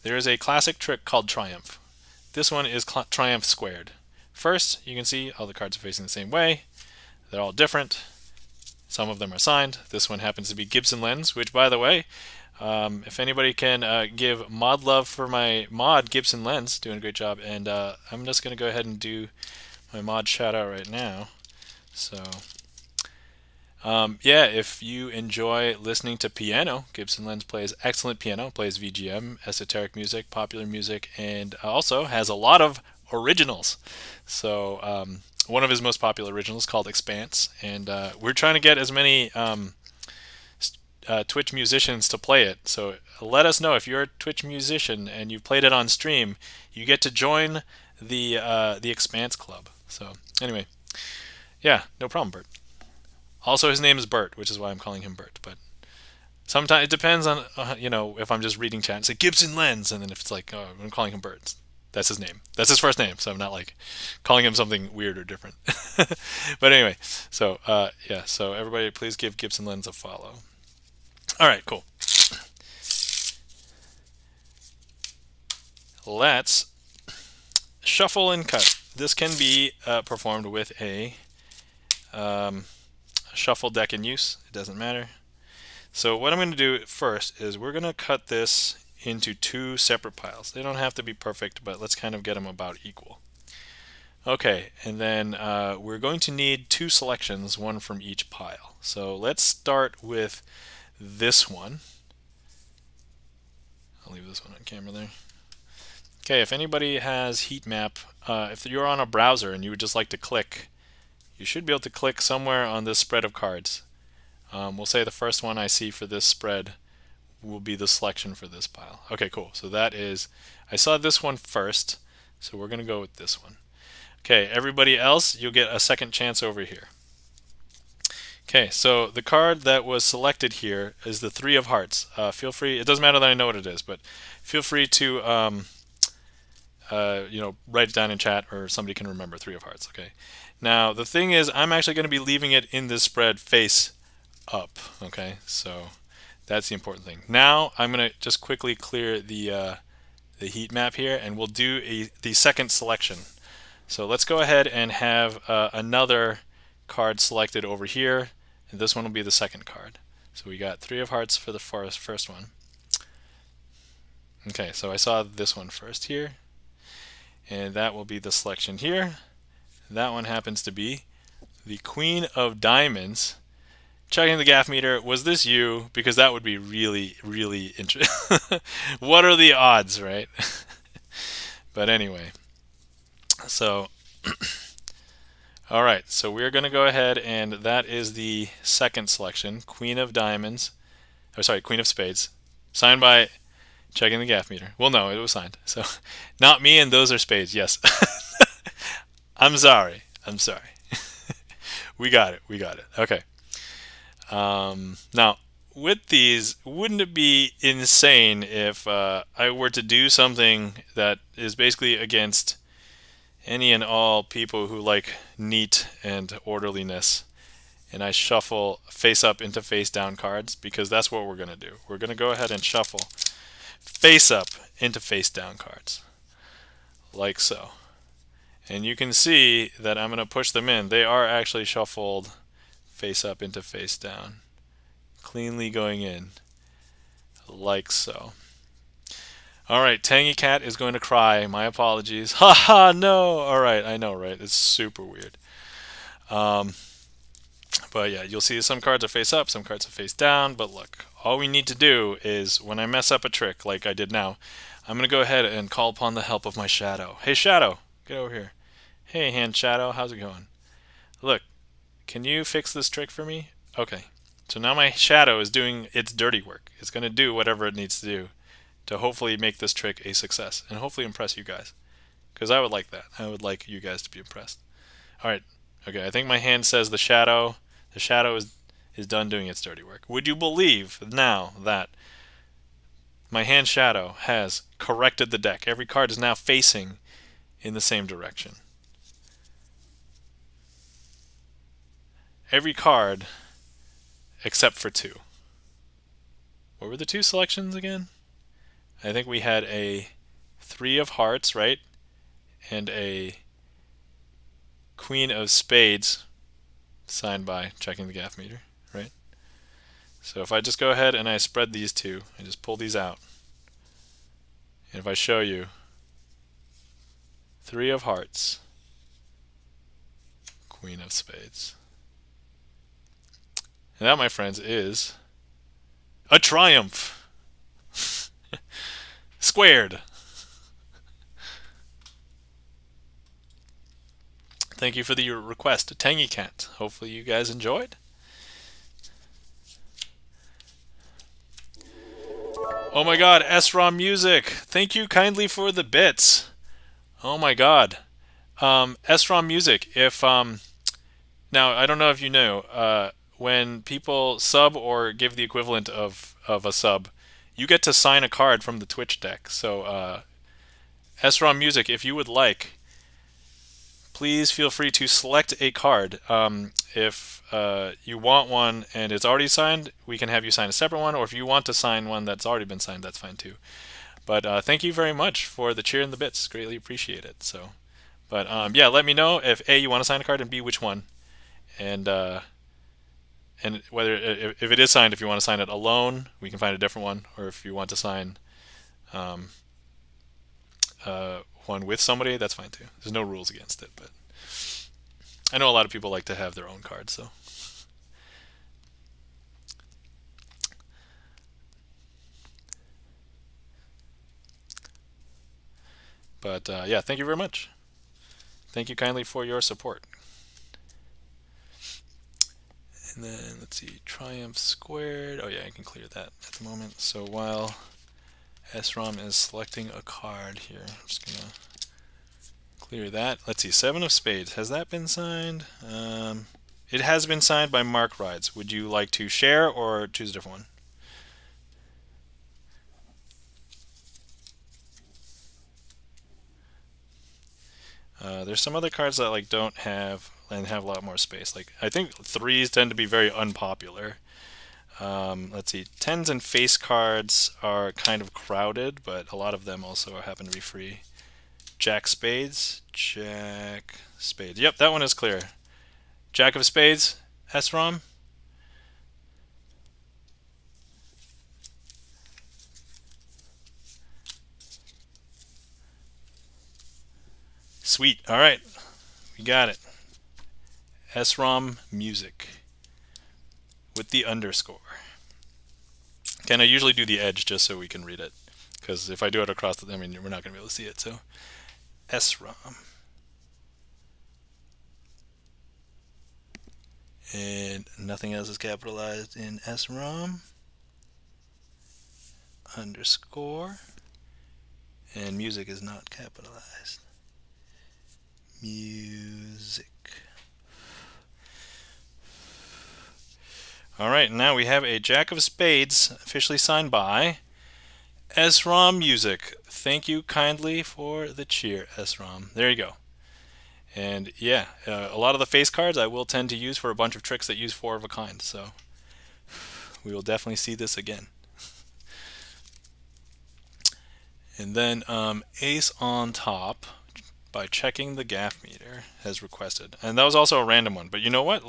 There is a classic trick called Triumph. This one is Triumph squared. First, you can see all the cards are facing the same way. They're all different. Some of them are signed. This one happens to be Gibson Lens, which, by the way, if anybody can give mod love for my mod, Gibson Lens, doing a great job. And I'm just going to go ahead and do my mod shout out right now. So yeah, if you enjoy listening to piano, Gibson Lens plays excellent piano, plays VGM, esoteric music, popular music, and also has a lot of originals. So one of his most popular originals is called Expanse, and we're trying to get as many Twitch musicians to play it. So let us know if you're a Twitch musician and you've played it on stream. You get to join the Expanse Club. So anyway, yeah, no problem, Bert. Also, his name is Bert, which is why I'm calling him Bert. But sometimes it depends on, if I'm just reading chat and say Gibson Lens, and then if it's like, oh, I'm calling him Bert. That's his name. That's his first name, so I'm not like calling him something weird or different. But anyway, so yeah, so everybody please give Gibson Lens a follow. All right, cool. Let's shuffle and cut. This can be performed with a shuffle deck in use. It doesn't matter. So what I'm going to do first is we're going to cut this into 2 separate piles. They don't have to be perfect, but let's kind of get them about equal. Okay, and then we're going to need two selections, one from each pile. So let's start with this one. I'll leave this one on camera there. Okay, if anybody has heat map, if you're on a browser and you would just like to click, you should be able to click somewhere on this spread of cards. We'll say the first one I see for this spread will be the selection for this pile. Okay, cool. So that is, I saw this one first, so we're going to go with this one. Okay, everybody else, you'll get a second chance over here. Okay, so the card that was selected here is the Three of Hearts. Feel free, it doesn't matter that I know what it is, but feel free to write it down in chat, or somebody can remember Three of Hearts. Okay. Now the thing is, I'm actually going to be leaving it in this spread face up. Okay, so that's the important thing. Now I'm going to just quickly clear the heat map here, and we'll do the second selection. So let's go ahead and have another card selected over here, and this one will be the second card. So we got Three of Hearts for the first one. Okay, so I saw this one first here, and that will be the selection here. That one happens to be the Queen of Diamonds. Checking the gaff meter, was this you? Because that would be really, really interesting. What are the odds, right? But anyway, so all right, so we're going to go ahead, and that is the second selection, Queen of Diamonds. Oh, sorry, Queen of Spades, signed by checking the gaff meter. Well, no, it was signed. So, not me, and those are spades. Yes. I'm sorry. I'm sorry. We got it. We got it. Okay. Now, with these, wouldn't it be insane if I were to do something that is basically against any and all people who like neat and orderliness, and I shuffle face up into face down cards? Because that's what we're going to do. We're going to go ahead and shuffle face up into face down cards, like so. And you can see that I'm going to push them in. They are actually shuffled face up into face down, cleanly going in, like so. Alright, Tangy Cat is going to cry. My apologies. Haha, no! Alright, I know, right? It's super weird. But yeah, you'll see some cards are face up, some cards are face down. But look, all we need to do is, when I mess up a trick like I did now, I'm going to go ahead and call upon the help of my shadow. Hey, Shadow, get over here. Hey, Hand Shadow, how's it going? Look, can you fix this trick for me? Okay. So now my shadow is doing its dirty work. It's going to do whatever it needs to do to hopefully make this trick a success and hopefully impress you guys. Because I would like that. I would like you guys to be impressed. Alright. Okay, I think my hand says the shadow is done doing its dirty work. Would you believe now that my hand shadow has corrected the deck? Every card is now facing in the same direction. Every card except for two. What were the two selections again? I think we had a Three of Hearts, right? And a Queen of Spades, signed by checking the gaff meter, right? So if I just go ahead and I spread these two, I just pull these out, and if I show you Three of Hearts, Queen of Spades. And that, my friends, is a triumph. Squared. Thank you for the request, Tangy Cat. Hopefully you guys enjoyed. Oh my god, SROM Music. Thank you kindly for the bits. Oh my god. SROM Music, if now I don't know if you know, when people sub or give the equivalent of a sub, you get to sign a card from the Twitch deck. So SROM Music, if you would like, please feel free to select a card. If you want one and it's already signed, we can have you sign a separate one, or if you want to sign one that's already been signed, that's fine too. But thank you very much for the cheer and the bits. Greatly appreciate it. So, but yeah, let me know if A, you want to sign a card, and B, which one. And whether, if it is signed, if you want to sign it alone, we can find a different one, or if you want to sign one with somebody, that's fine too. There's no rules against it, but I know a lot of people like to have their own cards, so. But yeah, thank you very much. Thank you kindly for your support. And then let's see, Triumph squared. Oh yeah, I can clear that at the moment. So while SROM is selecting a card here, I'm just gonna clear that. Let's see, Seven of Spades. Has that been signed? It has been signed by Mark Rides. Would you like to share or choose a different one? There's some other cards that like don't have and have a lot more space. Like I think threes tend to be very unpopular. Let's see, tens and face cards are kind of crowded, but a lot of them also happen to be free. Jack Spades, Jack Spades. Yep, that one is clear. Jack of Spades, SROM. Sweet. All right, we got it. SROM music with the underscore. Can I usually do the edge just so we can read it? Because if I do it across the, I mean, we're not going to be able to see it. So SROM. And nothing else is capitalized in SROM. Underscore. And music is not capitalized. Music. All right, now we have a Jack of Spades officially signed by SROM Music. Thank you kindly for the cheer, SROM. There you go. And yeah, a lot of the face cards I will tend to use for a bunch of tricks that use four of a kind. So we will definitely see this again. And then Ace on top by checking the gaff meter has requested. And that was also a random one. But you know what?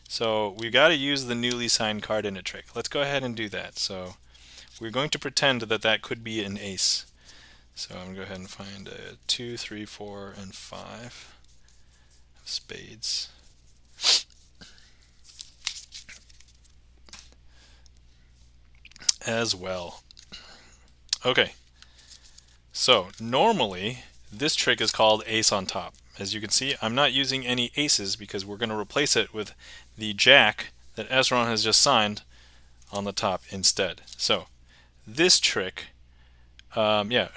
So we got to use the newly signed card in a trick. Let's go ahead and do that. So we're going to pretend that that could be an ace. So I'm going to go ahead and find 2, 3, 4, and 5 of spades. As well. Okay. So normally this trick is called ace on top. As you can see, I'm not using any aces because we're going to replace it with the jack that SROM has just signed on the top instead. So this trick, yeah,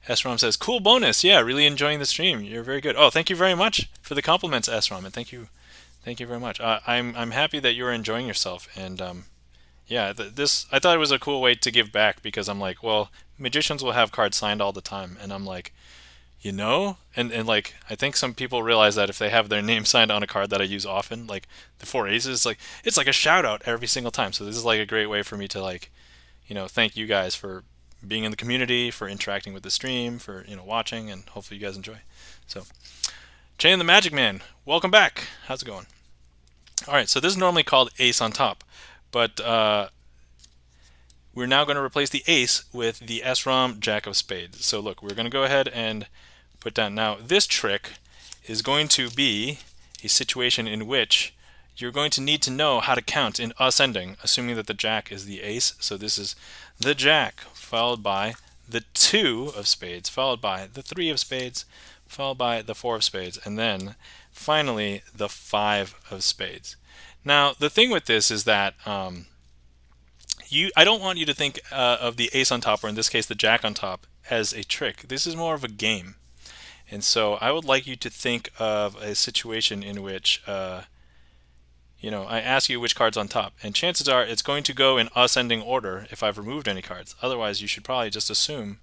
SROM says, cool bonus. Yeah, really enjoying the stream. You're very good. Oh, thank you very much for the compliments, SROM, and thank you very much. I'm happy that you're enjoying yourself, and yeah, this I thought it was a cool way to give back because I'm like, well, magicians will have cards signed all the time, and I'm like, you know, and like I think some people realize that if they have their name signed on a card that I use often, like the four aces, like it's like a shout out every single time. So this is like a great way for me to like, you know, thank you guys for being in the community, for interacting with the stream, for watching, and hopefully you guys enjoy. So, Chain the Magic Man, welcome back. How's it going? All right, so this is normally called ace on top, but we're now going to replace the ace with the SROM Jack of Spades. So look, we're going to go ahead and put down. Now this trick is going to be a situation in which you're going to need to know how to count in ascending, assuming that the jack is the ace. So this is the jack followed by the 2 of spades, followed by the 3 of spades, followed by the 4 of spades, and then finally the 5 of spades. Now the thing with this is that I don't want you to think of the ace on top, or in this case the jack on top, as a trick. This is more of a game. And so I would like you to think of a situation in which, I ask you which card's on top. And chances are it's going to go in ascending order if I've removed any cards. Otherwise, you should probably just assume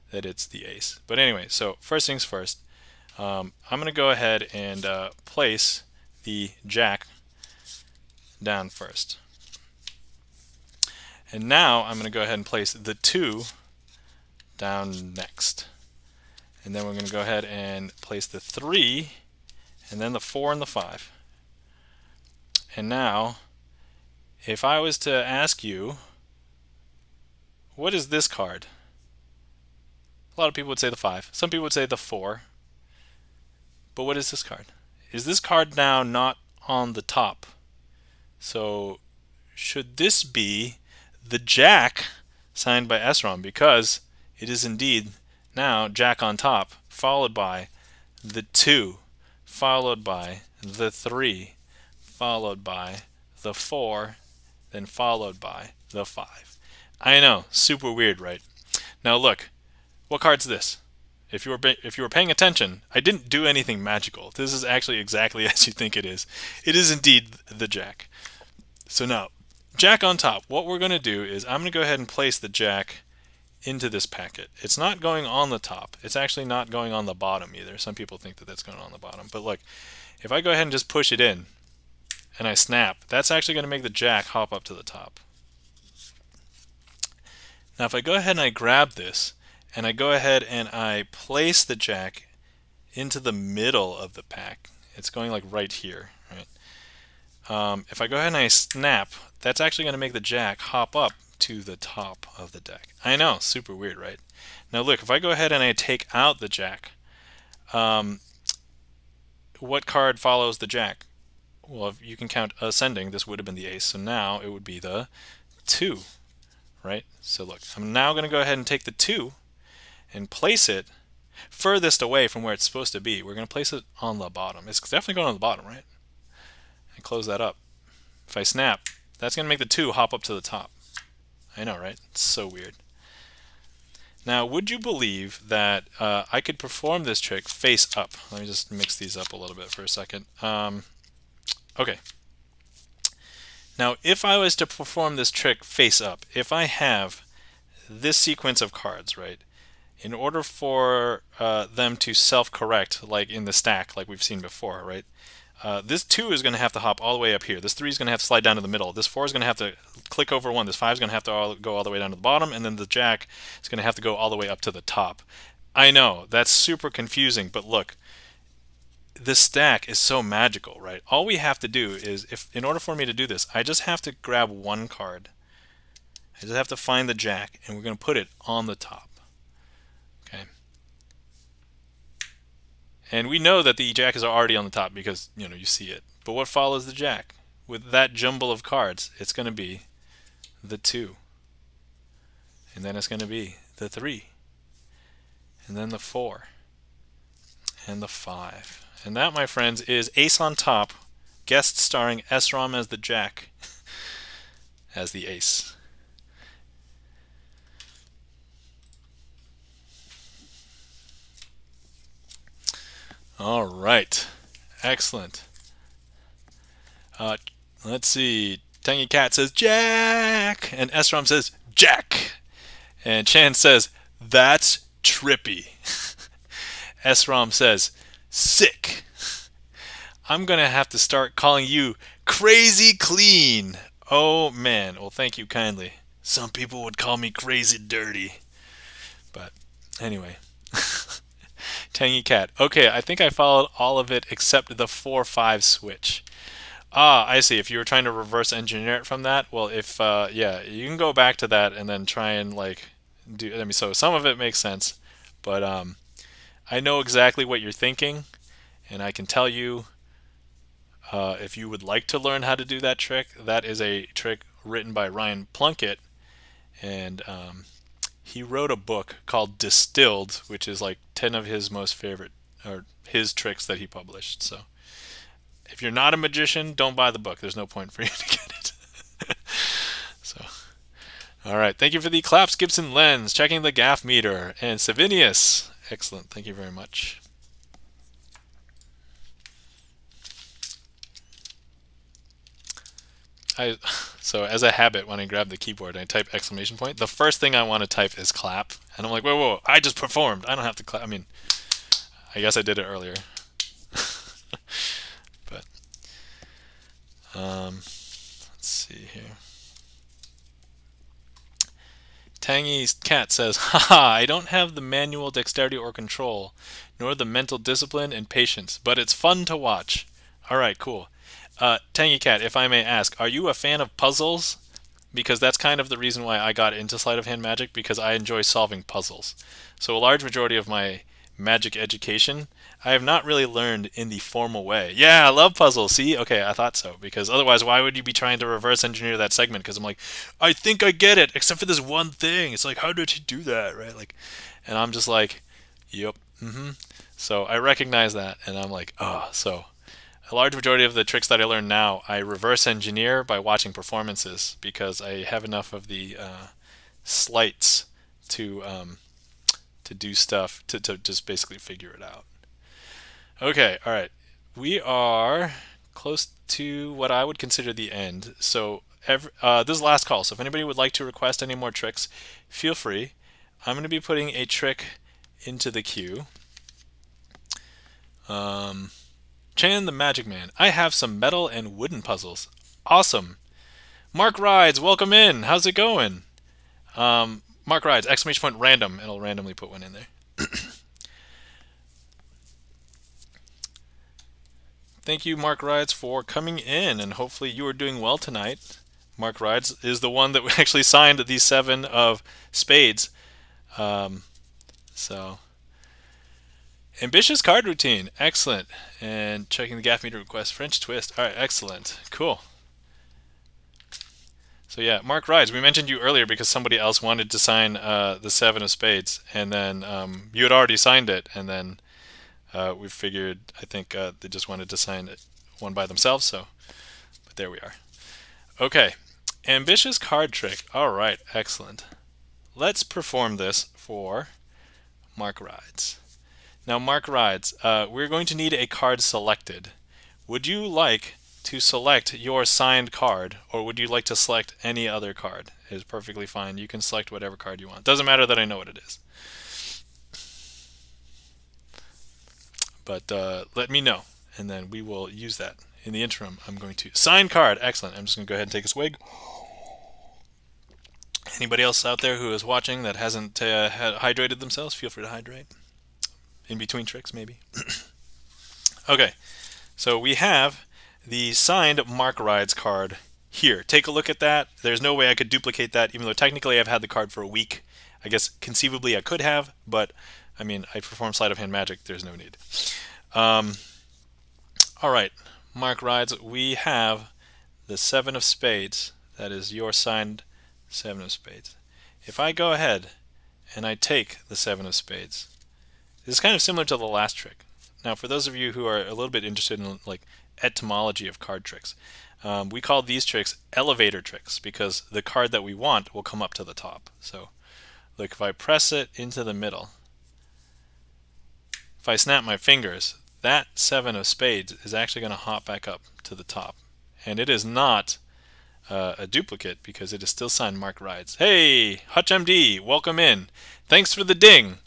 that it's the ace. But anyway, so first things first, I'm going to go ahead and place the jack down first. And now I'm going to go ahead and place the 2 down next. And then we're going to go ahead and place the 3, and then the 4 and the 5. And now, if I was to ask you, what is this card? A lot of people would say the 5. Some people would say the 4. But what is this card? Is this card now not on the top? So should this be the Jack signed by Aznnn? Because it is indeed now Jack on top, followed by the 2, followed by the 3, followed by the 4, then followed by the 5. I know, super weird, right? Now look, what card's this? If you were paying attention, I didn't do anything magical. This is actually exactly as you think it is. It is indeed the Jack. So now, Jack on top. What we're going to do is I'm going to go ahead and place the Jack into this packet. It's not going on the top. It's actually not going on the bottom either. Some people think that that's going on the bottom. But look, if I go ahead and just push it in and I snap, that's actually going to make the Jack hop up to the top. Now if I go ahead and I grab this and I go ahead and I place the Jack into the middle of the pack, it's going like right here, right? If I go ahead and I snap, that's actually going to make the Jack hop up to the top of the deck. I know, super weird, right? Now look, if I go ahead and I take out the Jack, what card follows the Jack? Well, if you can count ascending, this would have been the ace, so now it would be the 2, right? So look, I'm now going to go ahead and take the 2 and place it furthest away from where it's supposed to be. We're going to place it on the bottom. It's definitely going on the bottom, right? And close that up. If I snap, that's going to make the 2 hop up to the top. I know, right? It's so weird. Now, would you believe that I could perform this trick face up? Let me just mix these up a little bit for a second. Okay. Now, if I was to perform this trick face up, if I have this sequence of cards, right, in order for them to self-correct, like in the stack, like we've seen before, right, this 2 is going to have to hop all the way up here. This 3 is going to have to slide down to the middle. This 4 is going to have to click over 1. This 5 is going to have to go all the way down to the bottom. And then the Jack is going to have to go all the way up to the top. I know, that's super confusing, but look, this stack is so magical, right? All we have to do is, in order for me to do this, I just have to grab one card. I just have to find the Jack, and we're going to put it on the top. Okay. And we know that the Jack is already on the top because, you see it. But what follows the Jack? With that jumble of cards, it's going to be the 2. And then it's going to be the 3. And then the 4. And the 5. And that, my friends, is Ace on Top, guest starring Aznnn as the Jack, as the Ace. All right, excellent. Let's see. Tangy Cat says Jack, and Aznnn says Jack, and Chan says that's trippy. Aznnn says sick. I'm gonna have to start calling you Krazee Clean. Oh man. Well, thank you kindly. Some people would call me Crazy Dirty, but anyway. Tangy Cat. Okay, I think I followed all of it except the 4-5 switch. Ah, I see. If you were trying to reverse engineer it from that, well, yeah, you can go back to that and then try and do. I mean, so some of it makes sense, but I know exactly what you're thinking, and I can tell you, if you would like to learn how to do that trick, that is a trick written by Ryan Plunkett, and he wrote a book called Distilled, which is like 10 of his most favorite, or his tricks that he published. So if you're not a magician, don't buy the book. There's no point for you to get it. So, all right. Thank you for the claps, Gibson Lens, checking the gaff meter, and Savinius. Excellent. Thank you very much. So as a habit, when I grab the keyboard and I type exclamation point, the first thing I want to type is clap. And I'm like, whoa, whoa, I just performed. I don't have to clap. I mean, I guess I did it earlier. But, let's see here. Tangy Cat says, haha, I don't have the manual dexterity or control, nor the mental discipline and patience, but it's fun to watch. All right, cool. Tangy Cat, if I may ask, are you a fan of puzzles? because that's kind of the reason why I got into sleight of hand magic, because I enjoy solving puzzles. So a large majority of my magic education, I have not really learned in the formal way. Yeah, I love puzzles. See? Okay, I thought so. Because otherwise, why would you be trying to reverse engineer that segment? Because I'm like, I think I get it, except for this one thing. It's like, how did he do that, right? Like, and I'm just like, yep, So I recognize that, and I'm like, oh, so a large majority of the tricks that I learn now, I reverse engineer by watching performances because I have enough of the sleights to do stuff to just basically figure it out. Okay, all right. We are close to what I would consider the end. So this is last call. So if anybody would like to request any more tricks, feel free. I'm going to be putting a trick into the queue. Chan the Magic Man. I have some metal and wooden puzzles. Awesome. Mark Rides, welcome in. How's it going? Mark Rides, exclamation point random. It'll randomly put one in there. Thank you, Mark Rides, for coming in, and hopefully you are doing well tonight. Mark Rides is the one that actually signed the 7 of spades. So, ambitious card routine, excellent. And checking the gaff meter request, French twist. All right, excellent, cool. So yeah, Mark Rides. We mentioned you earlier because somebody else wanted to sign the 7 of spades, and then you had already signed it, and then we figured, I think they just wanted to sign it one by themselves, so, but there we are. Okay, ambitious card trick. All right, excellent. Let's perform this for Mark Rides. Now, Mark Rides, we're going to need a card selected. Would you like to select your signed card, or would you like to select any other card? It is perfectly fine. You can select whatever card you want. Doesn't matter that I know what it is. But let me know, and then we will use that. In the interim, I'm going to sign card. Excellent. I'm just going to go ahead and take a swig. Anybody else out there who is watching that hasn't hydrated themselves, feel free to hydrate. In between tricks, maybe. Okay, so we have the signed Mark Rides card here. Take a look at that. There's no way I could duplicate that, even though technically I've had the card for a week. I guess conceivably I could have, but I mean, I perform sleight of hand magic. There's no need. All right, Mark Rides, we have the 7 of spades. That is your signed 7 of spades. If I go ahead and I take the 7 of spades, this is kind of similar to the last trick. Now, for those of you who are a little bit interested in like etymology of card tricks, we call these tricks elevator tricks because the card that we want will come up to the top. So, look, if I press it into the middle, if I snap my fingers, that 7 of spades is actually going to hop back up to the top. And it is not a duplicate because it is still signed Mark Rides. Hey, HutchMD, welcome in. Thanks for the ding.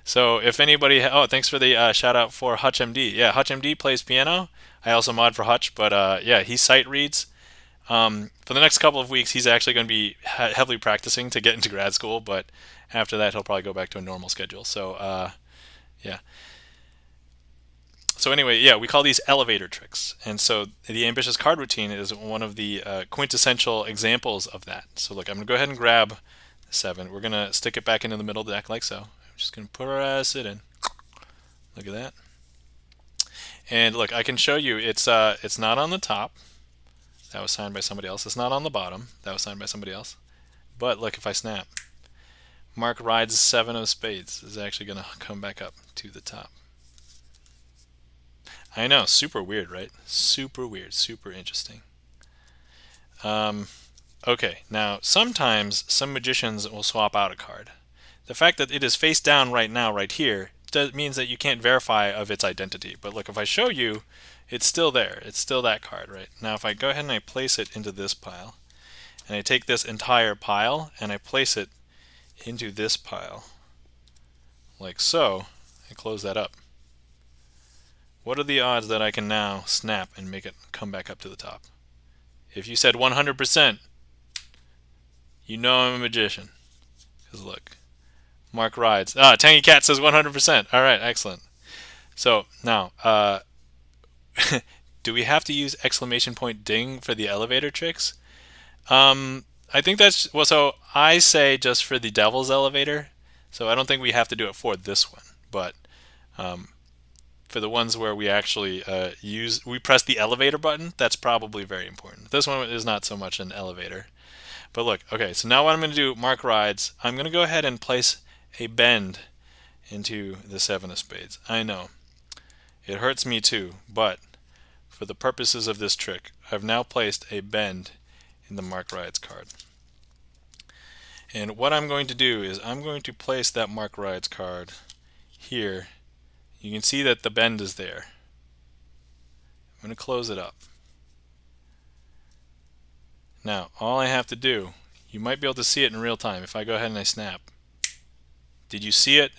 So if anybody, thanks for the shout out for HutchMD. Yeah, HutchMD plays piano. I also mod for Hutch, but yeah, he sight reads. For the next couple of weeks, he's actually going to be heavily practicing to get into grad school, but after that, he'll probably go back to a normal schedule. So yeah. So anyway, yeah, we call these elevator tricks. And so the ambitious card routine is one of the quintessential examples of that. So look, I'm going to go ahead and grab 7. We're going to stick it back into the middle of the deck like so. Just going to put our ass it in. Look at that. And look, I can show you it's not on the top. That was signed by somebody else. It's not on the bottom. That was signed by somebody else. But look, if I snap, Mark Rides 7 of spades is actually going to come back up to the top. I know, super weird, right? Super weird, super interesting. Okay, now sometimes some magicians will swap out a card. The fact that it is face down right now, right here, means that you can't verify of its identity. But look, if I show you, it's still there. It's still that card, right? Now if I go ahead and I place it into this pile, and I take this entire pile and I place it into this pile, like so, and close that up. What are the odds that I can now snap and make it come back up to the top? If you said 100%, you know I'm a magician. Because look, Mark Rides. Tangy Cat says 100%. All right, excellent. So now, do we have to use exclamation point ding for the elevator tricks? I think that's well. So I say just for the Devil's Elevator. So I don't think we have to do it for this one, but for the ones where we actually we press the elevator button, that's probably very important. This one is not so much an elevator. But look, okay, so now what I'm going to do, mark rides, I'm going to go ahead and place a bend into the seven of spades. I know, it hurts me too, but for the purposes of this trick, I've now placed a bend in the mark rides card. And what I'm going to do is I'm going to place that mark rides card here. You can see that the bend is there. I'm going to close it up. Now, all I have to do, you might be able to see it in real time if I go ahead and I snap. Did you see it?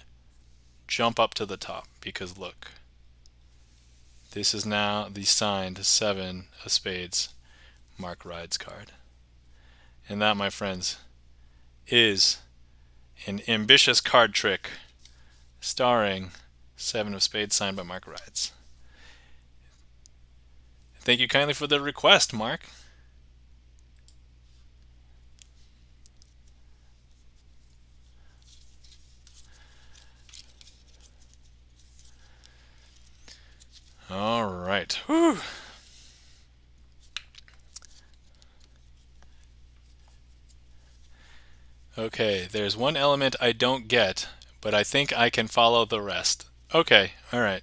Jump up to the top, because look. This is now the signed seven of spades mark rides card. And that, my friends, is an ambitious card trick starring seven of spades signed by Mark Rides. Thank you kindly for the request, Mark. All right. Whew. Okay, there's one element I don't get, but I think I can follow the rest. Okay, all right.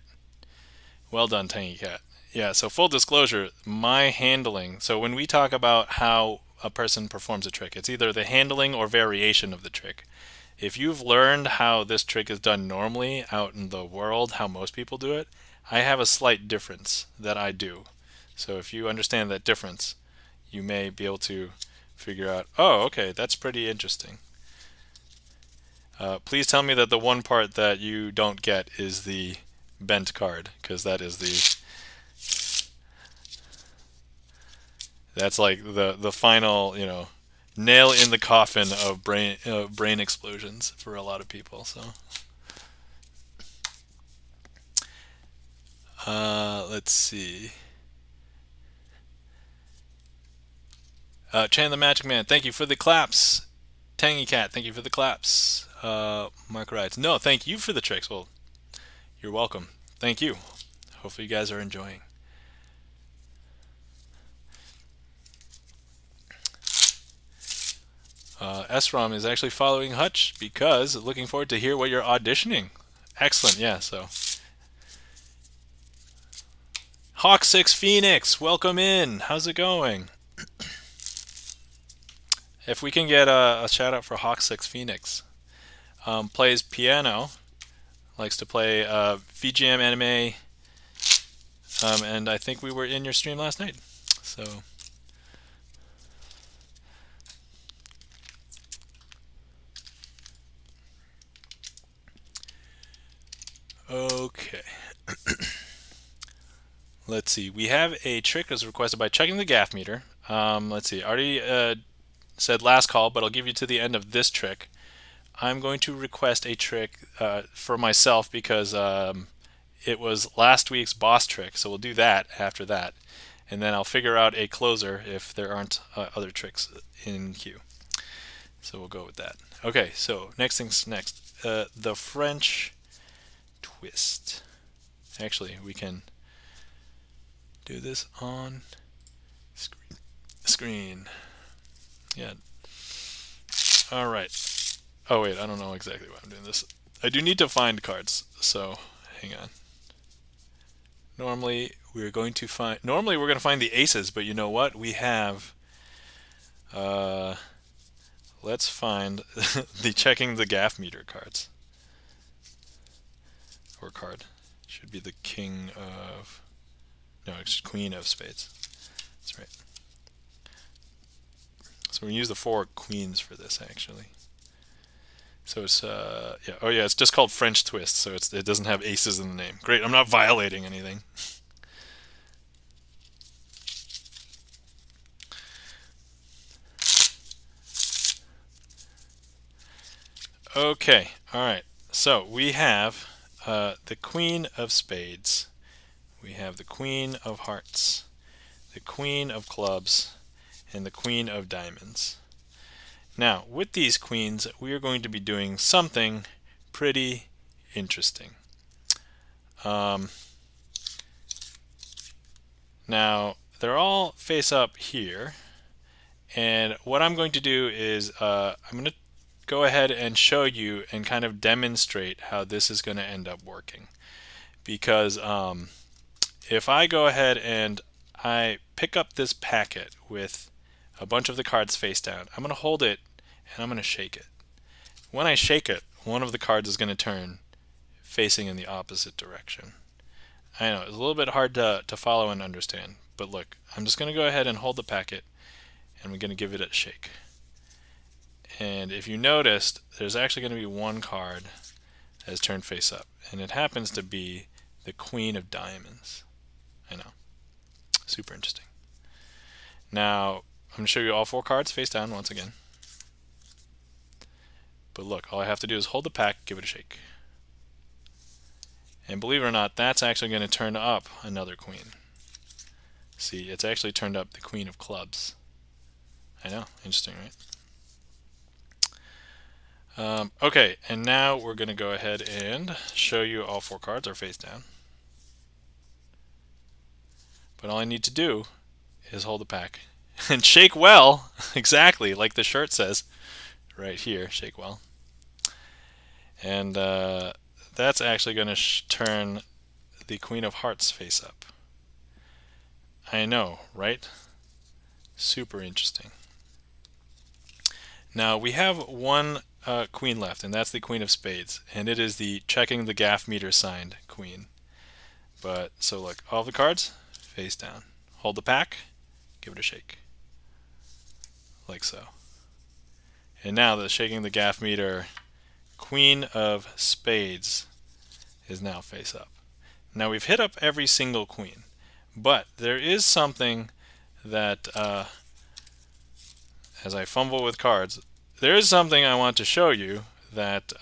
Well done, Tangy Cat. Yeah, so full disclosure, my handling. So when we talk about how a person performs a trick, it's either the handling or variation of the trick. If you've learned how this trick is done normally out in the world, how most people do it, I have a slight difference that I do. So if you understand that difference, you may be able to figure out, oh, okay, that's pretty interesting. Please tell me that the one part that you don't get is the bent card, because that is that's like the final, nail in the coffin of brain explosions for a lot of people. So let's see. Chan the Magic Man, thank you for the claps. Tangy Cat, thank you for the claps. Mark Rides, no, thank you for the tricks. Well, you're welcome. Thank you. Hopefully you guys are enjoying. SROM is actually following Hutch because looking forward to hear what you're auditioning. Excellent, yeah, so. Hawk6 Phoenix, welcome in. How's it going? If we can get a shout out for Hawk6 Phoenix. Plays piano, likes to play VGM anime, and I think we were in your stream last night. So. Okay. Let's see. We have a trick as requested by checking the gaff meter. Let's see. I already said last call, but I'll give you to the end of this trick. I'm going to request a trick for myself because it was last week's boss trick, so we'll do that after that. And then I'll figure out a closer if there aren't other tricks in queue. So we'll go with that. Okay, so next thing's next. The French twist. Actually, we can do this on screen. Yeah. All right. Oh wait, I don't know exactly why I'm doing this. I do need to find cards, so hang on. Normally we're going to find the aces, but you know what? We have let's find the checking the gaff meter cards. Or card. Should be the king of no, it's queen of spades. That's right. So we're gonna use the four queens for this actually. So it's yeah, oh yeah, it's just called French twist, so it doesn't have aces in the name. Great, I'm not violating anything. Okay, all right. So we have the queen of spades. We have the queen of hearts, the queen of clubs, and the queen of diamonds. Now, with these queens, we are going to be doing something pretty interesting. Now, they're all face up here, and what I'm going to do is I'm going to go ahead and show you and kind of demonstrate how this is going to end up working. Because if I go ahead and I pick up this packet with a bunch of the cards face down, I'm going to hold it and I'm going to shake it. When I shake it, one of the cards is going to turn facing in the opposite direction. I know, it's a little bit hard to follow and understand, but look, I'm just going to go ahead and hold the packet and we're going to give it a shake. And if you noticed, there's actually going to be one card that is turned face up, and it happens to be the Queen of Diamonds. I know, super interesting. Now, I'm going to show you all 4 cards face down once again. But look, all I have to do is hold the pack, give it a shake. And believe it or not, that's actually going to turn up another queen. See, it's actually turned up the Queen of Clubs. I know, interesting, right? Okay, and now we're going to go ahead and show you all 4 cards are face down. But all I need to do is hold the pack and shake well, exactly like the shirt says right here, shake well. And that's actually going to turn the Queen of Hearts face up. I know, right? Super interesting. Now we have one queen left, and that's the Queen of Spades, and it is the checking the gaff meter signed queen. But so look, all the cards face down. Hold the pack, give it a shake, like so. And now the shaking the gaff meter Queen of Spades is now face up. Now we've hit up every single queen, but there is something that, as I fumble with cards, there is something I want to show you that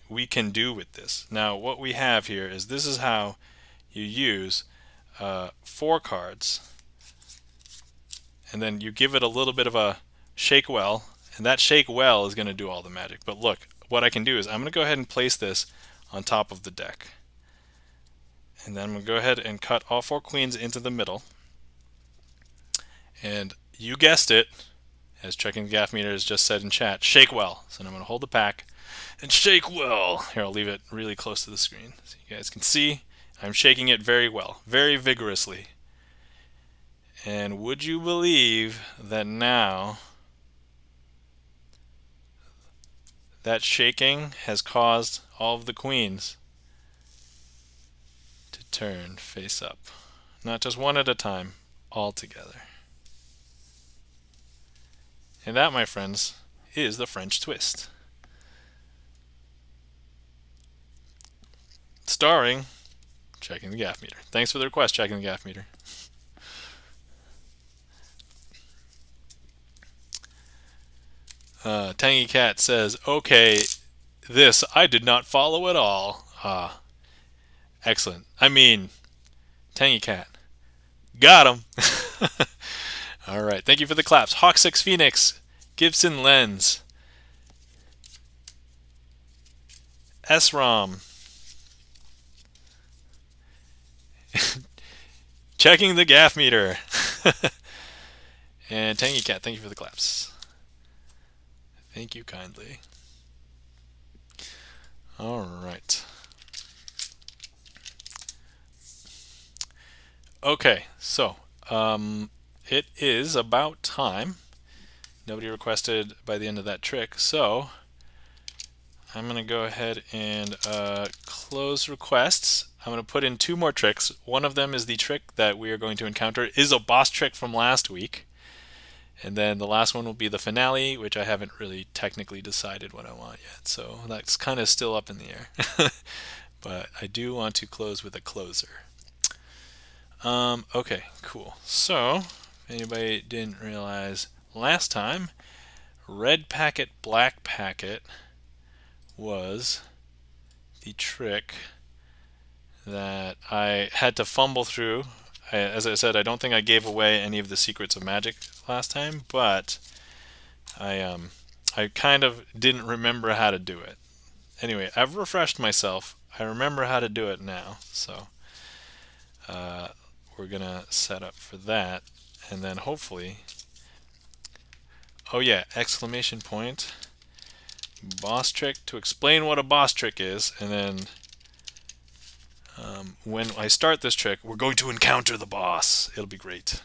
we can do with this. Now what we have here is this is how you use 4 cards, and then you give it a little bit of a shake well, and that shake well is going to do all the magic. But look, what I can do is I'm going to go ahead and place this on top of the deck. And then I'm going to go ahead and cut all 4 queens into the middle. And you guessed it, as checking the gaff meter has just said in chat, shake well. So I'm going to hold the pack and shake well. Here, I'll leave it really close to the screen so you guys can see. I'm shaking it very well, very vigorously. And would you believe that now that shaking has caused all of the queens to turn face up. Not just one at a time, all together. And that, my friends, is the French twist. Starring Checking the Gaff Meter. Thanks for the request, Checking the Gaff Meter. Tangy Cat says, okay, this I did not follow at all. Excellent. I mean, Tangy Cat. Got him. All right. Thank you for the claps. Hawk6 Phoenix, Gibson Lens, SROM, Checking the Gaff Meter, and Tangy Cat. Thank you for the claps. Thank you kindly. All right. Okay, so it is about time. Nobody requested by the end of that trick, so I'm going to go ahead and close requests. I'm going to put in 2 more tricks. One of them is the trick that we are going to encounter is a boss trick from last week. And then the last one will be the finale, which I haven't really technically decided what I want yet. So that's kind of still up in the air. But I do want to close with a closer. Okay, cool. So, if anybody didn't realize, last time, red packet, black packet was the trick that I had to fumble through as I said, I don't think I gave away any of the secrets of magic last time, but I kind of didn't remember how to do it. Anyway, I've refreshed myself. I remember how to do it now, so we're gonna set up for that, and then hopefully, oh yeah, exclamation point, boss trick, to explain what a boss trick is, and then when I start this trick, we're going to encounter the boss. It'll be great.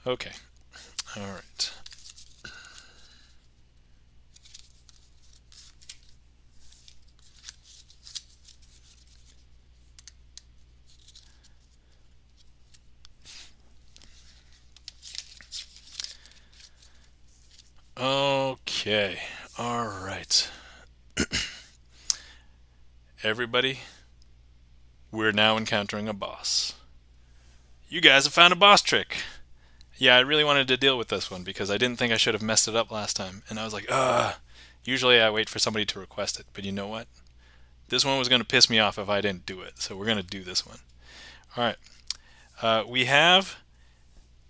Okay, all right. Okay, all right. Everybody, we're now encountering a boss. You guys have found a boss trick. Yeah, I really wanted to deal with this one because I didn't think I should have messed it up last time. And I was like, ugh. Usually I wait for somebody to request it, but you know what? This one was going to piss me off if I didn't do it, so we're going to do this one. All right. We have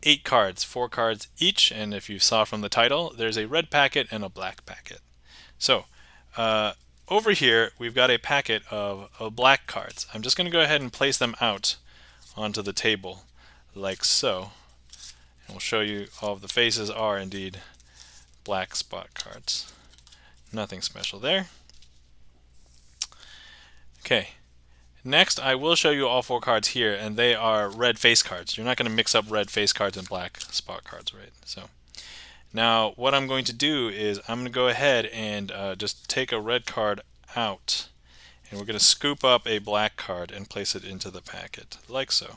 8 cards, 4 cards each, and if you saw from the title, there's a red packet and a black packet. So, over here, we've got a packet of black cards. I'm just going to go ahead and place them out onto the table, like so. And we'll show you all of the faces are indeed black spot cards. Nothing special there. Okay. Next, I will show you all 4 cards here, and they are red face cards. You're not going to mix up red face cards and black spot cards, right? So, now what I'm going to do is I'm going to go ahead and just take a red card out, and we're going to scoop up a black card and place it into the packet, like so.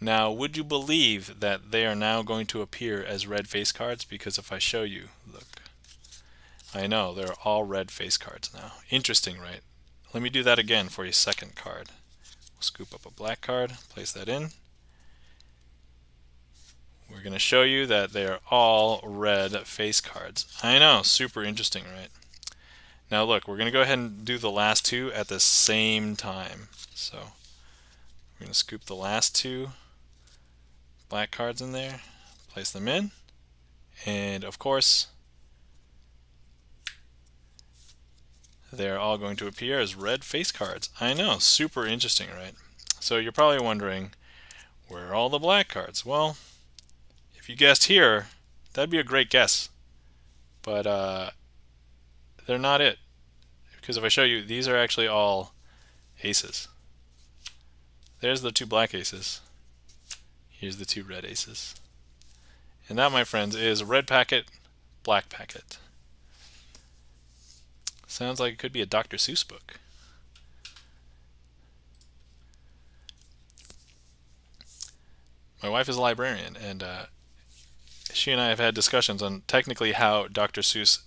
Now, would you believe that they are now going to appear as red face cards? Because if I show you, look, I know they're all red face cards now. Interesting, right? Let me do that again for a second card. We'll scoop up a black card, place that in. We're going to show you that they are all red face cards. I know, super interesting, right? Now look, we're going to go ahead and do the last 2 at the same time. So we're going to scoop the last 2 black cards in there, place them in, and of course, they're all going to appear as red face cards. I know, super interesting, right? So you're probably wondering, where are all the black cards? Well, if you guessed here, that'd be a great guess. But they're not it. Because if I show you, these are actually all aces. There's the 2 black aces. Here's the 2 red aces. And that, my friends, is a red packet, black packet. Sounds like it could be a Dr. Seuss book. My wife is a librarian, and she and I have had discussions on technically how Dr. Seuss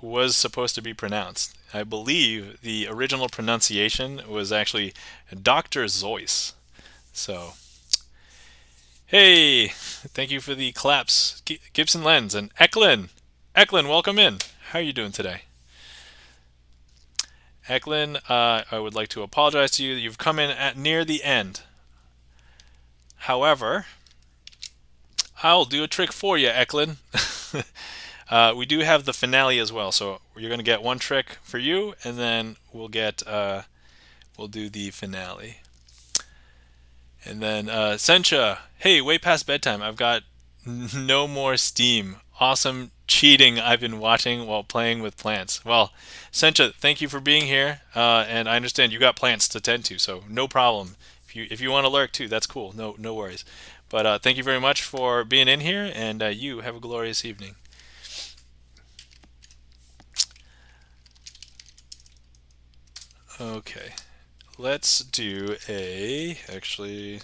was supposed to be pronounced. I believe the original pronunciation was actually Dr. Zeus. So, hey, thank you for the claps, Gibson Lens and Eklund. Eklund, welcome in. How are you doing today? Eklund, I would like to apologize to you. You've come in at near the end. However, I'll do a trick for you, Eklund. We do have the finale as well, so you're going to get 1 trick for you, and then we'll do the finale. And then Sencha, hey, way past bedtime. I've got no more steam. Awesome cheating I've been watching while playing with plants. Well, Sencha, thank you for being here, and I understand you got plants to tend to, so no problem. If you want to lurk too, that's cool. No worries. But thank you very much for being in here, and you have a glorious evening. Okay, let's do actually,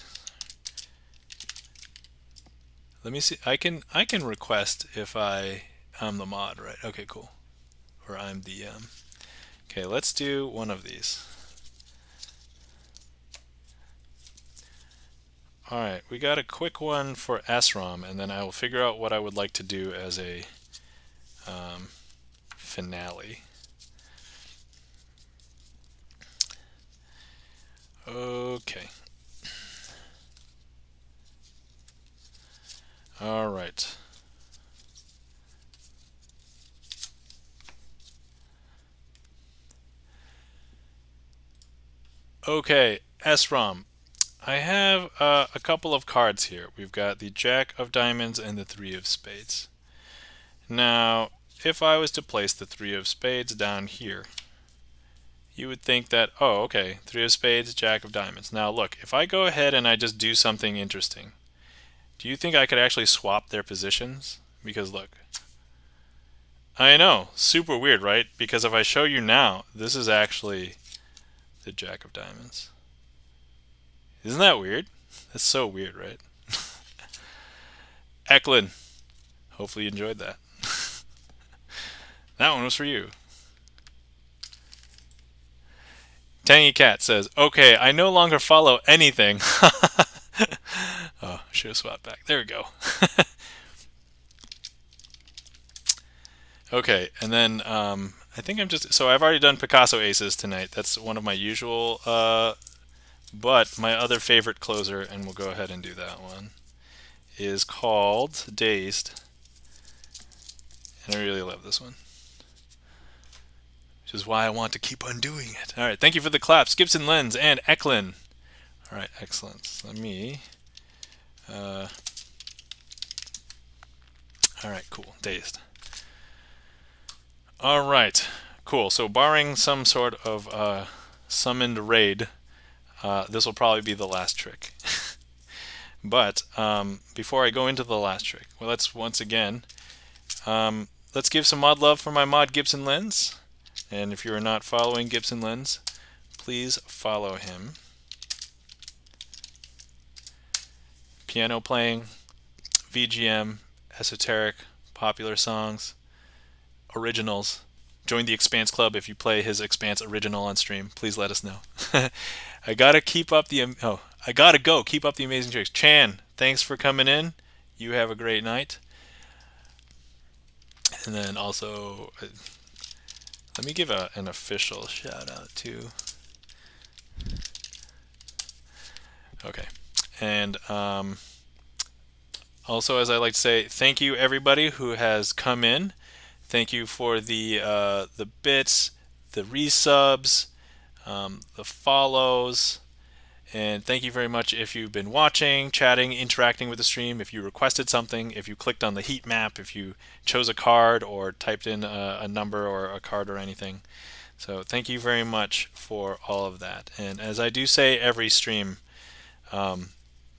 let me see. I can request if I'm the mod, right? Okay, cool. Or I'm the okay, let's do one of these. Alright, we got a quick one for Aznnn, and then I will figure out what I would like to do as a finale. Okay. Alright. Okay, Aznnn. I have a couple of cards here. We've got the Jack of Diamonds and the Three of Spades. Now, if I was to place the Three of Spades down here, you would think that, oh, okay, Three of Spades, Jack of Diamonds. Now look, if I go ahead and I just do something interesting, do you think I could actually swap their positions? Because look, I know, super weird, right? Because if I show you now, this is actually the Jack of Diamonds. Isn't that weird? That's so weird, right? Eklund, hopefully you enjoyed that. That one was for you. Tangy Cat says, okay, I no longer follow anything. Oh, should have swapped back. There we go. Okay, and then I think I'm just... So I've already done Picasso Aces tonight. That's one of my usual... but my other favorite closer, and we'll go ahead and do that one, is called Dazed. And I really love this one, which is why I want to keep on doing it. All right, thank you for the claps, Gibson Lens and Eklund. All right, excellent. So let me... all right, cool. Dazed. All right, cool. So barring some sort of summoned raid, this will probably be the last trick. But before I go into the last trick, well, let's once again, let's give some mod love for my mod Gibson Lens. And if you are not following Gibson Lens, please follow him. Piano playing, VGM, esoteric, popular songs, originals. Join the Expanse Club if you play his Expanse original on stream. Please let us know. I gotta keep up the... I gotta go. Keep up the amazing tricks. Chan, thanks for coming in. You have a great night. And then also, let me give an official shout out too. Okay. And also, as I like to say, thank you everybody who has come in. Thank you for the bits, the resubs, the follows, and thank you very much if you've been watching, chatting, interacting with the stream, if you requested something, if you clicked on the heat map, if you chose a card or typed in a number or a card or anything. So thank you very much for all of that. And as I do say every stream,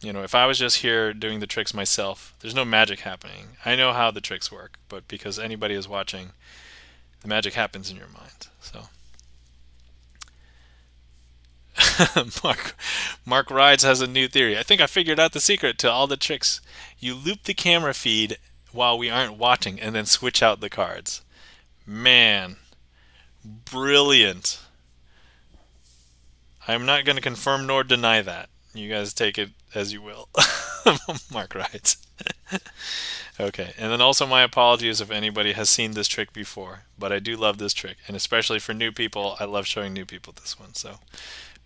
you know, if I was just here doing the tricks myself, there's no magic happening. I know how the tricks work, but because anybody is watching, the magic happens in your mind. So Mark Rides has a new theory. I think I figured out the secret to all the tricks. You loop the camera feed while we aren't watching and then switch out the cards. Man, brilliant. I'm not going to confirm nor deny that. You guys take it as you will. Mark Rides. Okay, and then also my apologies if anybody has seen this trick before, but I do love this trick, and especially for new people, I love showing new people this one. So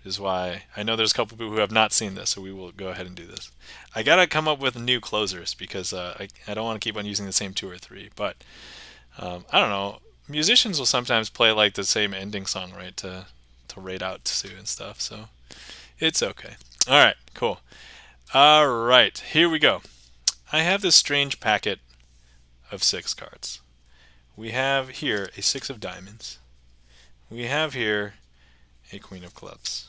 is why I know there's a couple people who have not seen this, so we will go ahead and do this. I gotta come up with new closers because I don't want to keep on using the same two or three, but I don't know. Musicians will sometimes play like the same ending song, right, to raid out to and stuff, so it's okay. All right, cool. All right, here we go. I have this strange packet of 6 cards. We have here a 6 of diamonds. We have here a queen of clubs.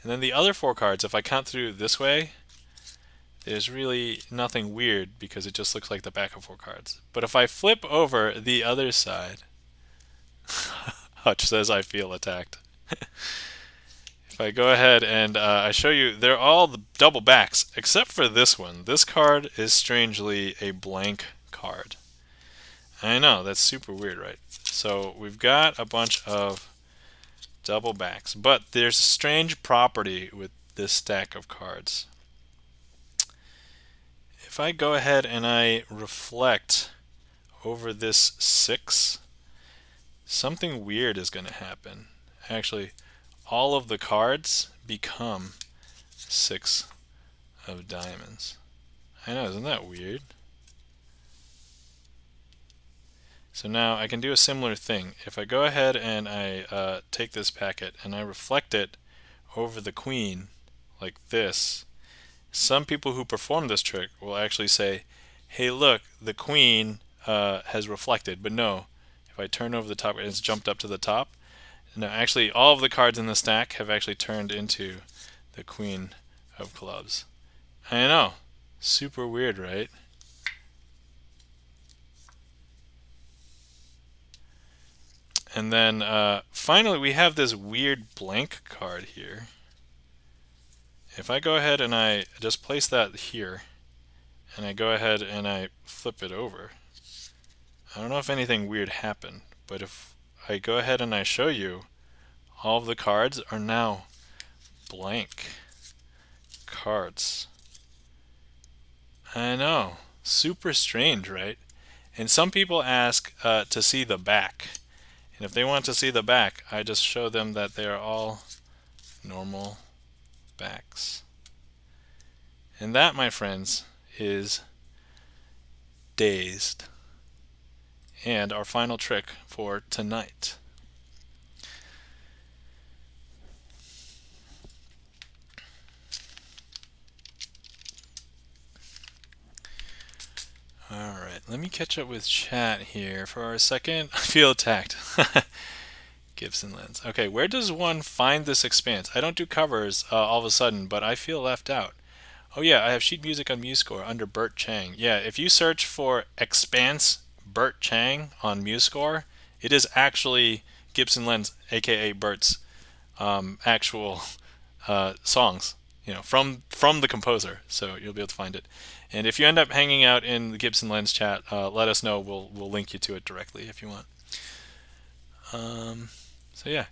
And then the other 4 cards, if I count through this way, there's really nothing weird because it just looks like the back of 4 cards. But if I flip over the other side, Hutch says I feel attacked. If I go ahead and I show you, they're all the double backs, except for this one. This card is strangely a blank card. I know, that's super weird, right? So we've got a bunch of double backs, but there's a strange property with this stack of cards. if I go ahead and I reflect over this 6, something weird is going to happen. Actually, all of the cards become 6 of diamonds. I know, isn't that weird? So now I can do a similar thing. If I go ahead and I take this packet and I reflect it over the queen like this, some people who perform this trick will actually say, hey look, the queen has reflected. But no, if I turn over the top, it's jumped up to the top. No, actually all of the cards in the stack have actually turned into the queen of clubs. I know, super weird, right? And then finally we have this weird blank card here. If I go ahead and I just place that here, and I go ahead and I flip it over, I don't know if anything weird happened, but if I go ahead and I show you, all of the cards are now blank cards. I know, super strange, right? And some people ask to see the back. And if they want to see the back, I just show them that they are all normal backs. And that, my friends, is Dazed. And our final trick for tonight. Alright, let me catch up with chat here for a second. I feel attacked. Gibson lens. Okay, where does one find this expanse? I don't do covers all of a sudden, but I feel left out. Oh yeah, I have sheet music on MuseScore under Bert Chang. Yeah, if you search for Expanse Bert Chang on MuseScore, it is actually Gibson Lens, aka Bert's actual songs, from the composer. So you'll be able to find it. And if you end up hanging out in the Gibson Lens chat, let us know. We'll link you to it directly if you want. So yeah.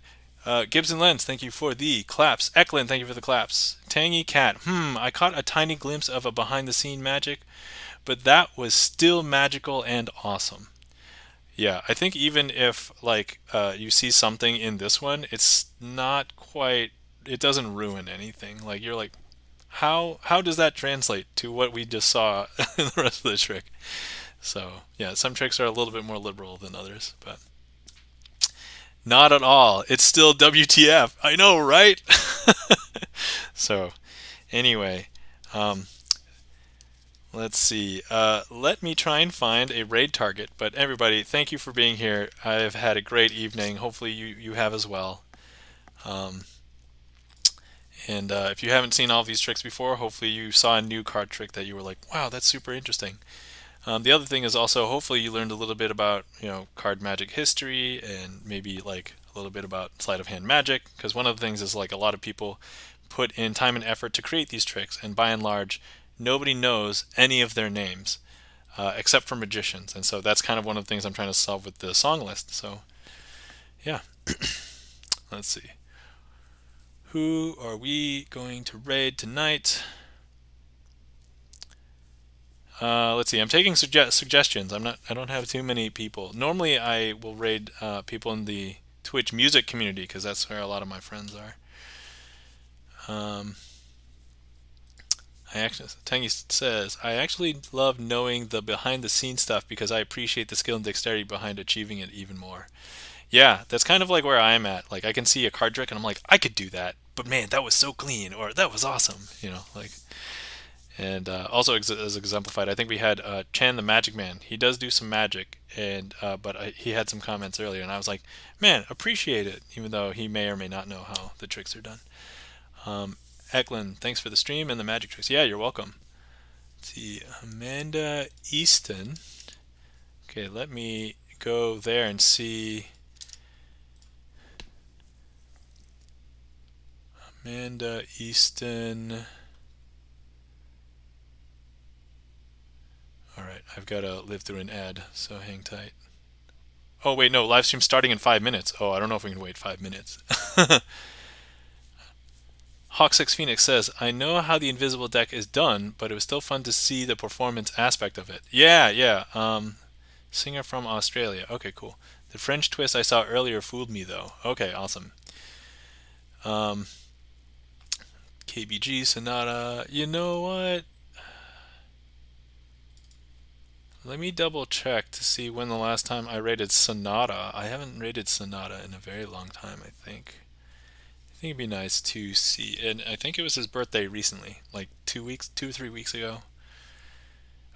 Gibson Lens, thank you for the claps. Eklund, thank you for the claps. Tangy Cat, I caught a tiny glimpse of a behind-the-scene magic, but that was still magical and awesome. Yeah, I think even if you see something in this one, it's not quite. It doesn't ruin anything. Like you're like, how does that translate to what we just saw in the rest of the trick? So yeah, some tricks are a little bit more liberal than others, but. Not at all. It's still WTF. I know, right? So, anyway, let's see. Let me try and find a raid target. But everybody, thank you for being here. I've had a great evening. Hopefully, you have as well. And if you haven't seen all of these tricks before, hopefully you saw a new card trick that you were like, wow, that's super interesting. The other thing is also hopefully you learned a little bit about card magic history and maybe like a little bit about sleight of hand magic, because one of the things is like a lot of people put in time and effort to create these tricks, and by and large nobody knows any of their names except for magicians, and so that's kind of one of the things I'm trying to solve with the song list. So yeah. Let's see, who are we going to raid tonight? Let's see. I'm taking suggestions. I don't have too many people. Normally, I will raid people in the Twitch music community because that's where a lot of my friends are. Tangy says, I actually love knowing the behind-the-scenes stuff because I appreciate the skill and dexterity behind achieving it even more. Yeah, that's kind of like where I'm at. Like I can see a card trick and I'm like, I could do that, but man, that was so clean, or that was awesome. Like. And also, as exemplified, I think we had Chan the Magic Man. He does do some magic, and but he had some comments earlier, and I was like, man, appreciate it, even though he may or may not know how the tricks are done. Eklund, thanks for the stream and the magic tricks. Yeah, you're welcome. Let's see, Amanda Easton. Okay, let me go there and see. Amanda Easton. Alright, I've got to live through an ad, so hang tight. Oh, wait, no, live stream starting in 5 minutes. Oh, I don't know if we can wait 5 minutes. Hawk6 Phoenix says, I know how the invisible deck is done, but it was still fun to see the performance aspect of it. Yeah, yeah. Singer from Australia. Okay, cool. The French twist I saw earlier fooled me, though. Okay, awesome. Um, KBG, Sonata. You know what? Let me double check to see when the last time I rated Sonata. I haven't rated Sonata in a very long time, I think. I think it'd be nice to see. And I think it was his birthday recently, like 2 weeks, 2 or 3 weeks ago.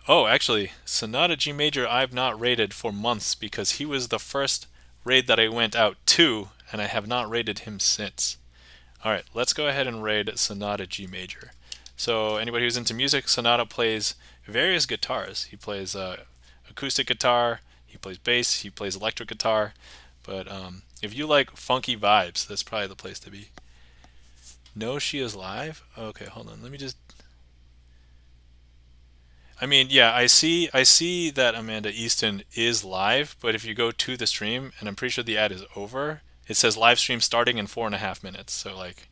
Oh, actually, Sonata G Major I've not rated for months because he was the first raid that I went out to, and I have not rated him since. Alright, let's go ahead and raid Sonata G Major. So, anybody who's into music, Sonata plays various guitars. He plays acoustic guitar, he plays bass, he plays electric guitar. But if you like funky vibes, that's probably the place to be. No, she is live? Okay, hold on. Let me just. I mean, yeah, I see that Amanda Easton is live, but if you go to the stream, and I'm pretty sure the ad is over, it says live stream starting in 4.5 minutes. So like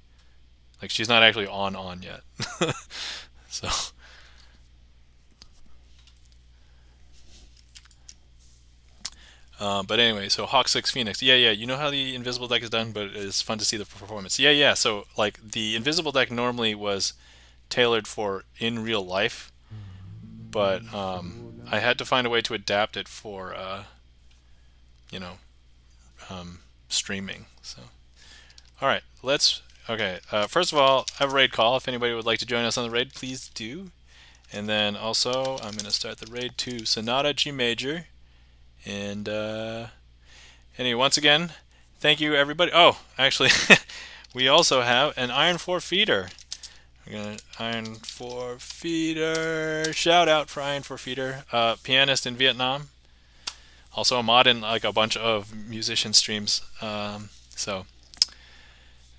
she's not actually on yet. So but anyway, so Hawk6 Phoenix. Yeah, yeah, you know how the invisible deck is done, but it's fun to see the performance. Yeah, yeah. So like the invisible deck normally was tailored for in real life, but I had to find a way to adapt it for you know streaming. So all right, let's. Okay, first of all, I have a raid call. If anybody would like to join us on the raid, please do. And then also, I'm going to start the raid to Sonata G Major. And anyway, once again, thank you everybody. Oh, actually, we also have an Iron 4 feeder. We're gonna Iron 4 feeder. Shout out for Iron 4 feeder. Pianist in Vietnam. Also a mod in like a bunch of musician streams. So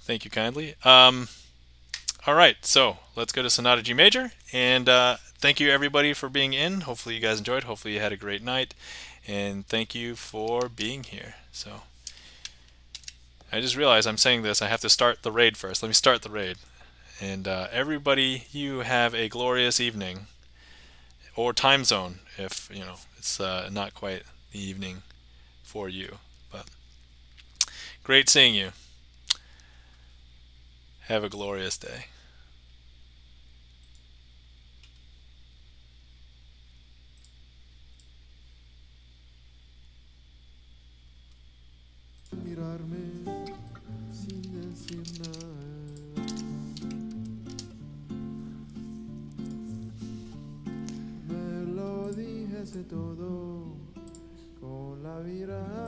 thank you kindly. All right, so let's go to Sonata G Major, and thank you everybody for being in. Hopefully you guys enjoyed. Hopefully you had a great night, and thank you for being here. So I just realized I'm saying this. I have to start the raid first. Let me start the raid, and everybody, you have a glorious evening or time zone if you know it's not quite the evening for you. But great seeing you. Have a glorious day. Mirarme sin decir nada. Me lo dijese todo con la mirada.